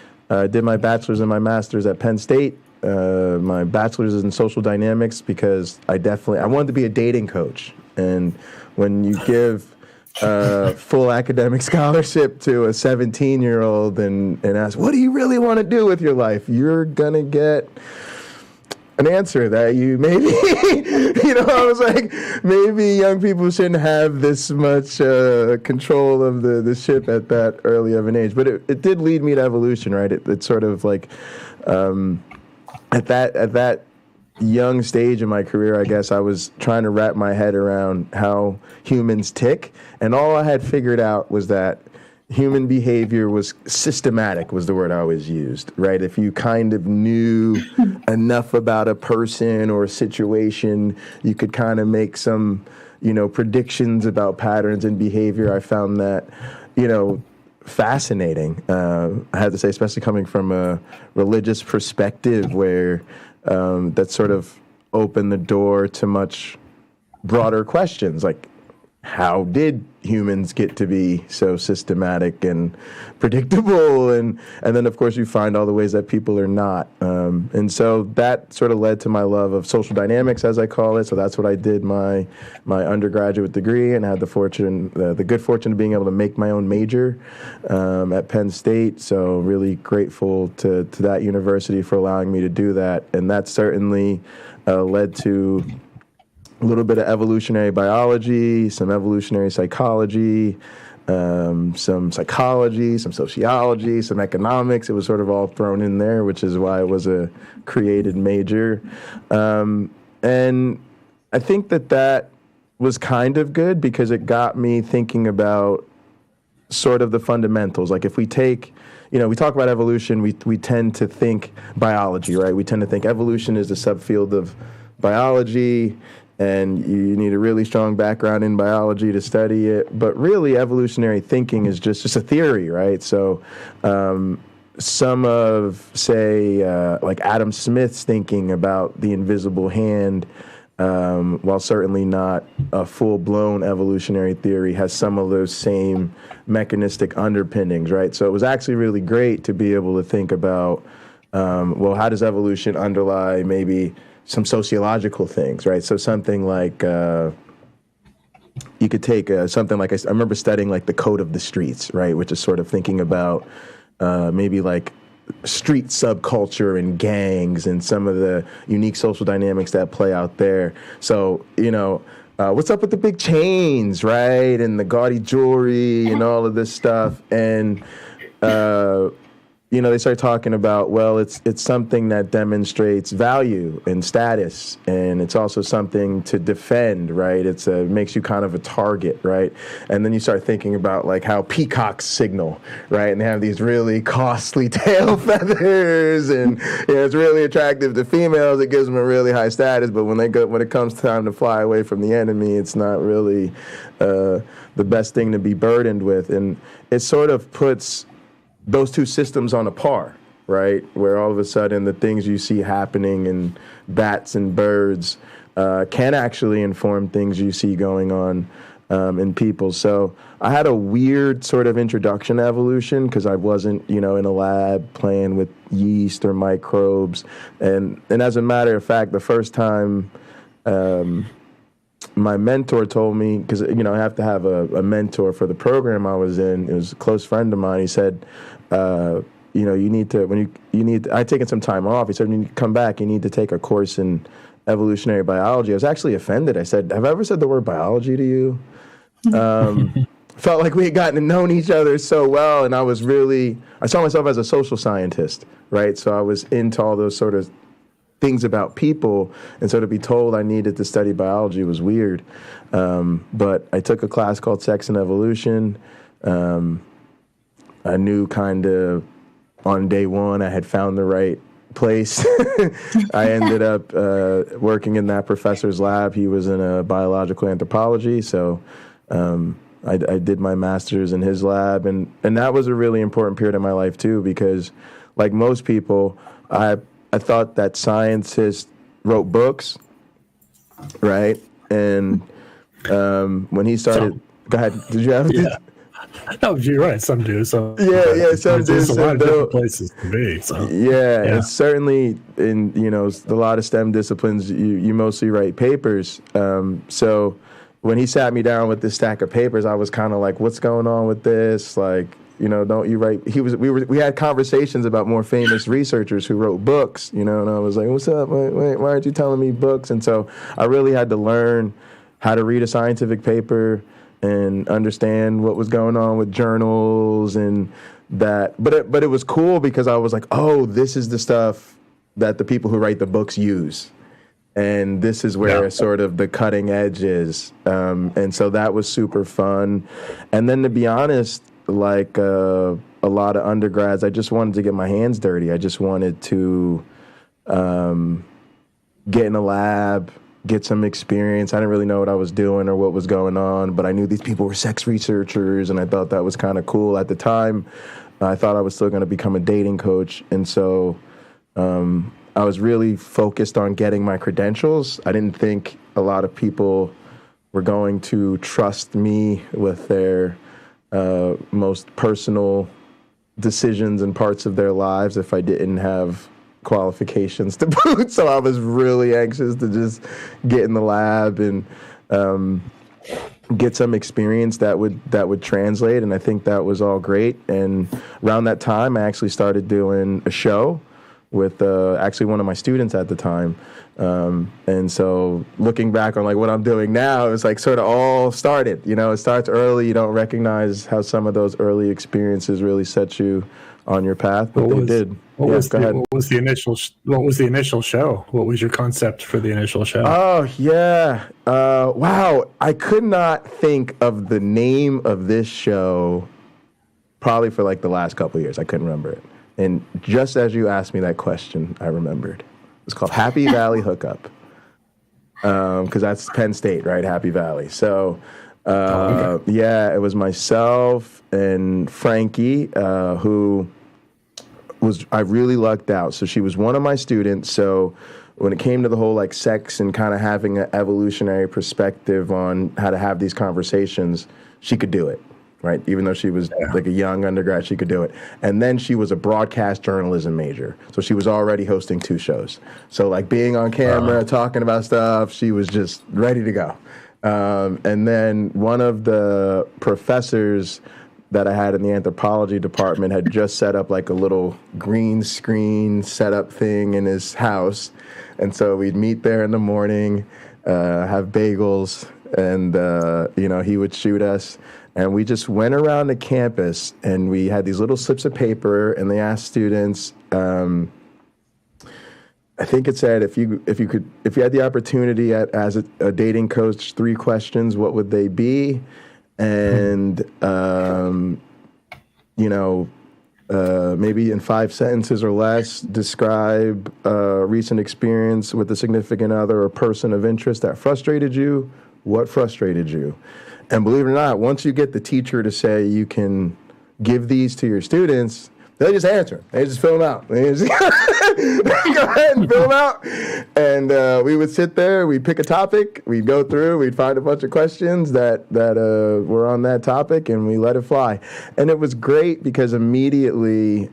Did my bachelor's and my master's at Penn State. My bachelor's is in social dynamics because I wanted to be a dating coach. And when you give full academic scholarship to a 17-year-old and ask, what do you really want to do with your life? You're going to get an answer that you maybe, I was like, maybe young people shouldn't have this much control of the ship at that early of an age. But it did lead me to evolution, right? It's sort of like at that young stage in my career, I guess I was trying to wrap my head around how humans tick. And all I had figured out was that human behavior was systematic, was the word I always used, right? If you kind of knew enough about a person or a situation, you could kind of make some, predictions about patterns in behavior. I found that, fascinating. I had to say, especially coming from a religious perspective where that sort of opened the door to much broader questions, like how did humans get to be so systematic and predictable? And then, of course, you find all the ways that people are not. And so that sort of led to my love of social dynamics, as I call it. So that's what I did my undergraduate degree, and had the good fortune of being able to make my own major at Penn State. So really grateful to that university for allowing me to do that. And that certainly led to a little bit of evolutionary biology, some evolutionary psychology, some psychology, some sociology, some economics. It was sort of all thrown in there, which is why it was a created major. And I think that was kind of good because it got me thinking about sort of the fundamentals. Like if we take, we talk about evolution, we tend to think biology, right? We tend to think evolution is a subfield of biology, and you need a really strong background in biology to study it. But really, evolutionary thinking is just a theory, right? So some of, say, like Adam Smith's thinking about the invisible hand, while certainly not a full-blown evolutionary theory, has some of those same mechanistic underpinnings, right? So it was actually really great to be able to think about, how does evolution underlie maybe some sociological things, right? So something like, you could take something like, I remember studying like the code of the streets, right? Which is sort of thinking about maybe like street subculture and gangs and some of the unique social dynamics that play out there. So, what's up with the big chains, right? And the gaudy jewelry and all of this stuff. And, they start talking about, well, it's something that demonstrates value and status, and it's also something to defend, right? It makes you kind of a target, right? And then you start thinking about like how peacocks signal, right? And they have these really costly tail feathers, and it's really attractive to females. It gives them a really high status, but when it comes time to fly away from the enemy, it's not really the best thing to be burdened with, and it sort of puts those two systems on a par, right? Where all of a sudden the things you see happening in bats and birds can actually inform things you see going on in people. So I had a weird sort of introduction to evolution because I wasn't, in a lab playing with yeast or microbes. And as a matter of fact, the first time my mentor told me, because I have to have a mentor for the program I was in. It was a close friend of mine. He said, you need to, I'd taken some time off. He said, when you come back, you need to take a course in evolutionary biology. I was actually offended. I said, have I ever said the word biology to you? Felt like we had gotten to know each other so well, and I saw myself as a social scientist, right? So I was into all those sort of things about people, and so to be told I needed to study biology was weird. But I took a class called Sex and Evolution. I knew kind of on day one I had found the right place. I ended up working in that professor's lab. He was in a biological anthropology, so I did my master's in his lab, and that was a really important period in my life too, because like most people, I thought that scientists wrote books, right? And when he started, go ahead. Did you have it? No, you're right. Some do. Some some do. There's a lot of different places to be. So and certainly in a lot of STEM disciplines, you mostly write papers. So when he sat me down with this stack of papers, I was kind of like, "What's going on with this?" Like, don't you write? We had conversations about more famous researchers who wrote books. And I was like, "What's up? Why aren't you telling me books?" And so I really had to learn how to read a scientific paper and understand what was going on with journals and that. But it was cool because I was like, oh, this is the stuff that the people who write the books use. And this is where sort of the cutting edge is. And so that was super fun. And then to be honest, like a lot of undergrads, I just wanted to get my hands dirty. I just wanted to get in a lab, get some experience. I didn't really know what I was doing or what was going on, but I knew these people were sex researchers, and I thought that was kind of cool. At the time, I thought I was still going to become a dating coach, and so I was really focused on getting my credentials. I didn't think a lot of people were going to trust me with their most personal decisions and parts of their lives if I didn't have qualifications to boot. So I was really anxious to just get in the lab and get some experience that would translate. And I think that was all great. And around that time, I actually started doing a show with actually one of my students at the time. And so looking back on like what I'm doing now, it's like sort of all started. It starts early. You don't recognize how some of those early experiences really set you on your path, but they did. What was the initial show? What was your concept for the initial show? Oh yeah, wow! I could not think of the name of this show probably for like the last couple of years. I couldn't remember it, and just as you asked me that question, I remembered. It was called Happy Valley Hookup, because that's Penn State, right? Happy Valley. So. It was myself and Frankie, who I really lucked out. So she was one of my students. So when it came to the whole like sex and kind of having an evolutionary perspective on how to have these conversations, she could do it, right? Even though she was like a young undergrad, she could do it. And then she was a broadcast journalism major. So she was already hosting 2 shows. So like being on camera, talking about stuff, she was just ready to go. And then one of the professors that I had in the anthropology department had just set up like a little green screen setup thing in his house. And so we'd meet there in the morning, have bagels, and, he would shoot us. And we just went around the campus and we had these little slips of paper and they asked students, I think it said if you had the opportunity as a dating coach, 3 questions, what would they be? And maybe in 5 sentences or less, describe a recent experience with a significant other or person of interest that frustrated you. What frustrated you? And believe it or not, once you get the teacher to say you can give these to your students, they just answer. They just fill them out. They just go ahead and fill them out. And we would sit there. We'd pick a topic. We'd go through. We'd find a bunch of questions that were on that topic, and we let it fly. And it was great because immediately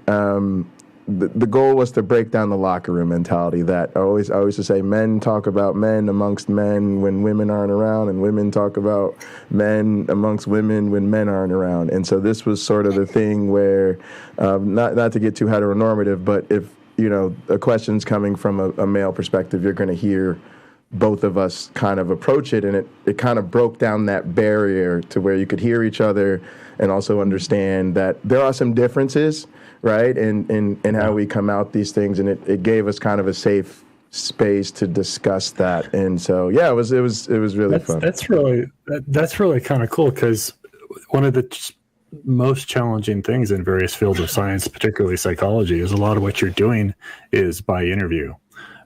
the goal was to break down the locker room mentality that I always used to say men talk about men amongst men when women aren't around, and women talk about men amongst women when men aren't around. And so this was sort of the thing where, not to get too heteronormative, but if, a question's coming from a male perspective, you're going to hear both of us kind of approach it, and it kind of broke down that barrier to where you could hear each other and also understand that there are some differences, right, in how we come out these things, and it gave us kind of a safe space to discuss that. And so it was really fun. That's really kind of cool, because one of the most challenging things in various fields of science, particularly psychology, is a lot of what you're doing is by interview,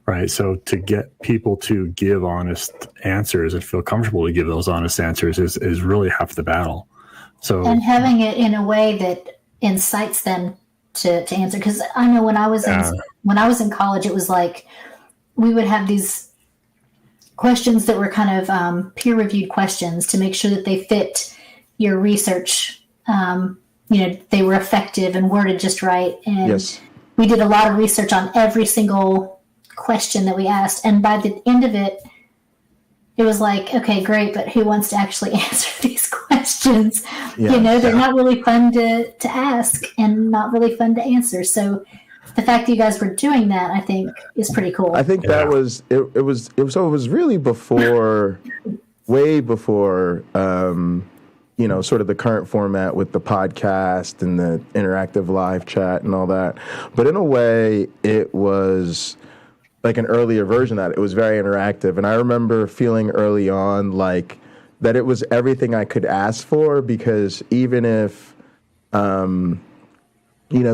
right? So to get people to give honest answers and feel comfortable to give those honest answers is really half the battle. So, and having it in a way that incites them to answer. Because I know when I was in college, it was like we would have these questions that were kind of peer-reviewed questions to make sure that they fit your research they were effective and worded just right. And Yes. we did a lot of research on every single question that we asked. And by the end of it, it was like, okay, great, but who wants to actually answer these questions? Yeah. They're not really fun to ask and not really fun to answer. So the fact that you guys were doing that, I think, is pretty cool. I think that was it was really before, way before, sort of the current format with the podcast and the interactive live chat and all that. But in a way, it was like an earlier version of that. It was very interactive. And I remember feeling early on like that it was everything I could ask for, because even if,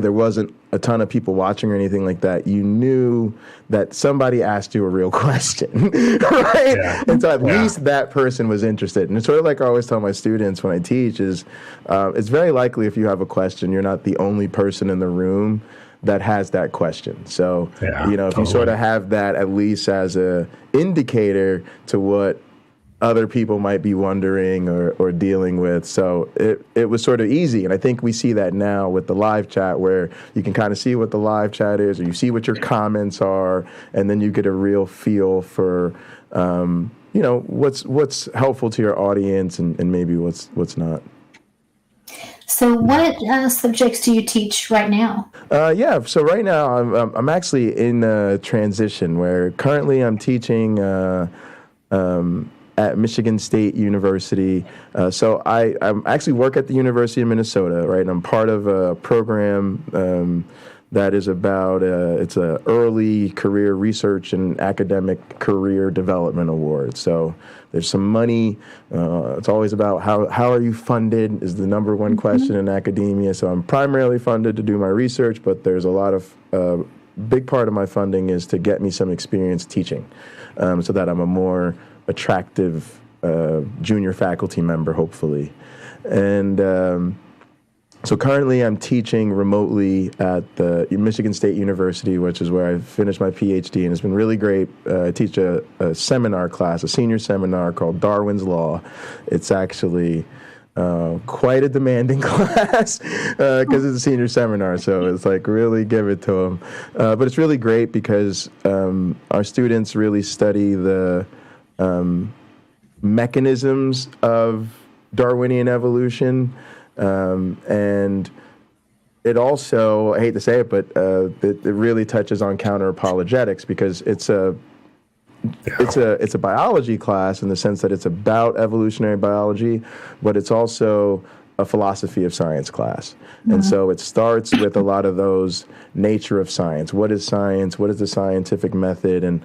there wasn't a ton of people watching or anything like that, you knew that somebody asked you a real question, right? Yeah. And so at least that person was interested. And it's sort of like I always tell my students when I teach is, it's very likely if you have a question, you're not the only person in the room that has that question. So, if you sort of have that at least as a indicator to what other people might be wondering or dealing with. So it was sort of easy. And I think we see that now with the live chat, where you can kind of see what the live chat is, or you see what your comments are, and then you get a real feel for, what's helpful to your audience and maybe what's not. So what subjects do you teach right now? So right now I'm actually in a transition where currently I'm teaching at Michigan State University. So I actually work at the University of Minnesota, right? And I'm part of a program that is about, it's a early career research and academic career development award. So there's some money. It's always about how are you funded is the number one question in academia. So I'm primarily funded to do my research, but there's a lot of, big part of my funding is to get me some experience teaching, so that I'm a more attractive junior faculty member, hopefully. And so currently I'm teaching remotely at the Michigan State University, which is where I finished my PhD, and it's been really great. I teach a seminar class, a senior seminar called Darwin's Law. It's actually quite a demanding class because it's a senior seminar, so it's like really give it to them. But it's really great because our students really study the mechanisms of Darwinian evolution, and it also, I hate to say it, but it really touches on counter-apologetics, because it's a biology class in the sense that it's about evolutionary biology, but it's also a philosophy of science class. And so it starts with a lot of those nature of science. What is science? What is the scientific method? And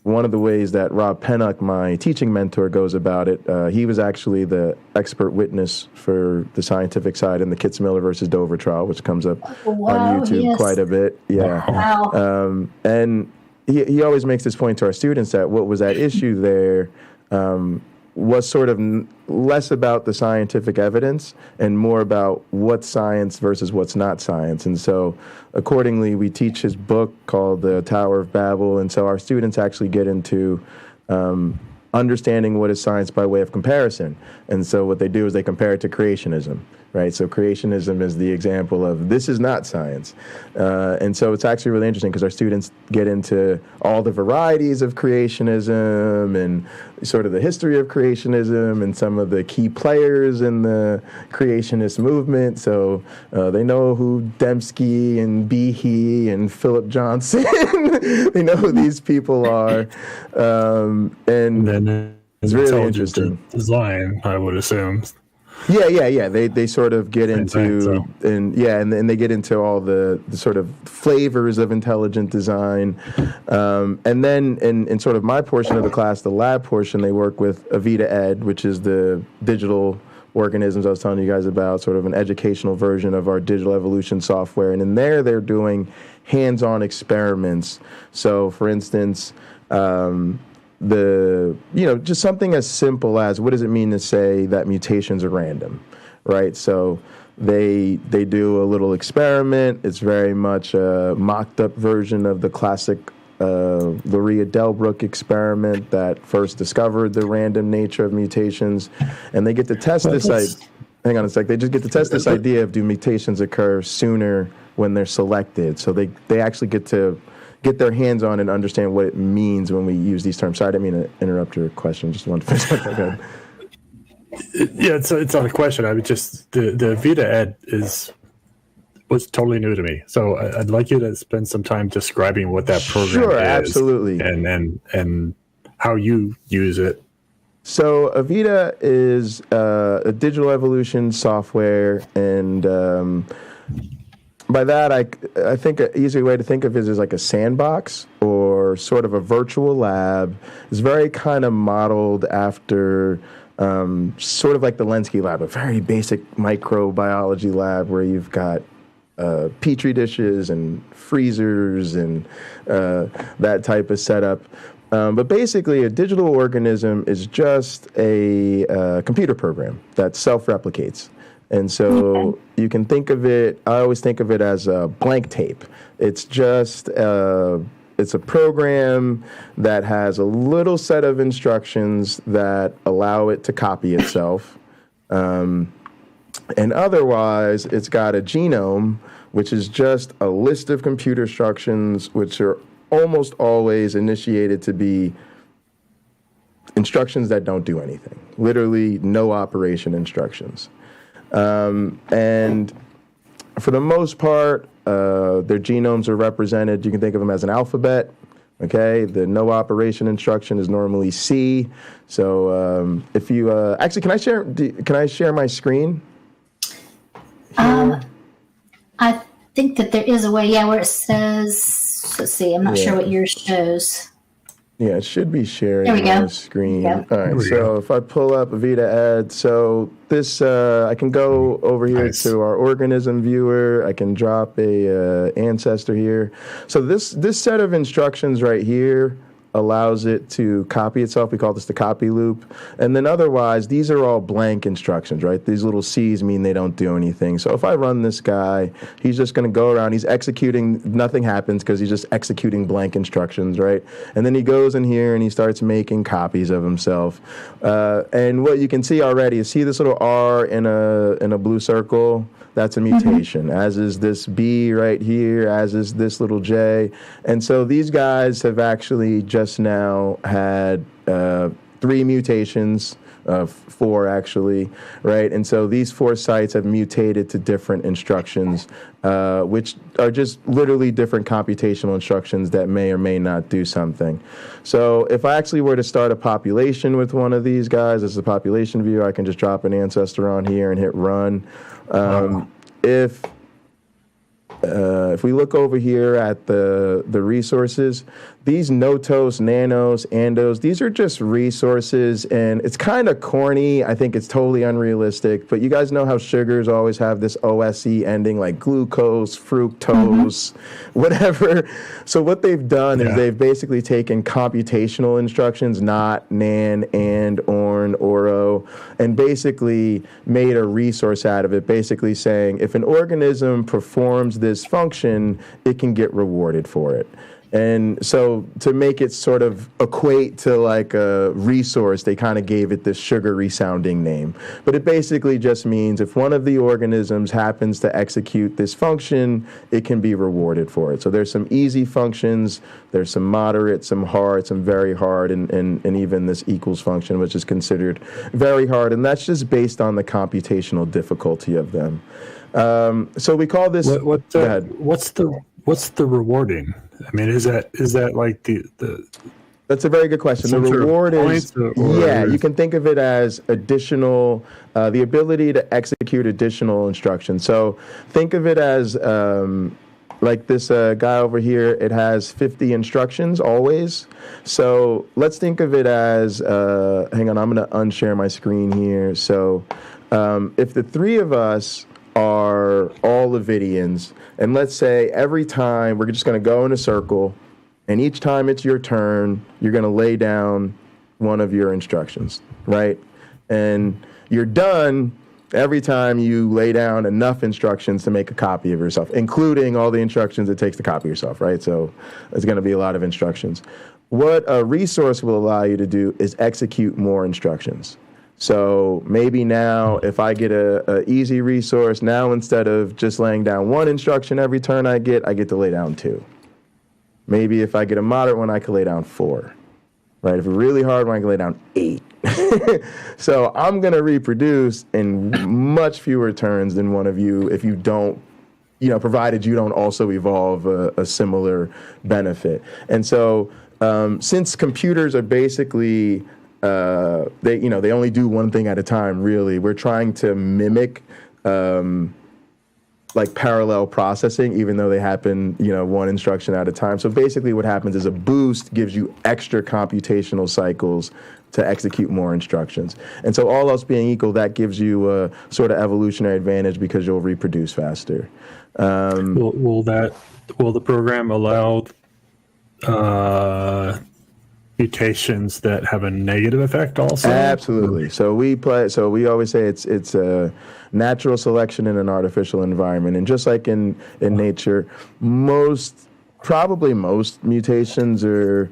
one of the ways that Rob Pennock, my teaching mentor, goes about it, he was actually the expert witness for the scientific side in the Kitzmiller versus Dover trial, which comes up on YouTube quite a bit. Yeah. Wow. And he always makes this point to our students that what was at issue there was sort of less about the scientific evidence and more about what's science versus what's not science. And so accordingly, we teach his book called The Tower of Babel. And so our students actually get into understanding what is science by way of comparison. And so what they do is they compare it to creationism, right? So creationism is the example of this is not science. And so it's actually really interesting because our students get into all the varieties of creationism and sort of the history of creationism and some of the key players in the creationist movement. So they know who Dembski and Behe and Philip Johnson, they know who these people are. And then it's really interesting. Design, I would assume. Yeah. They sort of get into and they get into all the sort of flavors of intelligent design, and then in sort of my portion of the class, the lab portion, they work with Avita Ed, which is the digital organisms I was telling you guys about, sort of an educational version of our digital evolution software, and in there they're doing hands-on experiments. So, for instance, just something as simple as what does it mean to say that mutations are random, right? So they do a little experiment. It's very much a mocked up version of the classic Luria Delbruck experiment that first discovered the random nature of mutations, and they get to test this. hang on a sec. They just get to test this idea of do mutations occur sooner when they're selected. So they actually get to get their hands on and understand what it means when we use these terms. Sorry, I didn't mean to interrupt your question. Just wanted to finish that. Yeah, it's not a question. I would just the Vita Ed was totally new to me. So I'd like you to spend some time describing what that program is. Absolutely. And how you use it. So Avita is a digital evolution software, and by that I think an easy way to think of it is like a sandbox or sort of a virtual lab. It's very kind of modeled after sort of like the LNCA lab, a very basic microbiology lab where you've got petri dishes and freezers and that type of setup. But basically, a digital organism is just a computer program that self-replicates. And so you can think of it, I always think of it as a blank tape. It's just, it's a program that has a little set of instructions that allow it to copy itself. And otherwise, it's got a genome, which is just a list of computer instructions, which are almost always initiated to be instructions that don't do anything, literally no operation instructions. And for the most part, their genomes are represented, you can think of them as an alphabet, okay? The no operation instruction is normally C. So if you, actually, can I share my screen? I think that there is a way, where it says, let's see, I'm not sure what yours shows. Yeah, it should be sharing the screen. All right, so if I pull up Vita Ed, so this, I can go over here to our organism viewer. I can drop a ancestor here. So this set of instructions right here allows it to copy itself. We call this the copy loop. And then otherwise, these are all blank instructions, right? These little C's mean they don't do anything. So if I run this guy, he's just going to go around. He's executing. Nothing happens because he's just executing blank instructions, right? And then he goes in here and he starts making copies of himself. And what you can see already is, see this little R in a blue circle? That's a mutation, as is this B right here, as is this little J. And so these guys have actually just now had 3 mutations, 4 actually, right? And so these 4 sites have mutated to different instructions, which are just literally different computational instructions that may or may not do something. So if I actually were to start a population with one of these guys, as a population view, I can just drop an ancestor on here and hit run. If we look over here at the resources, these notos, nanos, andos, these are just resources, and it's kind of corny. I think it's totally unrealistic, but you guys know how sugars always have this OSE ending, like glucose, fructose, whatever. So what they've done is they've basically taken computational instructions, not, nan, and, orn, oro, and basically made a resource out of it, basically saying if an organism performs this function, it can get rewarded for it. And so to make it sort of equate to like a resource, they kind of gave it this sugary sounding name. But it basically just means if one of the organisms happens to execute this function, it can be rewarded for it. So there's some easy functions, there's some moderate, some hard, some very hard, and even this equals function, which is considered very hard. And that's just based on the computational difficulty of them. So we call this... What's the rewarding? I mean, is that like the That's a very good question. The reward is, you can think of it as additional, the ability to execute additional instructions. So think of it as like this guy over here, it has 50 instructions always. So let's think of it as, hang on, I'm going to unshare my screen here. So if the 3 of us are all Levidians, and let's say every time we're just going to go in a circle, and each time it's your turn, you're going to lay down one of your instructions, right? And you're done every time you lay down enough instructions to make a copy of yourself, including all the instructions it takes to copy yourself, right? So there's going to be a lot of instructions. What a resource will allow you to do is execute more instructions. So maybe now if I get a easy resource, now instead of just laying down one instruction every turn I get to lay down 2. Maybe if I get a moderate one, I can lay down 4. Right? If a really hard one, I can lay down 8. So I'm going to reproduce in much fewer turns than one of you if you don't, provided you don't also evolve a similar benefit. And so since computers are basically, they only do one thing at a time, really, we're trying to mimic like parallel processing, even though they happen, one instruction at a time. So basically what happens is a boost gives you extra computational cycles to execute more instructions. And so all else being equal, that gives you a sort of evolutionary advantage because you'll reproduce faster. Will the program allow mutations that have a negative effect also? Absolutely. So we always say it's a natural selection in an artificial environment. And just like in nature, probably most mutations are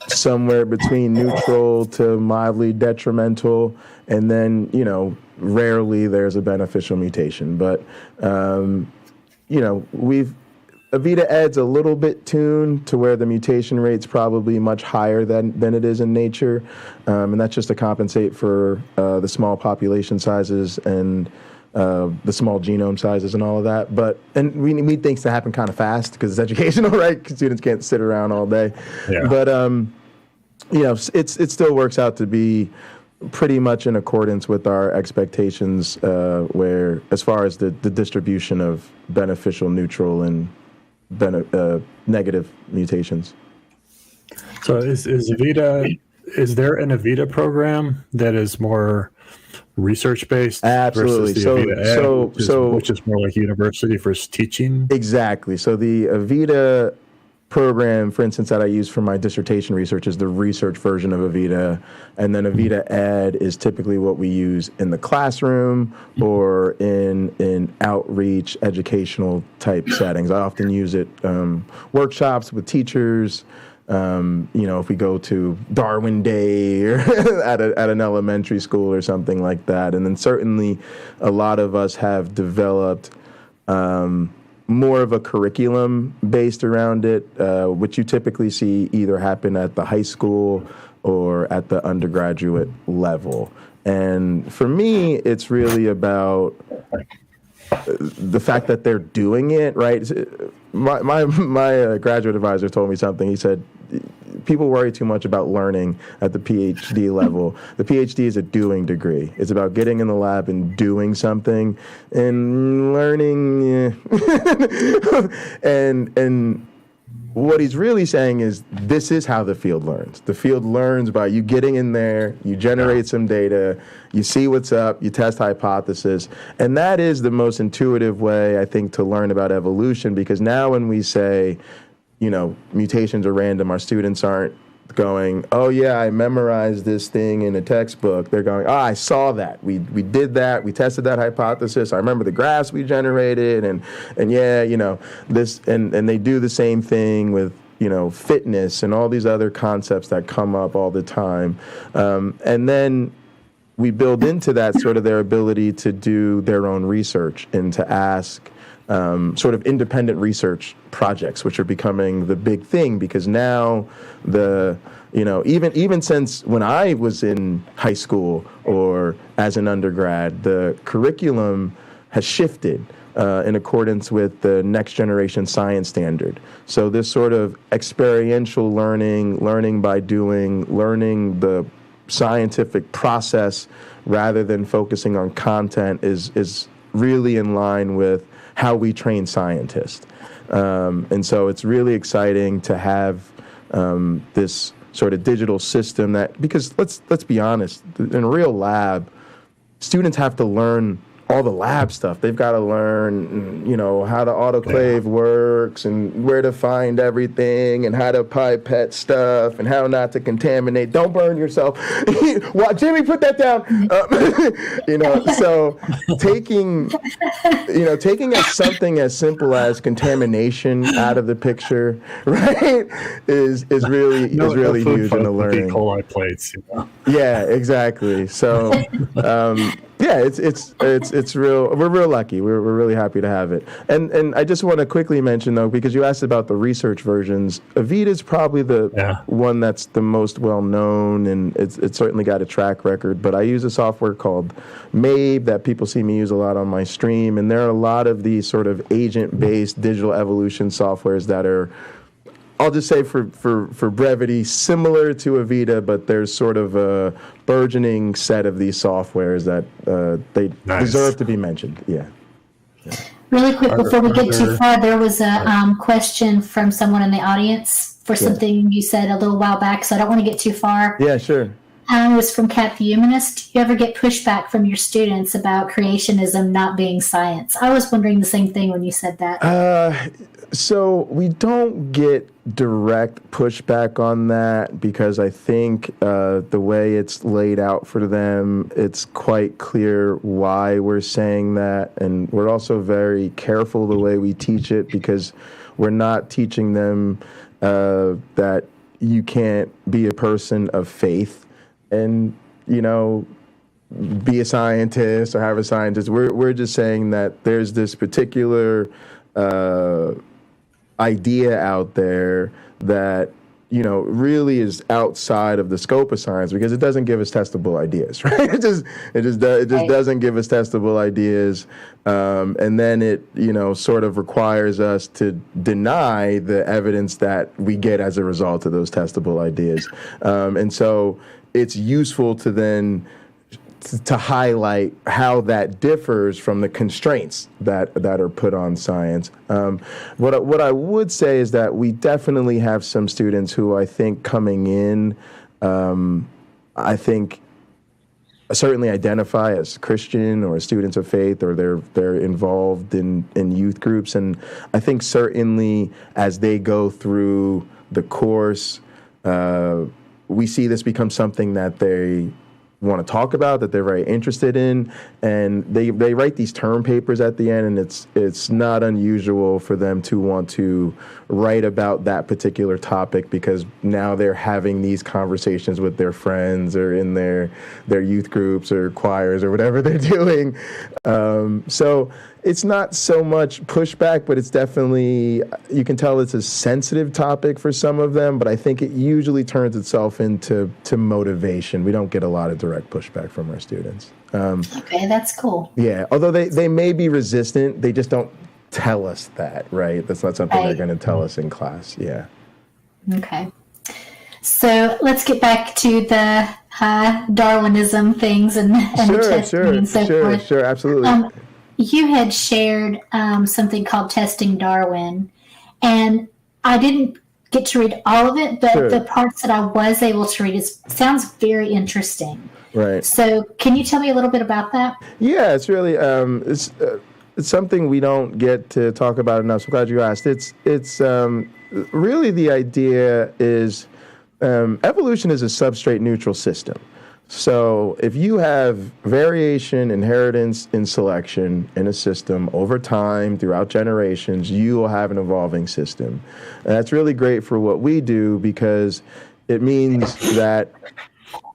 somewhere between neutral to mildly detrimental. And then, rarely there's a beneficial mutation. But, Avita Ed's a little bit tuned to where the mutation rate's probably much higher than it is in nature. And that's just to compensate for the small population sizes and the small genome sizes and all of that. And we need things to happen kind of fast because it's educational, right? 'Cause students can't sit around all day. Yeah. But, it still works out to be pretty much in accordance with our expectations where as far as the distribution of beneficial, neutral, and negative mutations. So is there an Avita program that is more research based? Absolutely. Which is more like university versus teaching? Exactly. So the Avita program, for instance, that I use for my dissertation research is the research version of Avita. And then Avita Ed is typically what we use in the classroom or in outreach educational type settings. I often use it workshops with teachers. If we go to Darwin Day or at an elementary school or something like that. And then certainly a lot of us have developed more of a curriculum based around it, which you typically see either happen at the high school or at the undergraduate level. And for me, it's really about the fact that they're doing it, right? My graduate advisor told me something. He said, people worry too much about learning at the PhD level. The PhD is a doing degree. It's about getting in the lab and doing something and learning. And what he's really saying is this is how the field learns. The field learns by you getting in there, you generate some data, you see what's up, you test hypothesis. And that is the most intuitive way, I think, to learn about evolution, because now when we say, mutations are random, our students aren't going, oh yeah, I memorized this thing in a textbook. They're going, I saw that. We did that. We tested that hypothesis. I remember the graphs we generated and yeah, this, and they do the same thing with, fitness and all these other concepts that come up all the time. And then we build into that sort of their ability to do their own research and to ask sort of independent research projects, which are becoming the big thing, because now even since when I was in high school or as an undergrad, the curriculum has shifted in accordance with the next generation science standard. So this sort of experiential learning by doing, learning the scientific process rather than focusing on content is really in line with how we train scientists. And so it's really exciting to have this sort of digital system because let's be honest, in a real lab, students have to learn all the lab stuff. They've got to learn, how the autoclave works and where to find everything and how to pipette stuff and how not to contaminate. Don't burn yourself. Jimmy, put that down. So taking something as simple as contamination out of the picture, right, is really huge in the learning. Coli plates. Yeah, exactly. So. It's real. We're real lucky. We're really happy to have it. And I just want to quickly mention though, because you asked about the research versions, Avita is probably the one that's the most well known, and it's certainly got a track record. But I use a software called Mabe that people see me use a lot on my stream, and there are a lot of these sort of agent-based digital evolution softwares that are, I'll just say for brevity, similar to Avita, but there's sort of a burgeoning set of these softwares that they deserve to be mentioned. Yeah. Really quick, before we get too far, there was a question from someone in the audience for something you said a little while back, so I don't want to get too far. Yeah, sure. It was from Cat the Humanist. Do you ever get pushback from your students about creationism not being science? I was wondering the same thing when you said that. So we don't get direct pushback on that because I think the way it's laid out for them, it's quite clear why we're saying that. And we're also very careful the way we teach it because we're not teaching them that you can't be a person of faith and, be a scientist or have a scientist. We're just saying that there's this particular idea out there that really is outside of the scope of science because it doesn't give us testable ideas, right? It just doesn't give us testable ideas, and then it sort of requires us to deny the evidence that we get as a result of those testable ideas, and so it's useful to then to highlight how that differs from the constraints that are put on science. What I would say is that we definitely have some students who I think coming in, I think certainly identify as Christian or students of faith, or they're involved in youth groups, and I think certainly as they go through the course, we see this become something that they want to talk about, that they're very interested in, and they write these term papers at the end, and it's not unusual for them to want to write about that particular topic because now they're having these conversations with their friends or in their youth groups or choirs or whatever they're doing. So it's not so much pushback, but it's definitely, you can tell it's a sensitive topic for some of them, but I think it usually turns itself into motivation. We don't get a lot of direct pushback from our students. Okay, that's cool. Yeah, although they may be resistant, they just don't tell us that, right? That's not something they're going to tell us in class. Yeah. Okay. So let's get back to the Darwinism things and the testing and so forth. Sure, absolutely. You had shared something called Testing Darwin, and I didn't get to read all of it, but the parts that I was able to read sounds very interesting. Right. So can you tell me a little bit about that? Yeah, it's really it's something we don't get to talk about enough. So I'm glad you asked. It's really the idea is evolution is a substrate neutral system. So if you have variation, inheritance, and selection in a system over time throughout generations, you will have an evolving system. And that's really great for what we do because it means that,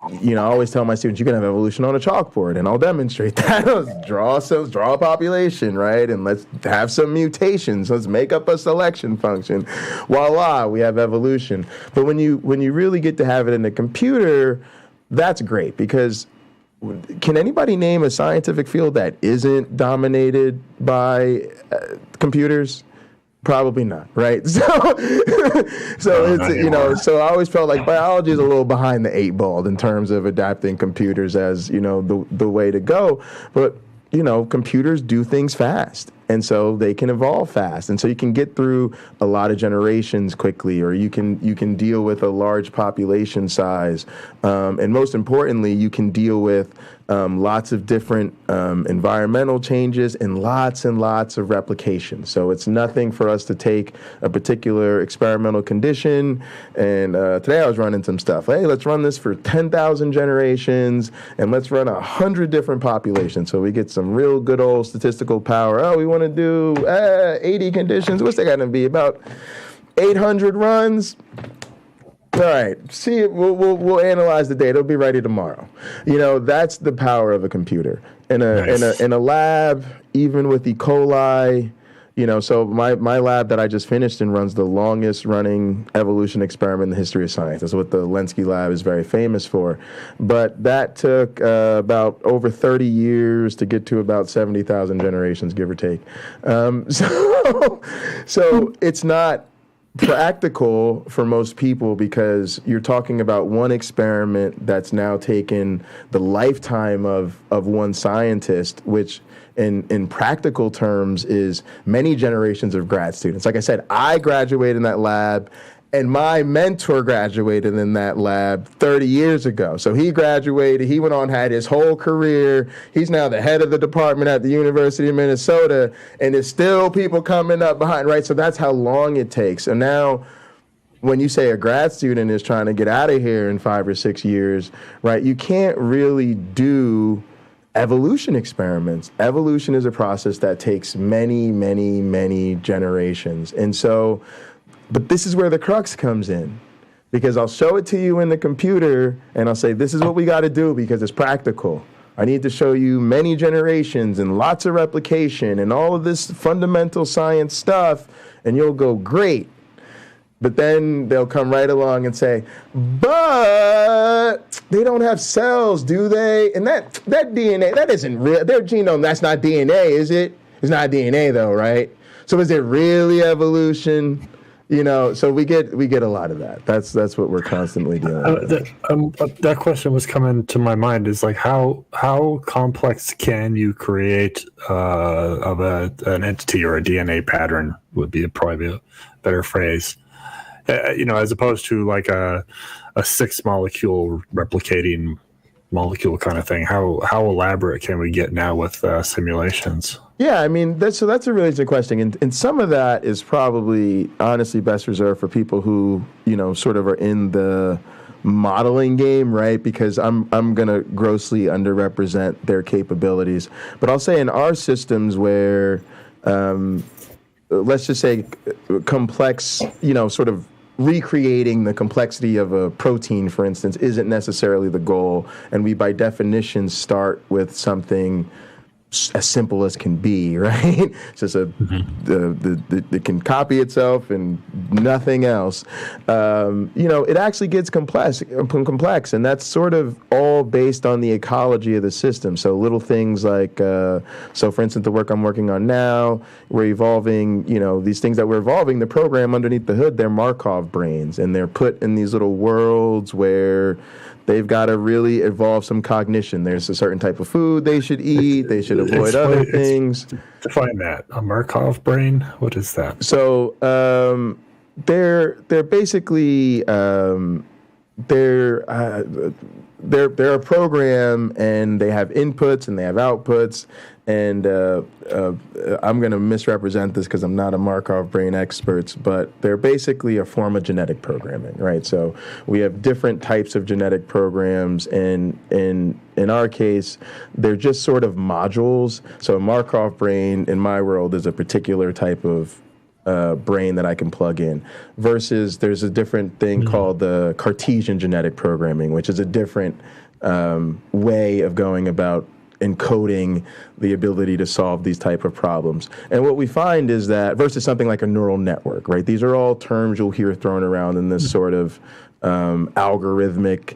I always tell my students, you can have evolution on a chalkboard, and I'll demonstrate that. Let's draw a population, right? And let's have some mutations. Let's make up a selection function. Voila, we have evolution. But when you really get to have it in a computer, that's great because can anybody name a scientific field that isn't dominated by computers? Probably not, right? So it's so I always felt like biology is a little behind the 8 ball in terms of adapting computers as the way to go, but computers do things fast. And so they can evolve fast. And so you can get through a lot of generations quickly, or you can deal with a large population size. And most importantly, you can deal with lots of different environmental changes, and lots of replication. So it's nothing for us to take a particular experimental condition. And today I was running some stuff. Hey, let's run this for 10,000 generations, and let's run 100 different populations. So we get some real good old statistical power. Oh, we want to do 80 conditions. What's that going to be? About 800 runs. All right, see, we'll analyze the data. It'll be ready tomorrow. You know, that's the power of a computer. In a lab, even with E. coli, you know, so my lab that I just finished in runs the longest running evolution experiment in the history of science. That's what the LNCA lab is very famous for. But that took about over 30 years to get to about 70,000 generations, give or take. So it's not practical for most people because you're talking about one experiment that's now taken the lifetime of one scientist, which in practical terms is many generations of grad students. Like I said, I graduated in that lab, and my mentor graduated in that lab 30 years ago. So he graduated, he went on, had his whole career. He's now the head of the department at the University of Minnesota, and there's still people coming up behind, right? So that's how long it takes. And now when you say a grad student is trying to get out of here in 5 or 6 years, right, you can't really do evolution experiments. Evolution is a process that takes many generations. And so, but this is where the crux comes in, because I'll show it to you in the computer and I'll say, this is what we got to do because it's practical. I need to show you many generations and lots of replication and all of this fundamental science stuff, and you'll go, great. But then they'll come right along and say, but they don't have cells, do they? And that DNA, that isn't real. Their genome, that's not DNA, is it? It's not DNA though, right? So is it really evolution? You know, so we get a lot of that. That's what we're constantly dealing with. That question was coming to my mind is like how complex can you create of an entity, or a DNA pattern would be probably a better phrase. You know, as opposed to like a 6 molecule replicating molecule kind of thing. How elaborate can we get now with simulations? Yeah, I mean, that's a really interesting question. And some of that is probably honestly best reserved for people who, you know, sort of are in the modeling game, right? Because I'm going to grossly underrepresent their capabilities. But I'll say in our systems where, let's just say complex, you know, sort of recreating the complexity of a protein, for instance, isn't necessarily the goal. And we, by definition, start with something as simple as can be, right? It's just it can copy itself and nothing else. You know, it actually gets complex, and that's sort of all based on the ecology of the system. So little things like, so for instance, the work I'm working on now, we're evolving, you know, these things that we're evolving, the program underneath the hood, they're Markov brains, and they're put in these little worlds where they've got to really evolve some cognition. There's a certain type of food they should eat. They should avoid other things. Define that. A Markov brain? What is that? So they're basically they're a program, and they have inputs and they have outputs. And I'm going to misrepresent this because I'm not a Markov brain expert, but they're basically a form of genetic programming, right? So we have different types of genetic programs, and in our case, they're just sort of modules. So a Markov brain, in my world, is a particular type of brain that I can plug in, versus there's a different thing called the Cartesian genetic programming, which is a different way of going about encoding the ability to solve these type of problems. And what we find is that, versus something like a neural network, right? These are all terms you'll hear thrown around in this sort of algorithmic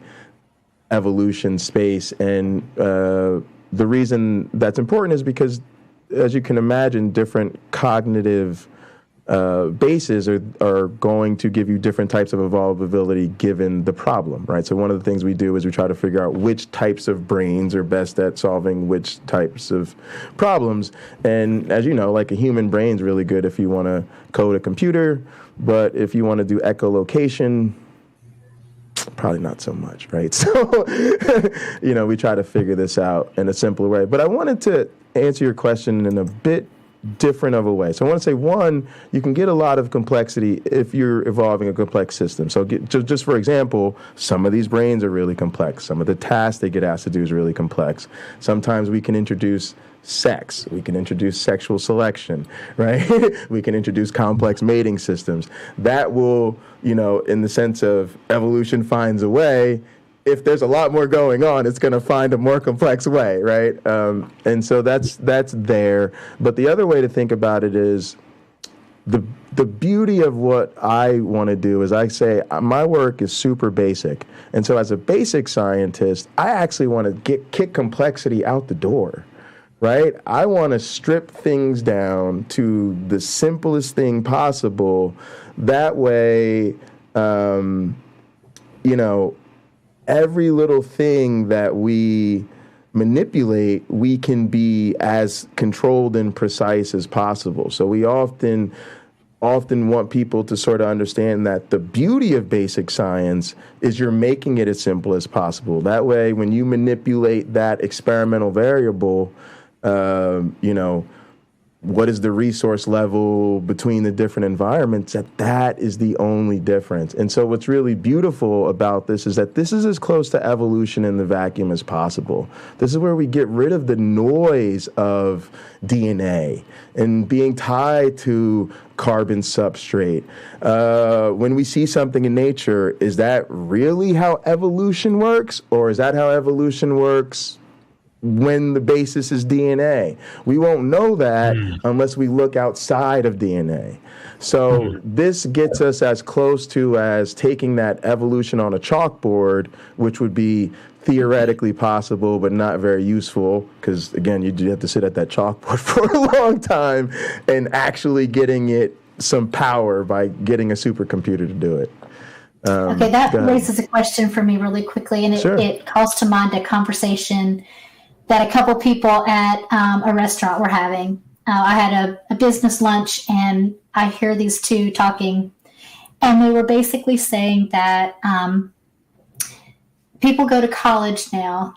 evolution space. And the reason that's important is because, as you can imagine, different cognitive bases are going to give you different types of evolvability given the problem, right? So one of the things we do is we try to figure out which types of brains are best at solving which types of problems. And as you know, like a human brain's really good if you want to code a computer, but if you want to do echolocation, probably not so much, right? So, we try to figure this out in a simpler way. But I wanted to answer your question in a bit different of a way. So I want to say, one, you can get a lot of complexity if you're evolving a complex system. So just for example, some of these brains are really complex. Some of the tasks they get asked to do is really complex. Sometimes we can introduce sex. We can introduce sexual selection, right? We can introduce complex mating systems. That will, in the sense of evolution finds a way, if there's a lot more going on, it's going to find a more complex way, right? And so that's there. But the other way to think about it is the beauty of what I want to do is I say my work is super basic. And so as a basic scientist, I actually want to kick complexity out the door, right? I want to strip things down to the simplest thing possible. That way, every little thing that we manipulate, we can be as controlled and precise as possible. So we often want people to sort of understand that the beauty of basic science is you're making it as simple as possible. That way, when you manipulate that experimental variable, what is the resource level between the different environments, that is the only difference. And so what's really beautiful about this is that this is as close to evolution in the vacuum as possible. This is where we get rid of the noise of DNA and being tied to carbon substrate. When we see something in nature, is that really how evolution works? Or is that how evolution works when the basis is DNA? We won't know that unless we look outside of DNA. So this gets us as close to as taking that evolution on a chalkboard, which would be theoretically possible but not very useful, because again, you have to sit at that chalkboard for a long time, and actually getting it some power by getting a supercomputer to do it. Okay, that raises a question for me really quickly, and it calls to mind a conversation that a couple people at a restaurant were having. I had a business lunch, and I hear these two talking, and they were basically saying that people go to college now,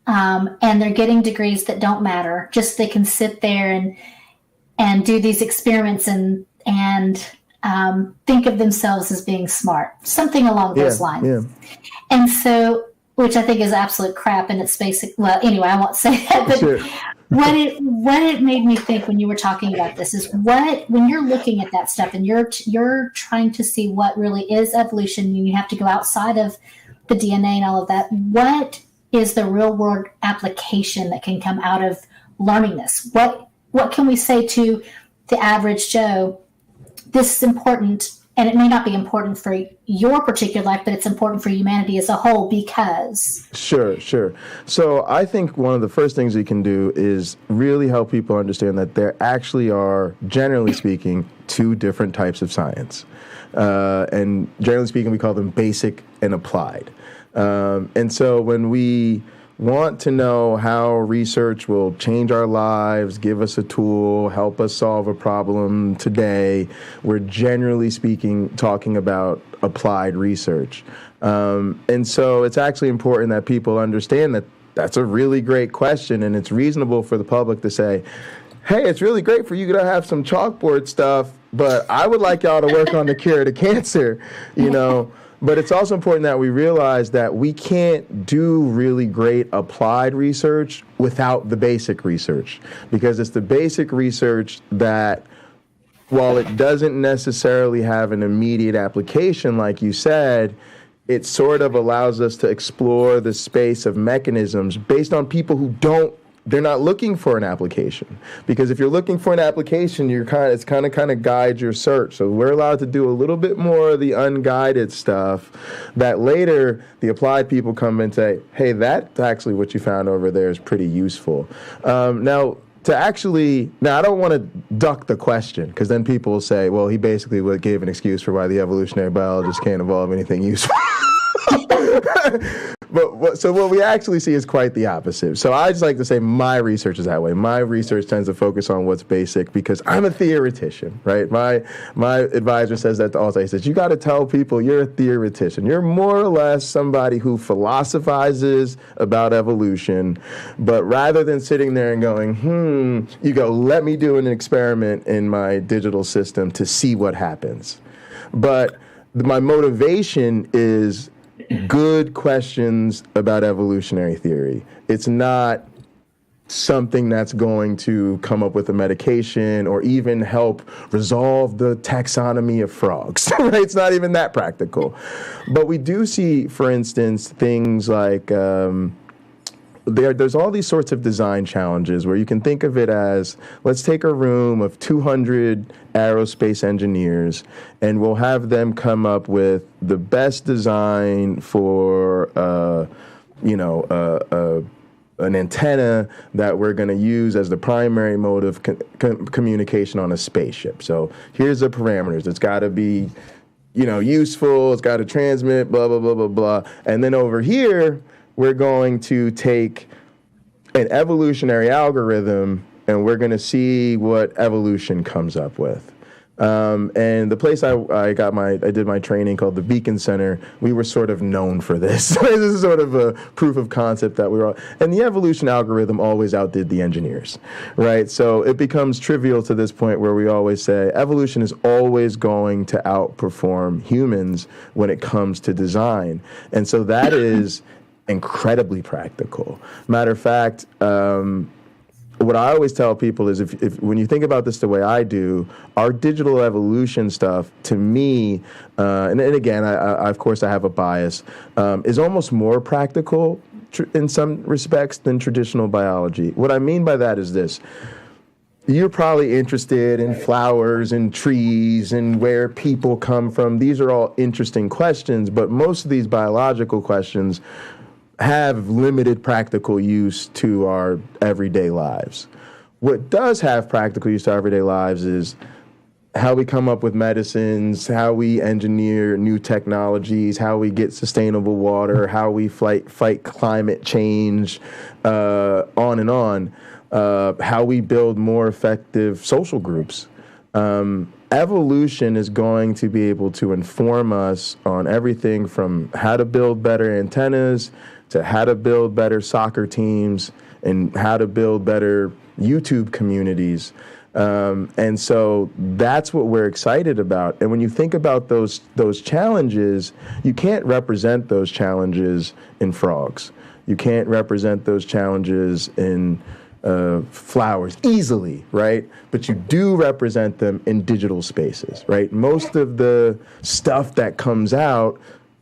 and they're getting degrees that don't matter. Just they can sit there and do these experiments and think of themselves as being smart, something along those lines. Yeah. And so, which I think is absolute crap, and it's basic. Well, anyway, I won't say that. But what it made me think when you were talking about this is when you're looking at that stuff and you're trying to see what really is evolution, and you have to go outside of the DNA and all of that. What is the real world application that can come out of learning this? What can we say to the average Joe? This is important. And it may not be important for your particular life, but it's important for humanity as a whole because... Sure. So I think one of the first things we can do is really help people understand that there actually are, generally speaking, two different types of science. And generally speaking, we call them basic and applied. And so when we want to know how research will change our lives, give us a tool, help us solve a problem today, we're generally speaking talking about applied research. And so it's actually important that people understand that that's a really great question, and it's reasonable for the public to say, hey, it's really great for you to have some chalkboard stuff, but I would like y'all to work on the cure to cancer, But it's also important that we realize that we can't do really great applied research without the basic research, because it's the basic research that, while it doesn't necessarily have an immediate application, like you said, it sort of allows us to explore the space of mechanisms based on people who they're not looking for an application. Because if you're looking for an application, it's kind of guides your search. So we're allowed to do a little bit more of the unguided stuff that later the applied people come and say, hey, that's actually what you found over there is pretty useful. Now, I don't want to duck the question, because then people will say, well, he basically gave an excuse for why the evolutionary biologist can't evolve anything useful. So what we actually see is quite the opposite. So I just like to say my research is that way. My research tends to focus on what's basic because I'm a theoretician, right? My advisor says that to all. He says, you got to tell people you're a theoretician. You're more or less somebody who philosophizes about evolution, but rather than sitting there and going, you go, let me do an experiment in my digital system to see what happens. But my motivation is good questions about evolutionary theory. It's not something that's going to come up with a medication or even help resolve the taxonomy of frogs. Right? It's not even that practical. But we do see, for instance, things like there's all these sorts of design challenges where you can think of it as, let's take a room of 200 aerospace engineers and we'll have them come up with the best design for an antenna that we're going to use as the primary mode of communication on a spaceship. So here's the parameters. It's got to be, useful. It's got to transmit, blah, blah, blah, blah, blah. And then over here, we're going to take an evolutionary algorithm and we're going to see what evolution comes up with. And the place I did my training called the Beacon Center, we were sort of known for this. This is sort of a proof of concept that we were all, and the evolution algorithm always outdid the engineers, right? So it becomes trivial to this point where we always say evolution is always going to outperform humans when it comes to design. And so that is incredibly practical. Matter of fact, what I always tell people is if when you think about this the way I do, our digital evolution stuff, to me, and again, I of course I have a bias, is almost more practical in some respects than traditional biology. What I mean by that is this. You're probably interested in flowers and trees and where people come from. These are all interesting questions, but most of these biological questions have limited practical use to our everyday lives. What does have practical use to our everyday lives is how we come up with medicines, how we engineer new technologies, how we get sustainable water, how we fight climate change, on and on, how we build more effective social groups. Evolution is going to be able to inform us on everything from how to build better antennas to how to build better soccer teams and how to build better YouTube communities. And so that's what we're excited about. And when you think about those challenges, you can't represent those challenges in frogs. You can't represent those challenges in flowers easily, right? But you do represent them in digital spaces, right? Most of the stuff that comes out,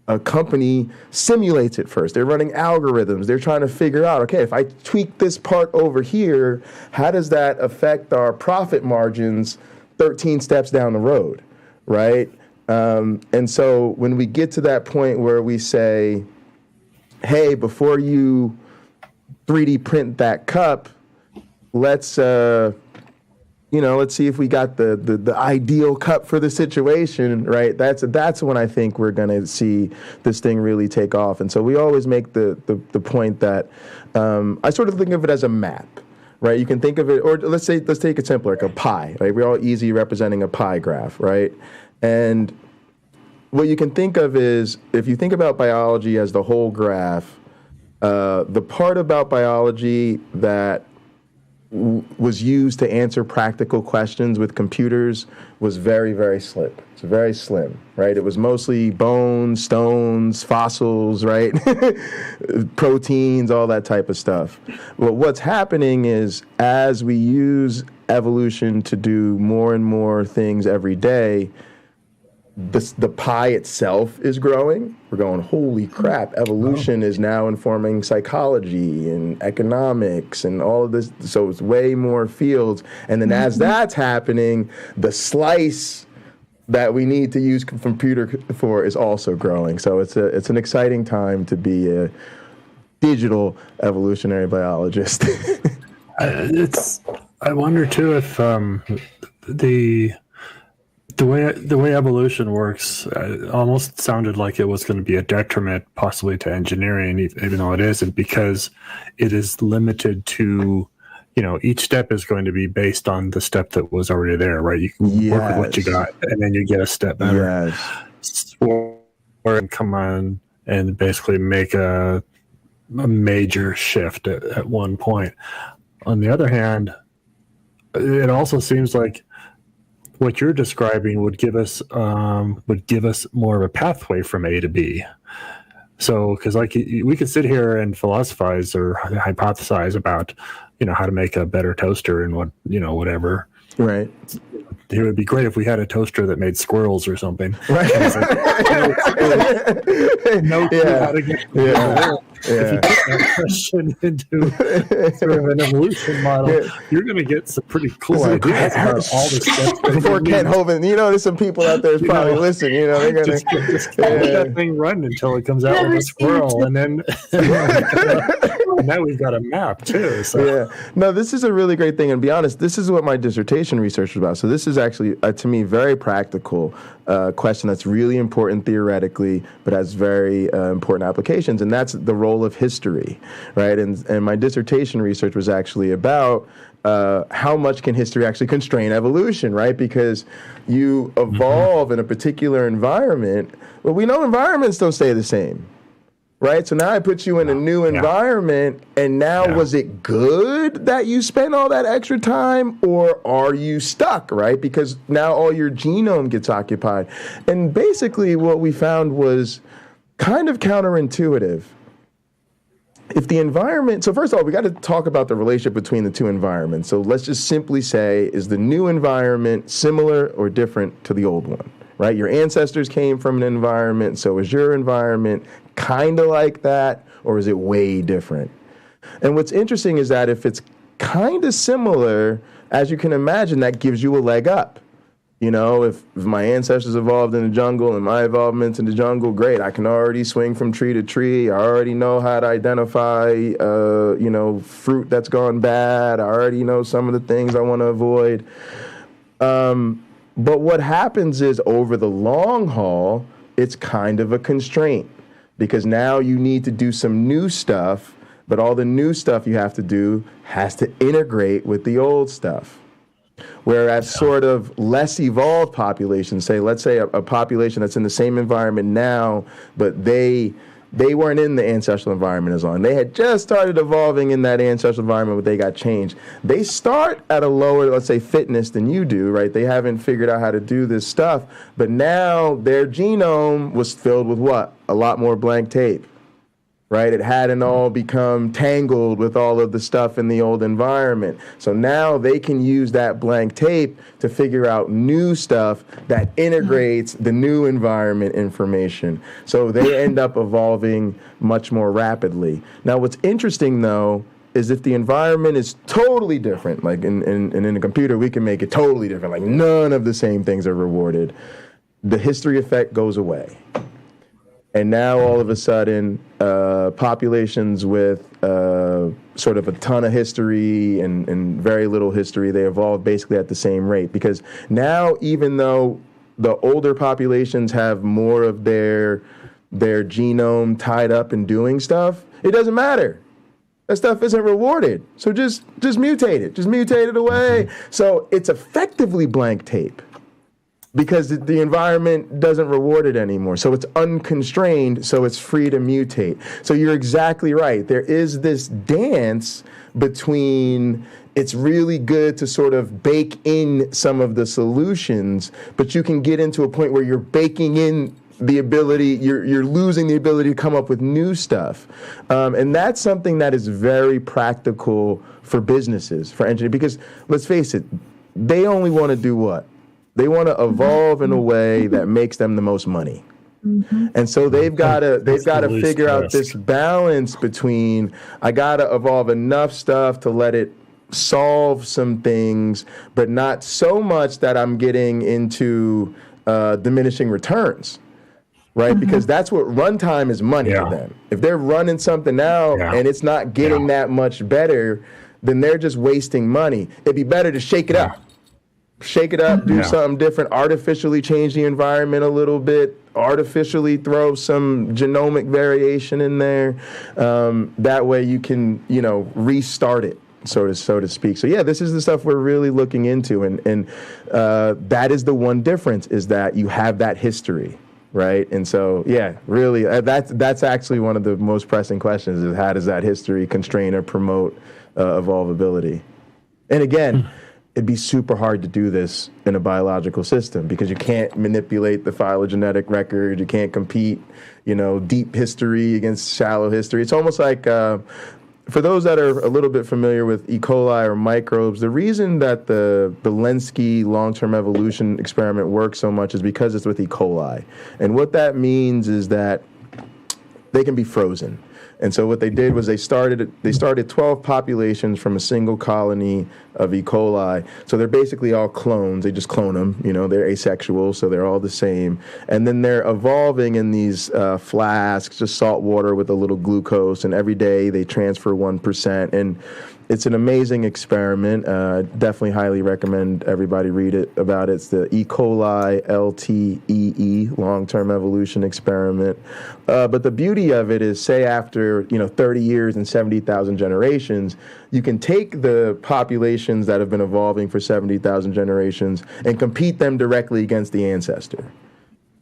a company simulates it first. They're running algorithms. They're trying to figure out, okay, if I tweak this part over here, how does that affect our profit margins 13 steps down the road, right? And so when we get to that point where we say, hey, before you 3D print that cup, let's see if we got the ideal cup for the situation, right? That's when I think we're going to see this thing really take off. And so we always make the point that I sort of think of it as a map, right? You can think of it, or let's take it simpler, like a pie, right? We're all easy representing a pie graph, right? And what you can think of is, if you think about biology as the whole graph, the part about biology that was used to answer practical questions with computers was very, very slim. It's very slim, right? It was mostly bones, stones, fossils, right? Proteins, all that type of stuff. Well, what's happening is as we use evolution to do more and more things every day, the pie itself is growing. We're going, holy crap, evolution is now informing psychology and economics and all of this. So it's way more fields. And then as that's happening, the slice that we need to use computer for is also growing. So it's an exciting time to be a digital evolutionary biologist. I wonder too if The way evolution works almost sounded like it was going to be a detriment possibly to engineering, even though it isn't, because it is limited to, each step is going to be based on the step that was already there, right? You can work with what you got, and then you get a step better. Yes. Or come on and basically make a major shift at one point. On the other hand, it also seems like what you're describing would give us more of a pathway from A to B. So, because we could sit here and philosophize or hypothesize about, how to make a better toaster and whatever. Right. It would be great if we had a toaster that made squirrels or something. Right. How to get If you put that question into sort of an evolution model, you're going to get some pretty cool ideas about all the steps. Before Kent Hovind, there's some people out there probably listening. They're going just let that thing run until it comes out with a squirrel, and then and now we've got a map too. So. Yeah, no, this is a really great thing. And to be honest, this is what my dissertation research was about. So this is actually, to me, very practical question that's really important theoretically, but has very important applications, and that's the role of history, right? And my dissertation research was actually about how much can history actually constrain evolution, right? Because you evolve in a particular environment. Well, we know environments don't stay the same, right? So now I put you in a new environment, and now was it good that you spent all that extra time, or are you stuck, right? Because now all your genome gets occupied. And basically what we found was kind of counterintuitive. If the environment, so first of all, we got to talk about the relationship between the two environments. So let's just simply say, is the new environment similar or different to the old one, right? Your ancestors came from an environment, so is your environment kind of like that, or is it way different? And what's interesting is that if it's kind of similar, as you can imagine, that gives you a leg up. If my ancestors evolved in the jungle and my evolvement's in the jungle, great. I can already swing from tree to tree. I already know how to identify, fruit that's gone bad. I already know some of the things I want to avoid. But what happens is over the long haul, it's kind of a constraint because now you need to do some new stuff, but all the new stuff you have to do has to integrate with the old stuff. Whereas sort of less evolved populations, let's say a population that's in the same environment now, but they weren't in the ancestral environment as long. They had just started evolving in that ancestral environment, but they got changed. They start at a lower, let's say, fitness than you do, right? They haven't figured out how to do this stuff, but now their genome was filled with what? A lot more blank tape. Right? It hadn't all become tangled with all of the stuff in the old environment. So now they can use that blank tape to figure out new stuff that integrates the new environment information. So they end up evolving much more rapidly. Now, what's interesting, though, is if the environment is totally different, like in a computer, we can make it totally different, like none of the same things are rewarded, the history effect goes away. And now all of a sudden, populations with sort of a ton of history and very little history, they evolve basically at the same rate. Because now, even though the older populations have more of their genome tied up in doing stuff, it doesn't matter. That stuff isn't rewarded. So just mutate it. Just mutate it away. So it's effectively blank tape. Because the environment doesn't reward it anymore. So it's unconstrained, so it's free to mutate. So you're exactly right. There is this dance between it's really good to sort of bake in some of the solutions, but you can get into a point where you're baking in the ability, you're losing the ability to come up with new stuff. And that's something that is very practical for businesses, for engineers, because let's face it, they only want to do what? They want to evolve in a way that makes them the most money. And so they've got to figure out this balance between, I got to evolve enough stuff to let it solve some things, but not so much that I'm getting into diminishing returns, right? Because that's what runtime is money for them. If they're running something now and it's not getting that much better, then they're just wasting money. It'd be better to shake it up. shake it up, do something different, artificially change the environment a little bit, artificially throw some genomic variation in there. That way you can, restart it, so to speak. So yeah, this is the stuff we're really looking into, and that is the one difference, is that you have that history, right? And so yeah, really, that's actually one of the most pressing questions: is how does that history constrain or promote evolvability? And again, it'd be super hard to do this in a biological system because you can't manipulate the phylogenetic record. You can't compete, deep history against shallow history. It's almost like, for those that are a little bit familiar with E. coli or microbes, the reason that the LNCA long-term evolution experiment works so much is because it's with E. coli. And what that means is that they can be frozen. And so what they did was they started 12 populations from a single colony of E. coli. So they're basically all clones. They just clone them. They're asexual, so they're all the same. And then they're evolving in these flasks, just salt water with a little glucose. And every day they transfer 1%. And it's an amazing experiment. Definitely highly recommend everybody read about it. It's the E. coli LTEE, long-term evolution experiment. But the beauty of it is, say after 30 years and 70,000 generations, you can take the populations that have been evolving for 70,000 generations and compete them directly against the ancestor.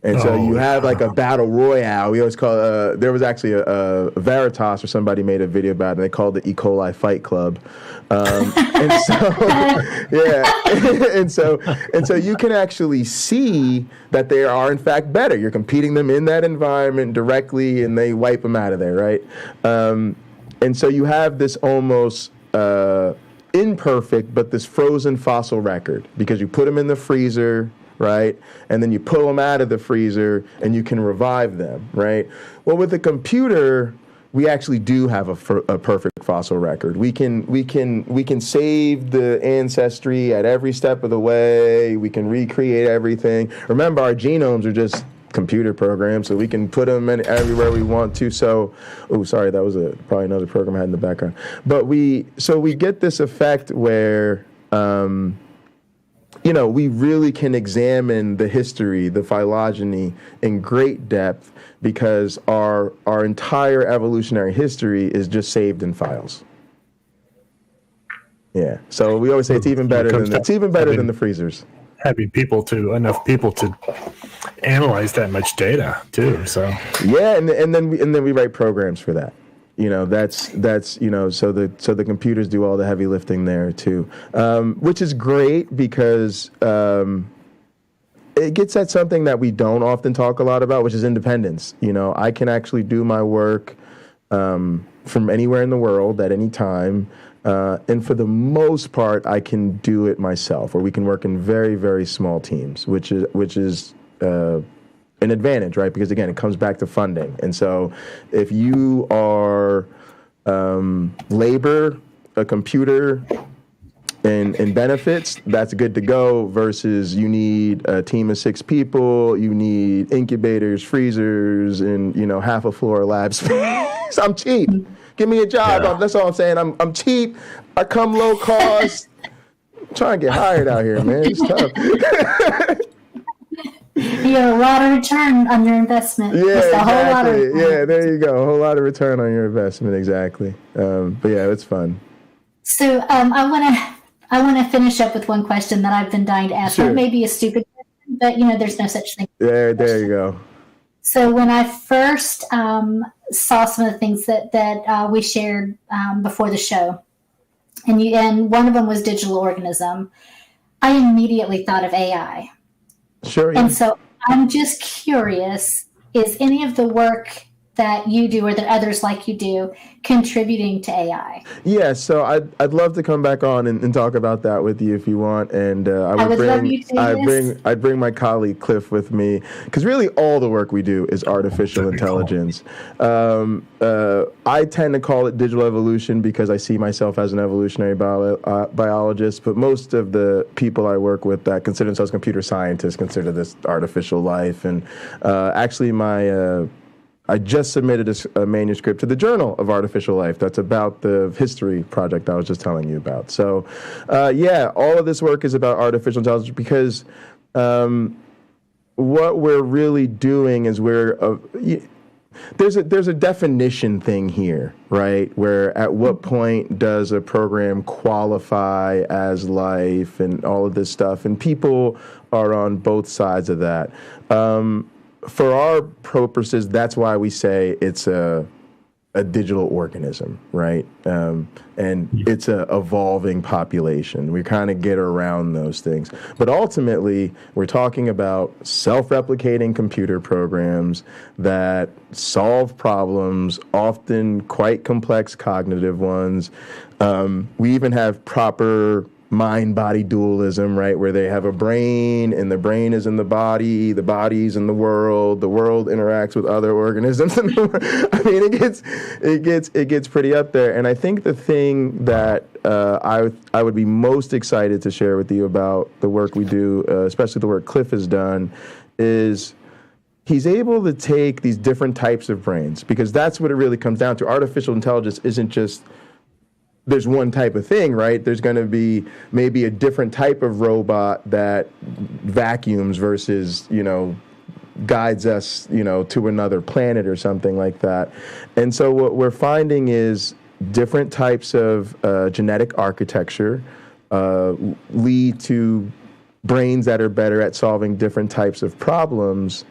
And so you have like a battle royale. We always call there was actually a Veritas or somebody made a video about it, and they called it E. coli Fight Club. And so, and so you can actually see that they are in fact better. You're competing them in that environment directly, and they wipe them out of there, right? And so you have this almost imperfect, but this frozen fossil record, because you put them in the freezer, right? And then you pull them out of the freezer and you can revive them, right? Well, with a computer, we actually do have a perfect fossil record. We can save the ancestry at every step of the way. We can recreate everything. Remember, our genomes are just computer programs, so we can put them in everywhere we want to. So, sorry, that was probably another program I had in the background. But we get this effect where we really can examine the history, the phylogeny in great depth, because our entire evolutionary history is just saved in files. Yeah. So we always say it's even better than the freezers. Having enough people to analyze that much data too. So yeah, and then we write programs for that. That's so the computers do all the heavy lifting there too, which is great because it gets at something that we don't often talk a lot about, which is independence. I can actually do my work from anywhere in the world at any time, and for the most part, I can do it myself, or we can work in very, very small teams, which is an advantage, right? Because again, it comes back to funding. And so if you are labor, a computer, and benefits, that's good to go, versus you need a team of 6 people, you need incubators, freezers, and half a floor of lab space. I'm cheap. Give me a job. Yeah. That's all I'm saying. I'm cheap. I come low cost. I'm trying to get hired out here, man. It's tough. You get a lot of return on your investment. Yeah, exactly. Yeah, there you go. A whole lot of return on your investment, exactly. But yeah, it's fun. So I want to finish up with one question that I've been dying to ask. Sure. It may be a stupid question, but there's no such thing. There you go. So when I first saw some of the things that we shared before the show, and one of them was digital organism, I immediately thought of AI. Sure. Yeah. And so I'm just curious, is any of the work that you do or that others like you do contributing to AI? Yeah, so I'd love to come back on and talk about that with you if you want, and I'd bring my colleague Cliff with me, because really all the work we do is artificial intelligence. Cool. I tend to call it digital evolution because I see myself as an evolutionary biologist, but most of the people I work with that consider themselves computer scientists consider this artificial life, and actually my I just submitted a manuscript to the Journal of Artificial Life that's about the history project I was just telling you about. So, all of this work is about artificial intelligence because what we're really doing is there's a definition thing here, right? Where at what point does a program qualify as life and all of this stuff? And people are on both sides of that. For our purposes, that's why we say it's a digital organism, right? And it's a evolving population. We kind of get around those things. But ultimately, we're talking about self-replicating computer programs that solve problems, often quite complex cognitive ones. We even have proper mind-body dualism, right, where they have a brain, and the brain is in the body's in the world interacts with other organisms. I mean, it gets pretty up there. And I think the thing that I would be most excited to share with you about the work we do, especially the work Cliff has done, is he's able to take these different types of brains, because that's what it really comes down to. Artificial intelligence isn't just there's one type of thing, right? There's going to be maybe a different type of robot that vacuums versus, guides us, to another planet or something like that. And so what we're finding is different types of genetic architecture lead to brains that are better at solving different types of problems.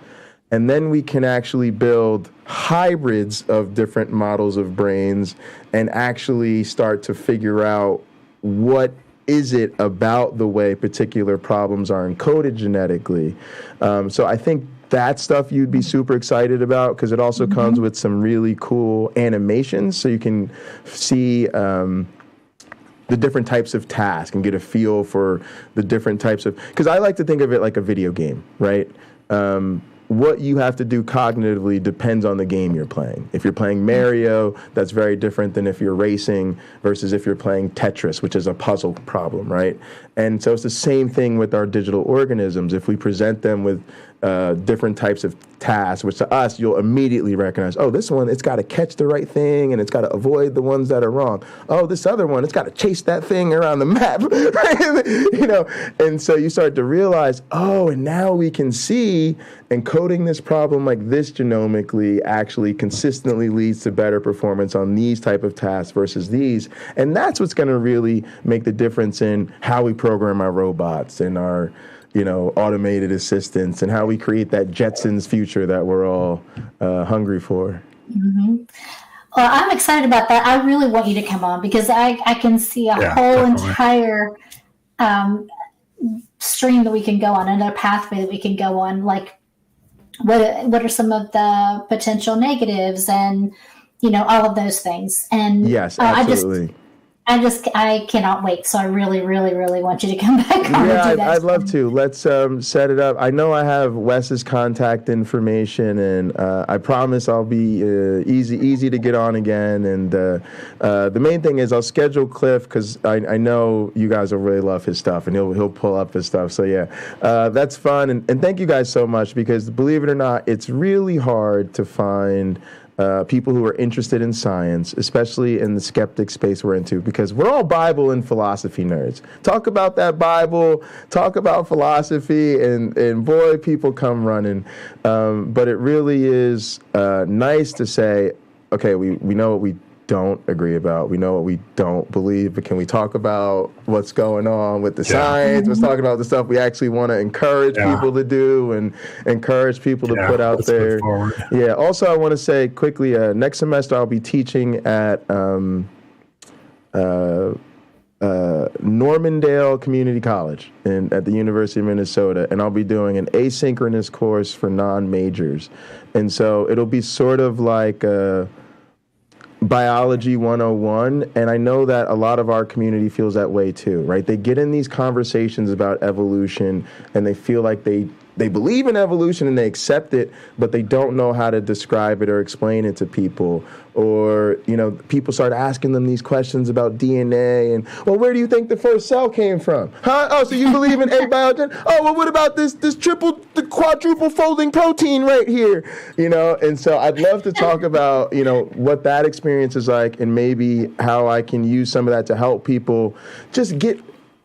And then we can actually build hybrids of different models of brains and actually start to figure out what is it about the way particular problems are encoded genetically. So I think that stuff you'd be super excited about, because it also comes with some really cool animations, so you can see the different types of tasks and get a feel for the different types of, because I like to think of it like a video game, right? What you have to do cognitively depends on the game you're playing. If you're playing Mario, that's very different than if you're racing versus if you're playing Tetris, which is a puzzle problem, right? And so it's the same thing with our digital organisms. If we present them with different types of tasks, which to us, you'll immediately recognize, oh, this one, it's got to catch the right thing and it's got to avoid the ones that are wrong. Oh, this other one, it's got to chase that thing around the map, right? And so you start to realize, oh, and now we can see encoding this problem like this genomically actually consistently leads to better performance on these type of tasks versus these. And that's what's going to really make the difference in how we program our robots and our automated assistants, and how we create that Jetsons future that we're all hungry for. Mm-hmm. Well, I'm excited about that. I really want you to come on, because I can see a whole entire stream that we can go on, another pathway that we can go on. Like, what are some of the potential negatives, and all of those things. And yes, absolutely. I cannot wait. So I really, really, really want you to come back on. Yeah, and do that. I'd love to. Let's set it up. I know I have Wes's contact information, and I promise I'll be easy to get on again. And the main thing is I'll schedule Cliff, because I know you guys will really love his stuff, and he'll pull up his stuff. So yeah, that's fun. And thank you guys so much, because believe it or not, it's really hard to find people who are interested in science, especially in the skeptic space we're into, because we're all Bible and philosophy nerds. Talk about that Bible, talk about philosophy, and boy, people come running. But it really is nice to say, okay, we know what we don't agree about. We know what we don't believe, but can we talk about what's going on with the science? Let's talk about the stuff we actually want to encourage people to do and encourage people to put out there. Yeah. Also, I want to say quickly, next semester I'll be teaching at Normandale Community College at the University of Minnesota, and I'll be doing an asynchronous course for non-majors. And so it'll be sort of like Biology 101, and I know that a lot of our community feels that way too, right? They get in these conversations about evolution and they feel like they they believe in evolution and they accept it, but they don't know how to describe it or explain it to people. Or, people start asking them these questions about DNA and, well, where do you think the first cell came from? Huh? Oh, so you believe in abiogen? Oh, well, what about the quadruple folding protein right here? And so I'd love to talk about, what that experience is like and maybe how I can use some of that to help people just get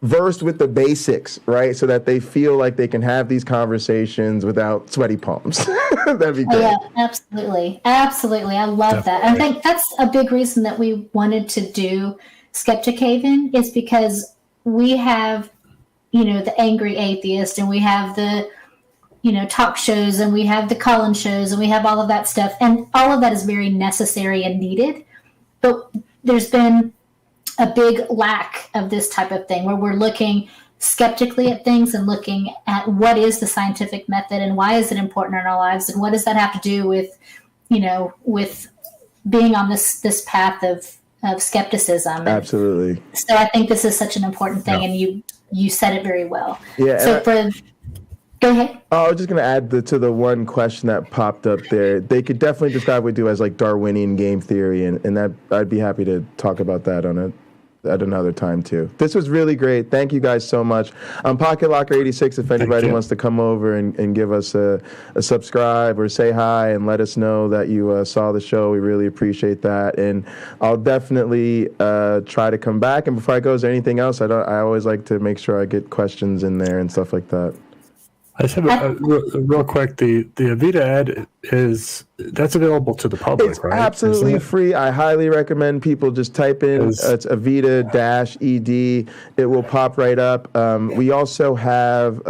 versed with the basics, right? So that they feel like they can have these conversations without sweaty palms. That'd be great. Yeah, absolutely. Absolutely. I love that. I think that's a big reason that we wanted to do Skeptic Haven is because we have, the Angry Atheist and we have the, talk shows and we have the call-in shows and we have all of that stuff. And all of that is very necessary and needed. But there's been a big lack of this type of thing where we're looking skeptically at things and looking at what is the scientific method and why is it important in our lives and what does that have to do with, with being on this path of skepticism. Absolutely. So I think this is such an important thing, and you said it very well. Yeah. So go ahead. Oh, I was just going to add to the one question that popped up there. They could definitely describe what we do as like Darwinian game theory, and that I'd be happy to talk about that at another time too. This was really great. Thank you guys so much. Pocket Locker 86, if anybody wants to come over and give us a subscribe or say hi and let us know that you saw the show, we really appreciate that. And I'll definitely try to come back. And before I go, is there anything else? I always like to make sure I get questions in there and stuff like that. I just have real quick. The Avita Ed that's available to the public, it's right? Absolutely free. I highly recommend people just type in it's Avita-ED. It will pop right up. We also have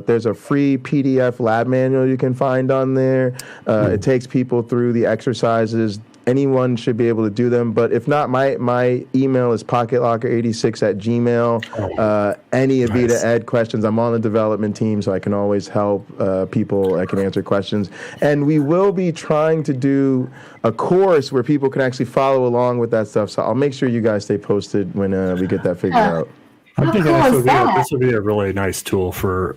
there's a free PDF lab manual you can find on there. It takes people through the exercises. Anyone should be able to do them, but if not, my email is pocketlocker86@gmail. Any Avita Ed questions, I'm on the development team, so I can always help people. I can answer questions, and we will be trying to do a course where people can actually follow along with that stuff. So I'll make sure you guys stay posted when we get that figured out. I think this would be a really nice tool for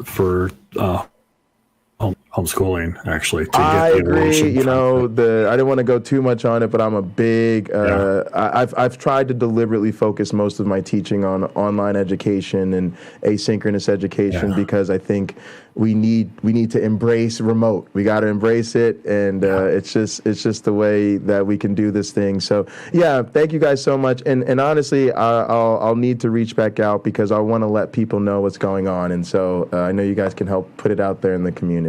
homeschooling, actually. I agree. I didn't want to go too much on it, but I'm a big. I've tried to deliberately focus most of my teaching on online education and asynchronous education because I think we need to embrace remote. We got to embrace it, and it's just the way that we can do this thing. So thank you guys so much. And honestly, I'll need to reach back out because I want to let people know what's going on, and so I know you guys can help put it out there in the community.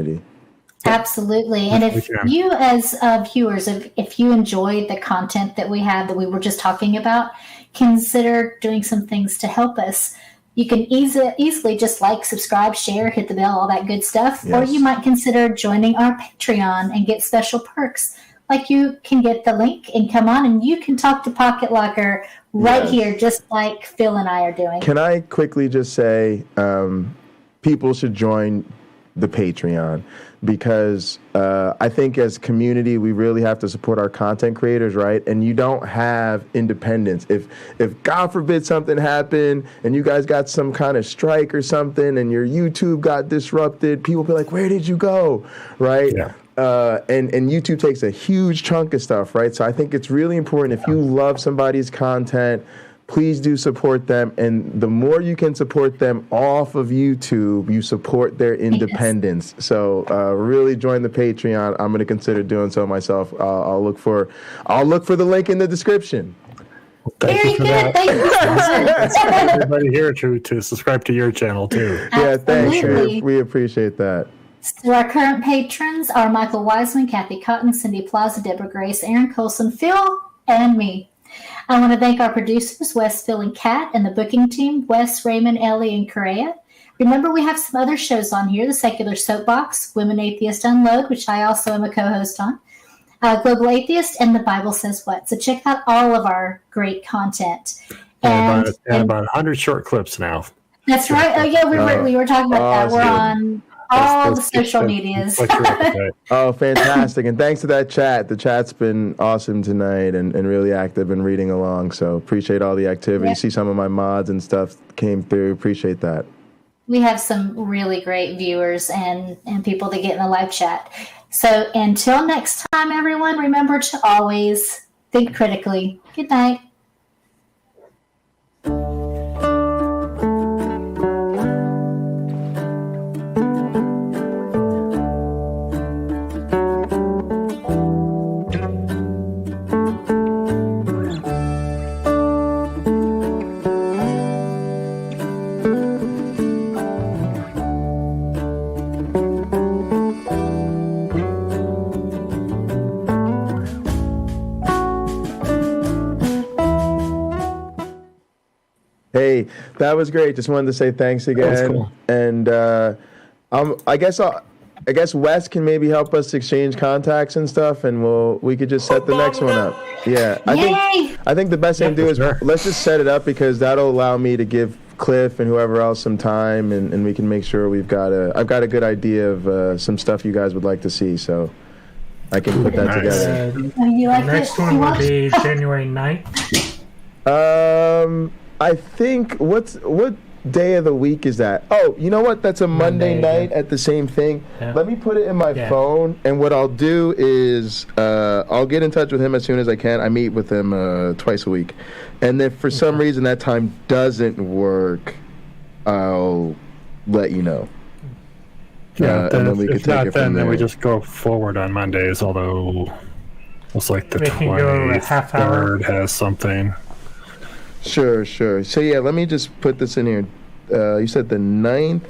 Absolutely. And if you as viewers, if you enjoyed the content that we had that we were just talking about, consider doing some things to help us. You can easily just subscribe, share, hit the bell, all that good stuff. Yes. Or you might consider joining our Patreon and get special perks. Like you can get the link and come on and you can talk to Pocket Locker right here, just like Phil and I are doing. Can I quickly just say people should join the Patreon because I think as community we really have to support our content creators, right? And you don't have independence. If God forbid something happened and you guys got some kind of strike or something and your YouTube got disrupted, people be like, where did you go, right? Yeah. And YouTube takes a huge chunk of stuff, right? So I think it's really important if you love somebody's content, please do support them. And the more you can support them off of YouTube, you support their independence. Yes. So really join the Patreon. I'm going to consider doing so myself. I'll look for the link in the description. Very good. Thank you. Everybody here to subscribe to your channel too. Yeah, thanks. We appreciate that. So our current patrons are Michael Wiseman, Kathy Cotton, Cindy Plaza, Deborah Grace, Aaron Colson, Phil, and me. I want to thank our producers, Wes, Phil, and Kat, and the booking team, Wes, Raymond, Ellie, and Correa. Remember, we have some other shows on here, The Secular Soapbox, Women Atheist Unload, which I also am a co-host on, Global Atheist, and The Bible Says What. So check out all of our great content. And about 100 short clips now. That's right. Oh, yeah, we were talking about that. We're on all the social medias. Oh, fantastic. And thanks to that chat. The chat's been awesome tonight and really active and reading along. So appreciate all the activity. Yep. See some of my mods and stuff came through. Appreciate that. We have some really great viewers and people that get in the live chat. So until next time, everyone, remember to always think critically. Good night. Hey, that was great. Just wanted to say thanks again. Cool. And I guess Wes can maybe help us exchange contacts and stuff, and we could just set the next one up. Yeah, I think the best thing to do is let's just set it up, because that'll allow me to give Cliff and whoever else some time, and we can make sure I've got a good idea of some stuff you guys would like to see, so I can put that together. The next one will be January 9th. I think what day of the week is that? Oh, you know what? That's a Monday night at the same thing. Yeah. Let me put it in my phone, and what I'll do is I'll get in touch with him as soon as I can. I meet with him twice a week, and if for some reason that time doesn't work, I'll let you know. Yeah, and then we can take it from there. Then we just go forward on Mondays. Although it's like the 23rd has something. Sure. So yeah, let me just put this in here. You said the 9th?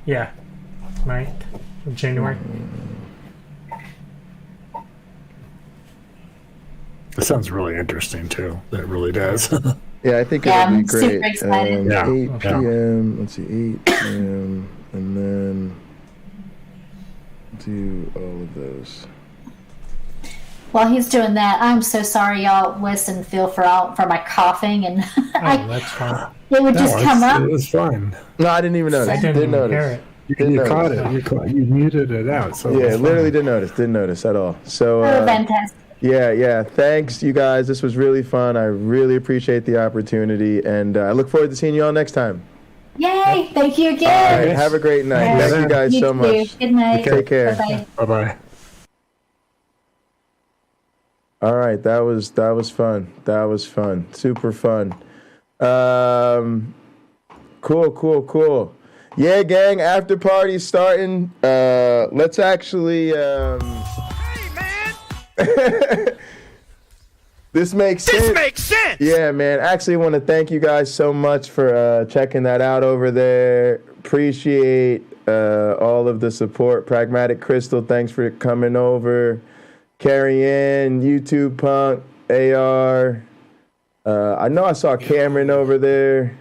Yeah, 9th of January. It sounds really interesting too. That really does. Yeah, I think it'll be great. Super excited. 8 p.m. Let's see, 8 p.m. and then do all of those. While he's doing that, I'm so sorry, y'all. Wes and Phil for my coughing, and that's fine. It would just come up. It was fine. No, I didn't even notice. I didn't notice. hear it. You caught it. You muted it out. So yeah, literally didn't notice at all. So fantastic. Yeah. Thanks, you guys. This was really fun. I really appreciate the opportunity, and I look forward to seeing you all next time. Yay! Thank you again. All right, have a great night. Thank you guys so much. Good night. Take care. Bye-bye. All right, that was fun. That was fun. Super fun. Cool. Yeah, gang, after party starting. Let's actually Hey, man! This makes sense. Yeah, man. Actually, I want to thank you guys so much for checking that out over there. Appreciate all of the support. Pragmatic Crystal, thanks for coming over. Carrie Ann, YouTube Punk, AR. I know I saw Cameron over there.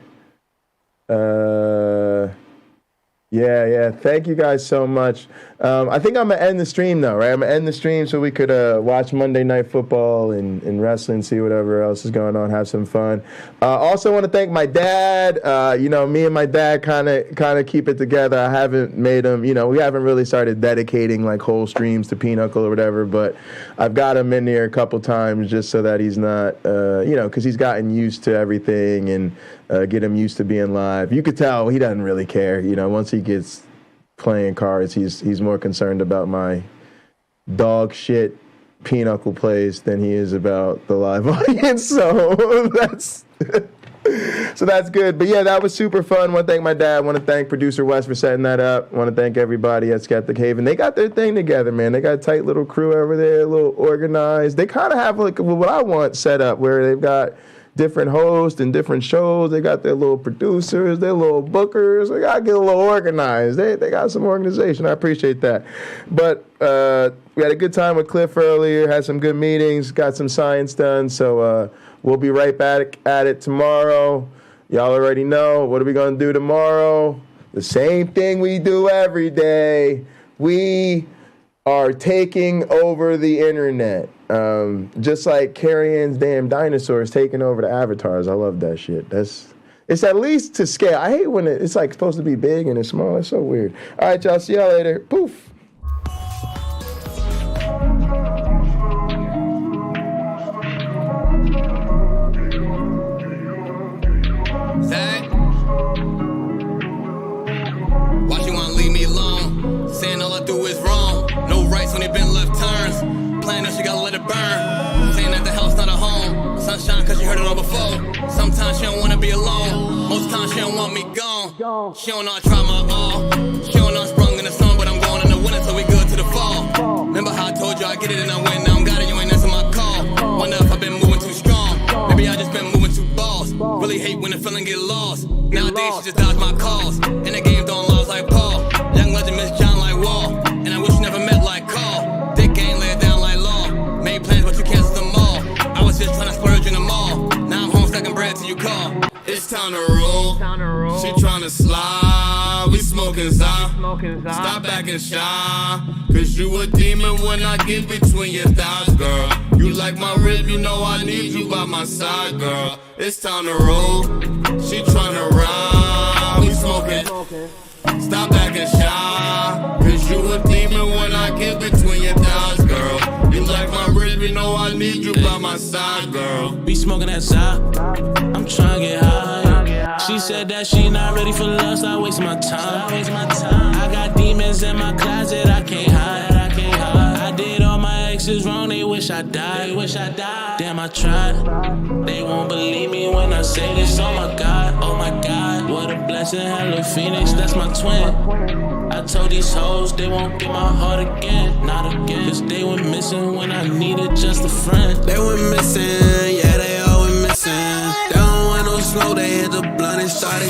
Yeah. Thank you guys so much. I think I'm going to end the stream, though, right? I'm going to end the stream so we could watch Monday Night Football and wrestling, see whatever else is going on, have some fun. Also want to thank my dad. Me and my dad kind of keep it together. I haven't made him, we haven't really started dedicating like whole streams to Pinochle or whatever, but I've got him in here a couple times just so that he's not, because he's gotten used to everything and get him used to being live. You could tell he doesn't really care. Once he gets playing cards, he's more concerned about my dog shit Pinochle plays than he is about the live audience. So that's good. But yeah, that was super fun. Want to thank my dad. Want to thank producer Wes for setting that up. Want to thank everybody at Skeptic Haven. They got their thing together, man. They got a tight little crew over there, a little organized. They kind of have like what I want set up, where they've got different hosts and different shows. They got their little producers, their little bookers. They got to get a little organized. They got some organization. I appreciate that. But we had a good time with Cliff earlier, had some good meetings, got some science done. So we'll be right back at it tomorrow. Y'all already know. What are we going to do tomorrow? The same thing we do every day. We are taking over the internet. Just like Carrie Ann's damn dinosaurs taking over the avatars. I love that shit. It's at least to scale. I hate when it's like supposed to be big and it's small. It's so weird. All right, y'all. See y'all later. Poof. heard it all before. Sometimes she don't wanna be alone. Most times she don't want me gone. She don't know I try my all. She don't know I sprung in the sun, but I'm going in the winter till we good to the fall. Remember how I told you I get it and I win. Now I'm got it, you ain't answer my call. Wonder if I've been moving too strong. Maybe I just been moving too boss. Really hate when the feeling get lost. Nowadays she just dodge my calls. In the game throwing laws like Paul. Young legend Miss John like Wall. And I wish you never met like Carl. Dick game lay it down like law. Made plans but you canceled them all. I was just trying to splurge in the mall. Now I'm home stacking bread till you call. It's time to roll. She tryna slide. We smoking Zah. Stop acting shy. Cause you a demon when I get between your thighs, girl. You like my rib, you know I need you by my side, girl. It's time to roll. She tryna ride. We smoking. Stop acting shy. Cause you a demon when I get between your thighs, girl. You like my rib, you know I need you by my side, girl. We smoking that side. I'm trying to get high. She said that she not ready for love, stop wasting my time. I got demons in my closet, I can't hide. I did all my exes wrong, they wish I died. Damn, I tried. They won't believe me when I say this. Oh my God, what a blessing. Hello Phoenix, that's my twin. I told these hoes they won't get my heart again, not again. Cause they went missing when I needed just a friend. They went missing, yeah, they all went missing. They don't want no smoke, they hit the blunt and started